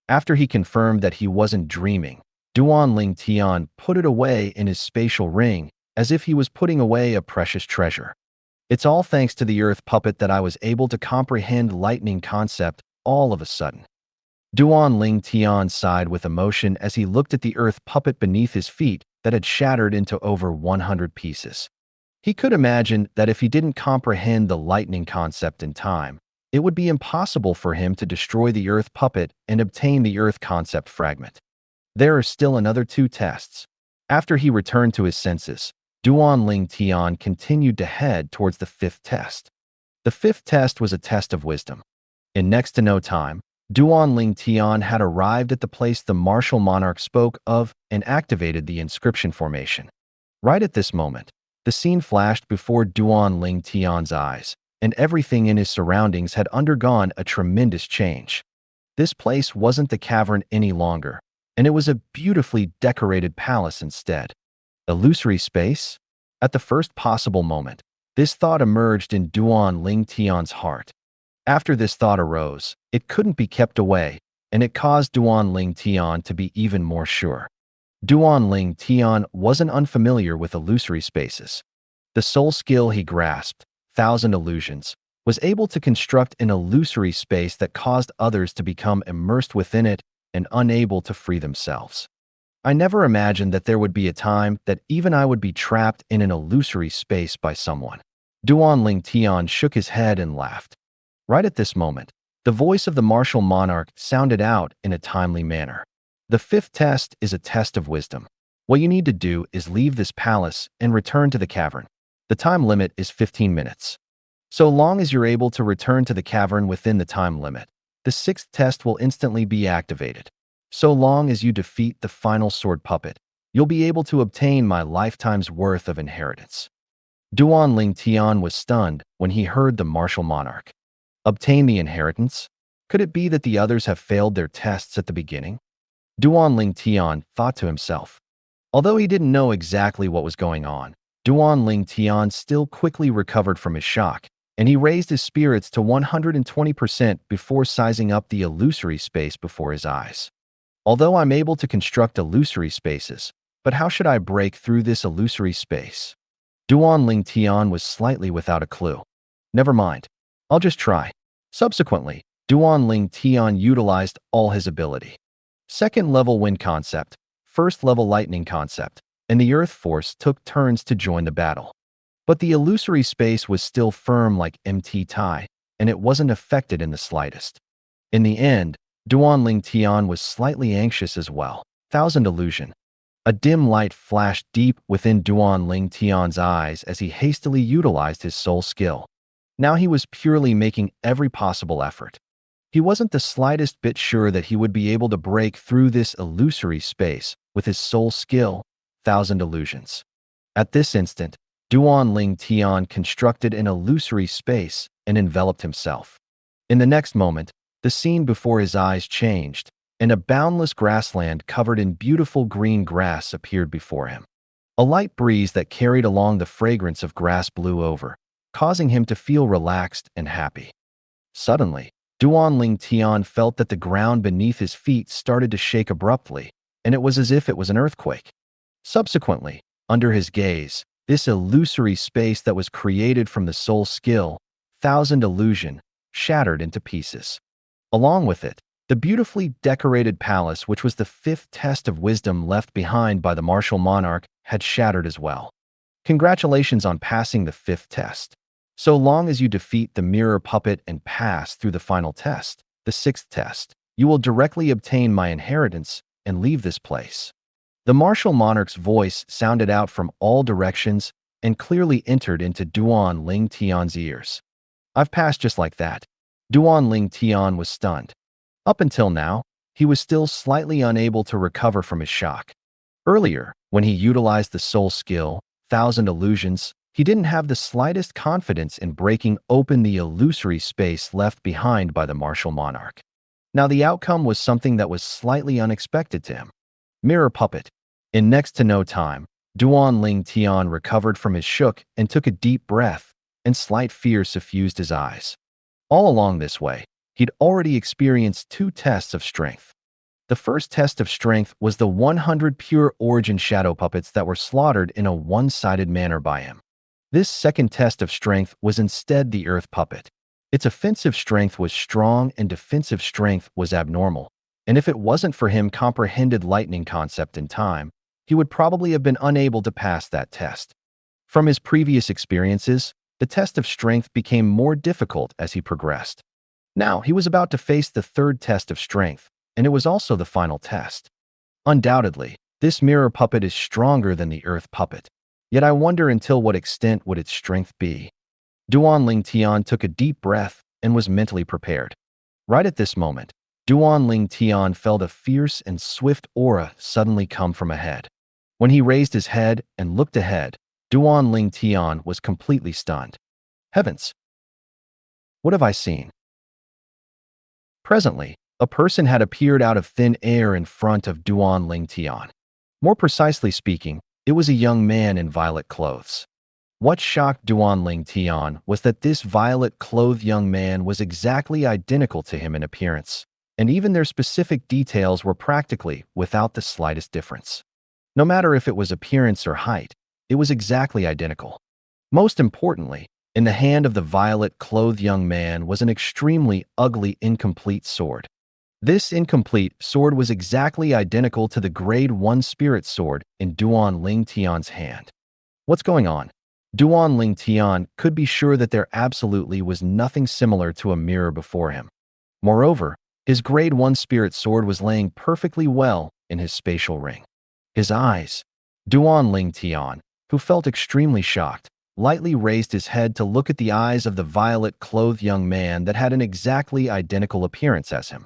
Speaker 2: After he confirmed that he wasn't dreaming, Duan Ling Tian put it away in his spatial ring as if he was putting away a precious treasure. It's all thanks to the earth puppet that I was able to comprehend lightning concept all of a sudden. Duan Ling Tian sighed with emotion as he looked at the earth puppet beneath his feet that had shattered into over 100 pieces. He could imagine that if he didn't comprehend the lightning concept in time, it would be impossible for him to destroy the earth puppet and obtain the earth concept fragment. There are still another 2 tests. After he returned to his senses, Duan Ling Tian continued to head towards the 5th test. The 5th test was a test of wisdom. In next to no time, Duan Ling Tian had arrived at the place the martial monarch spoke of and activated the inscription formation. Right at this moment, the scene flashed before Duan Ling Tian's eyes, and everything in his surroundings had undergone a tremendous change. This place wasn't the cavern any longer, and it was a beautifully decorated palace instead. Illusory space? At the first possible moment, this thought emerged in Duan Ling Tian's heart. After this thought arose, it couldn't be kept away, and it caused Duan Ling Tian to be even more sure. Duan Ling Tian wasn't unfamiliar with illusory spaces. The soul skill he grasped, 1,000 illusions, was able to construct an illusory space that caused others to become immersed within it and unable to free themselves. I never imagined that there would be a time that even I would be trapped in an illusory space by someone. Duan Ling Tian shook his head and laughed. Right at this moment, the voice of the martial monarch sounded out in a timely manner. The 5th test is a test of wisdom. What you need to do is leave this palace and return to the cavern. The time limit is 15 minutes. So long as you're able to return to the cavern within the time limit, the 6th test will instantly be activated. So long as you defeat the final sword puppet, you'll be able to obtain my lifetime's worth of inheritance. Duan Ling Tian was stunned when he heard the martial monarch. Obtain the inheritance? Could it be that the others have failed their tests at the beginning? Duan Ling Tian thought to himself. Although he didn't know exactly what was going on, Duan Ling Tian still quickly recovered from his shock, and he raised his spirits to 120% before sizing up the illusory space before his eyes. Although I'm able to construct illusory spaces, but how should I break through this illusory space? Duan Ling Tian was slightly without a clue. Never mind, I'll just try. Subsequently, Duan Ling Tian utilized all his ability. 2nd level wind concept, 1st level lightning concept, and the earth force took turns to join the battle. But the illusory space was still firm like MT Tai, and it wasn't affected in the slightest. In the end, Duan Ling Tian was slightly anxious as well. 1,000 illusion. A dim light flashed deep within Duan Ling Tian's eyes as he hastily utilized his soul skill. Now he was purely making every possible effort. He wasn't the slightest bit sure that he would be able to break through this illusory space with his soul skill, 1,000 illusions. At this instant, Duan Ling Tian constructed an illusory space and enveloped himself. In the next moment, the scene before his eyes changed, and a boundless grassland covered in beautiful green grass appeared before him. A light breeze that carried along the fragrance of grass blew over, causing him to feel relaxed and happy. Suddenly, Duan Ling Tian felt that the ground beneath his feet started to shake abruptly, and it was as if it was an earthquake. Subsequently, under his gaze, this illusory space that was created from the soul skill, 1,000 illusion, shattered into pieces. Along with it, the beautifully decorated palace, which was the fifth test of wisdom left behind by the martial monarch, had shattered as well. Congratulations on passing the fifth test. So long as you defeat the mirror puppet and pass through the final test, the sixth test, you will directly obtain my inheritance and leave this place. The martial monarch's voice sounded out from all directions and clearly entered into Duan Ling Tian's ears. I've passed just like that. Duan Ling Tian was stunned. Up until now, he was still slightly unable to recover from his shock. Earlier, when he utilized the soul skill, Thousand Illusions, he didn't have the slightest confidence in breaking open the illusory space left behind by the martial monarch. Now the outcome was something that was slightly unexpected to him. Mirror puppet. In next to no time, Duan Ling Tian recovered from his shook and took a deep breath, and slight fear suffused his eyes. All along this way, he'd already experienced 2 tests of strength. The first test of strength was the 100 pure origin shadow puppets that were slaughtered in a one-sided manner by him. This second test of strength was instead the earth puppet. Its offensive strength was strong and defensive strength was abnormal, and if it wasn't for him comprehended lightning concept in time, he would probably have been unable to pass that test. From his previous experiences, the test of strength became more difficult as he progressed. Now, he was about to face the third test of strength, and it was also the final test. Undoubtedly, this mirror puppet is stronger than the earth puppet, yet I wonder until what extent would its strength be. Duan Ling Tian took a deep breath and was mentally prepared. Right at this moment, Duan Ling Tian felt a fierce and swift aura suddenly come from ahead. When he raised his head and looked ahead, Duan Ling Tian was completely stunned. Heavens! What have I seen? Presently, a person had appeared out of thin air in front of Duan Ling Tian. More precisely speaking, it was a young man in violet clothes. What shocked Duan Ling Tian was that this violet-clothed young man was exactly identical to him in appearance, and even their specific details were practically without the slightest difference. No matter if it was appearance or height, it was exactly identical. Most importantly, in the hand of the violet-clothed young man was an extremely ugly, incomplete sword. This incomplete sword was exactly identical to the Grade 1 Spirit Sword in Duan Ling Tian's hand. What's going on? Duan Ling Tian could be sure that there absolutely was nothing similar to a mirror before him. Moreover, his Grade 1 Spirit Sword was laying perfectly well in his spatial ring. His eyes. Duan Ling Tian, who felt extremely shocked, lightly raised his head to look at the eyes of the violet-clothed young man that had an exactly identical appearance as him.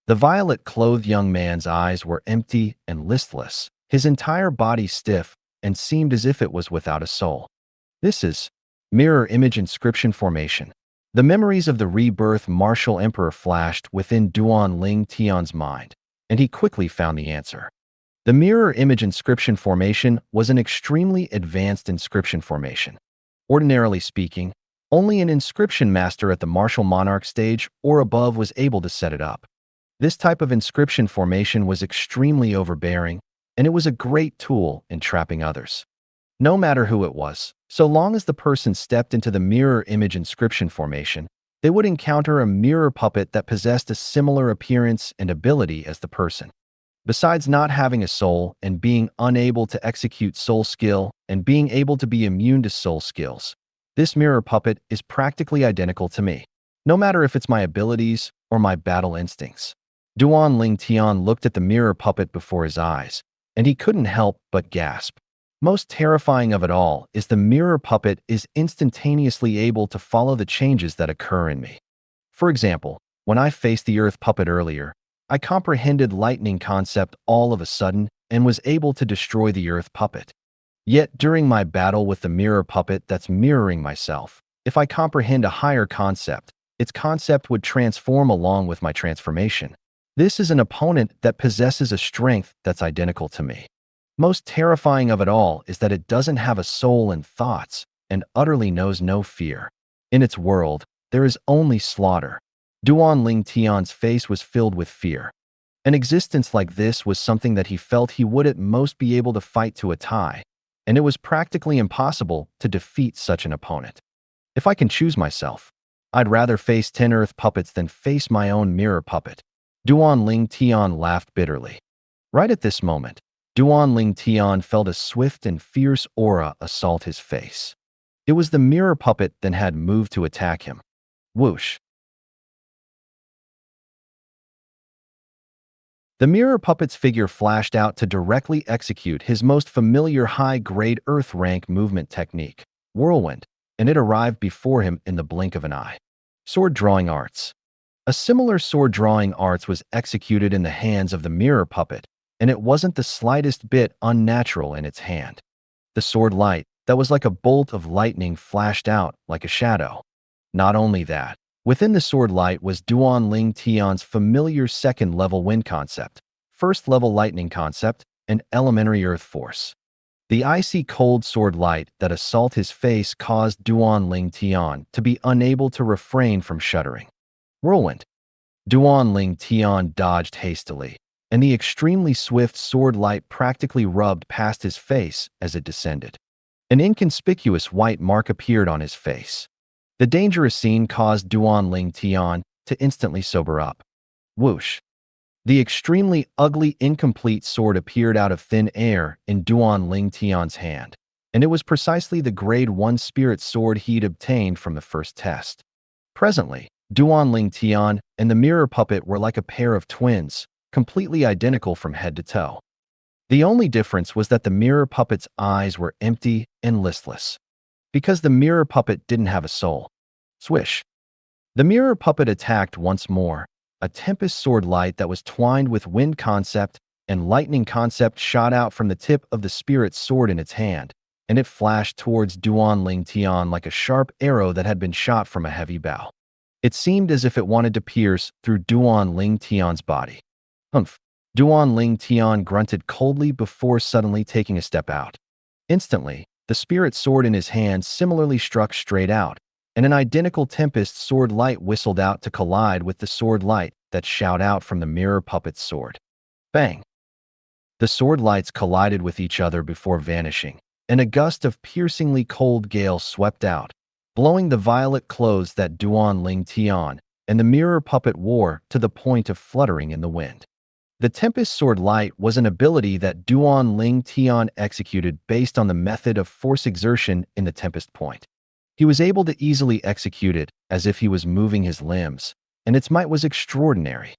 Speaker 2: The violet-clothed young man's eyes were empty and listless, his entire body stiff, and seemed as if it was without a soul. This is mirror image inscription formation. The memories of the Rebirth Martial Emperor flashed within Duan Ling Tian's mind, and he quickly found the answer. The mirror image inscription formation was an extremely advanced inscription formation. Ordinarily speaking, only an inscription master at the martial monarch stage or above was able to set it up. This type of inscription formation was extremely overbearing, and it was a great tool in trapping others. No matter who it was, so long as the person stepped into the mirror image inscription formation, they would encounter a mirror puppet that possessed a similar appearance and ability as the person. Besides not having a soul and being unable to execute soul skill and being able to be immune to soul skills, this mirror puppet is practically identical to me, no matter if it's my abilities or my battle instincts. Duan Ling Tian looked at the mirror puppet before his eyes, and he couldn't help but gasp. Most terrifying of it all is the mirror puppet is instantaneously able to follow the changes that occur in me. For example, when I faced the earth puppet earlier, I comprehended lightning concept all of a sudden and was able to destroy the earth puppet. Yet during my battle with the mirror puppet that's mirroring myself, if I comprehend a higher concept, its concept would transform along with my transformation. This is an opponent that possesses a strength that's identical to me. Most terrifying of it all is that it doesn't have a soul and thoughts and utterly knows no fear. In its world, there is only slaughter. Duan Ling Tian's face was filled with fear. An existence like this was something that he felt he would at most be able to fight to a tie, and it was practically impossible to defeat such an opponent. If I can choose myself, I'd rather face 10 earth puppets than face my own mirror puppet. Duan Ling Tian laughed bitterly. Right at this moment, Duan Ling Tian felt a swift and fierce aura assault his face. It was the mirror puppet that had moved to attack him. Whoosh! The mirror puppet's figure flashed out to directly execute his most familiar high-grade Earth rank movement technique, Whirlwind, and it arrived before him in the blink of an eye. Sword Drawing Arts. A similar sword drawing arts was executed in the hands of the mirror puppet, and it wasn't the slightest bit unnatural in its hand. The sword light, that was like a bolt of lightning, flashed out like a shadow. Not only that, within the sword light was Duan Ling Tian's familiar second-level wind concept, first-level lightning concept, and elementary earth force. The icy cold sword light that assaulted his face caused Duan Ling Tian to be unable to refrain from shuddering. Whirlwind. Duan Ling Tian dodged hastily, and the extremely swift sword light practically rubbed past his face as it descended. An inconspicuous white mark appeared on his face. The dangerous scene caused Duan Ling Tian to instantly sober up. Whoosh! The extremely ugly, incomplete sword appeared out of thin air in Duan Ling Tian's hand, and it was precisely the Grade 1 spirit sword he'd obtained from the first test. Presently, Duan Ling Tian and the mirror puppet were like a pair of twins, completely identical from head to toe. The only difference was that the mirror puppet's eyes were empty and listless. Because the mirror puppet didn't have a soul. Swish! The mirror puppet attacked once more. A tempest sword light that was twined with wind concept and lightning concept shot out from the tip of the spirit sword in its hand, and it flashed towards Duan Ling Tian like a sharp arrow that had been shot from a heavy bow. It seemed as if it wanted to pierce through Duan Ling Tian's body. Humph! Duan Ling Tian grunted coldly before suddenly taking a step out. Instantly, the spirit sword in his hand similarly struck straight out, and an identical tempest sword light whistled out to collide with the sword light that shot out from the mirror puppet's sword. Bang! The sword lights collided with each other before vanishing, and a gust of piercingly cold gale swept out, blowing the violet clothes that Duan Ling Tian and the mirror puppet wore to the point of fluttering in the wind. The Tempest Sword Light was an ability that Duan Ling Tian executed based on the method of force exertion in the Tempest Point. He was able to easily execute it as if he was moving his limbs, and its might was extraordinary.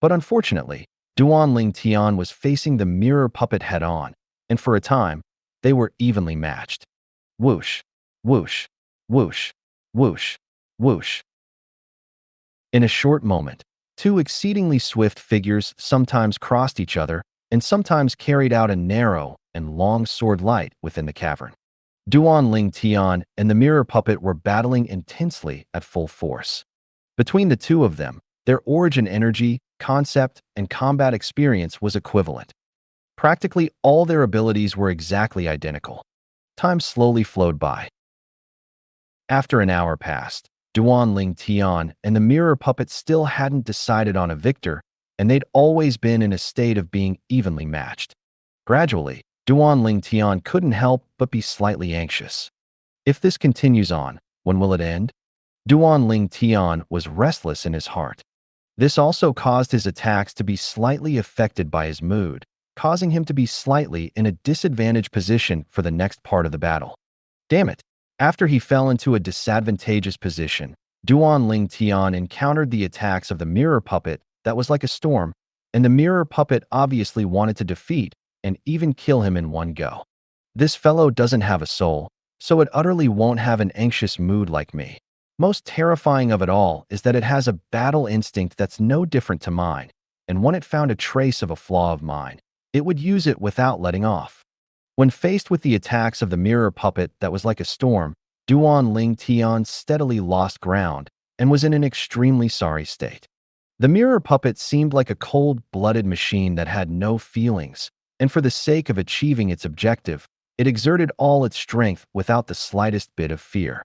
Speaker 2: But unfortunately, Duan Ling Tian was facing the mirror puppet head-on, and for a time, they were evenly matched. Whoosh, whoosh, whoosh, whoosh, whoosh. In a short moment, two exceedingly swift figures sometimes crossed each other and sometimes carried out a narrow and long sword light within the cavern. Duan Ling Tian and the mirror puppet were battling intensely at full force. Between the two of them, their origin energy, concept, and combat experience was equivalent. Practically all their abilities were exactly identical. Time slowly flowed by. After an hour passed, Duan Ling Tian and the mirror puppet still hadn't decided on a victor, and they'd always been in a state of being evenly matched. Gradually, Duan Ling Tian couldn't help but be slightly anxious. If this continues on, when will it end? Duan Ling Tian was restless in his heart. This also caused his attacks to be slightly affected by his mood, causing him to be slightly in a disadvantaged position for the next part of the battle. Damn it! After he fell into a disadvantageous position, Duan Ling Tian encountered the attacks of the mirror puppet that was like a storm, and the mirror puppet obviously wanted to defeat and even kill him in one go. This fellow doesn't have a soul, so it utterly won't have an anxious mood like me. Most terrifying of it all is that it has a battle instinct that's no different to mine, and when it found a trace of a flaw of mine, it would use it without letting off. When faced with the attacks of the mirror puppet that was like a storm, Duan Ling Tian steadily lost ground and was in an extremely sorry state. The mirror puppet seemed like a cold-blooded machine that had no feelings, and for the sake of achieving its objective, it exerted all its strength without the slightest bit of fear.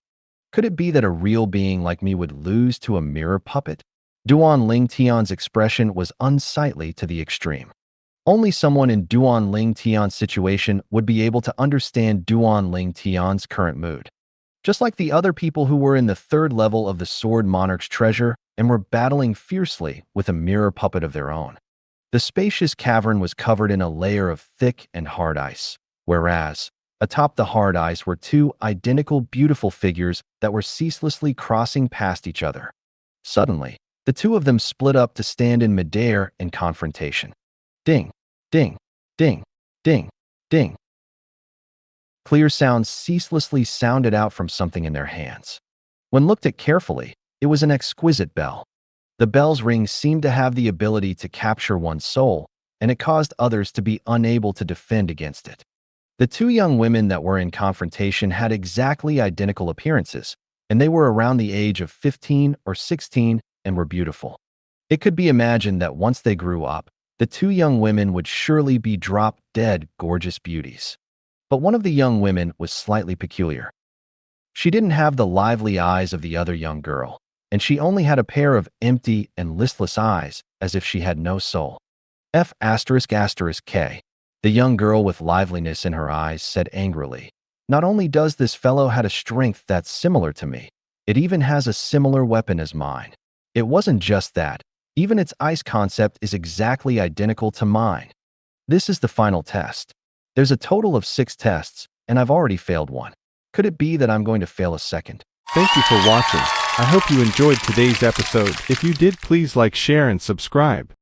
Speaker 2: Could it be that a real being like me would lose to a mirror puppet? Duan Ling Tian's expression was unsightly to the extreme. Only someone in Duan Ling Tian's situation would be able to understand Duan Ling Tian's current mood. just like the other people who were in the third level of the Sword Monarch's treasure and were battling fiercely with a mirror puppet of their own. The spacious cavern was covered in a layer of thick and hard ice, whereas, atop the hard ice were two identical beautiful figures that were ceaselessly crossing past each other. Suddenly, the two of them split up to stand in midair in confrontation. Ding, ding, ding, ding, ding. Clear sounds ceaselessly sounded out from something in their hands. When looked at carefully, it was an exquisite bell. The bell's ring seemed to have the ability to capture one's soul, and it caused others to be unable to defend against it. The two young women that were in confrontation had exactly identical appearances, and they were around the age of 15 or 16 and were beautiful. It could be imagined that once they grew up, the two young women would surely be drop-dead gorgeous beauties. But one of the young women was slightly peculiar. She didn't have the lively eyes of the other young girl, and she only had a pair of empty and listless eyes, as if she had no soul. F***K. The young girl with liveliness in her eyes said angrily, "Not only does this fellow have a strength that's similar to me, it even has a similar weapon as mine. It wasn't just that, even its ice concept is exactly identical to mine. This is the final test. There's a total of 6 tests, and I've already failed one. Could it be that I'm going to fail a second?"
Speaker 1: Thank you for watching. I hope you enjoyed today's episode. If you did, please like, share, and subscribe.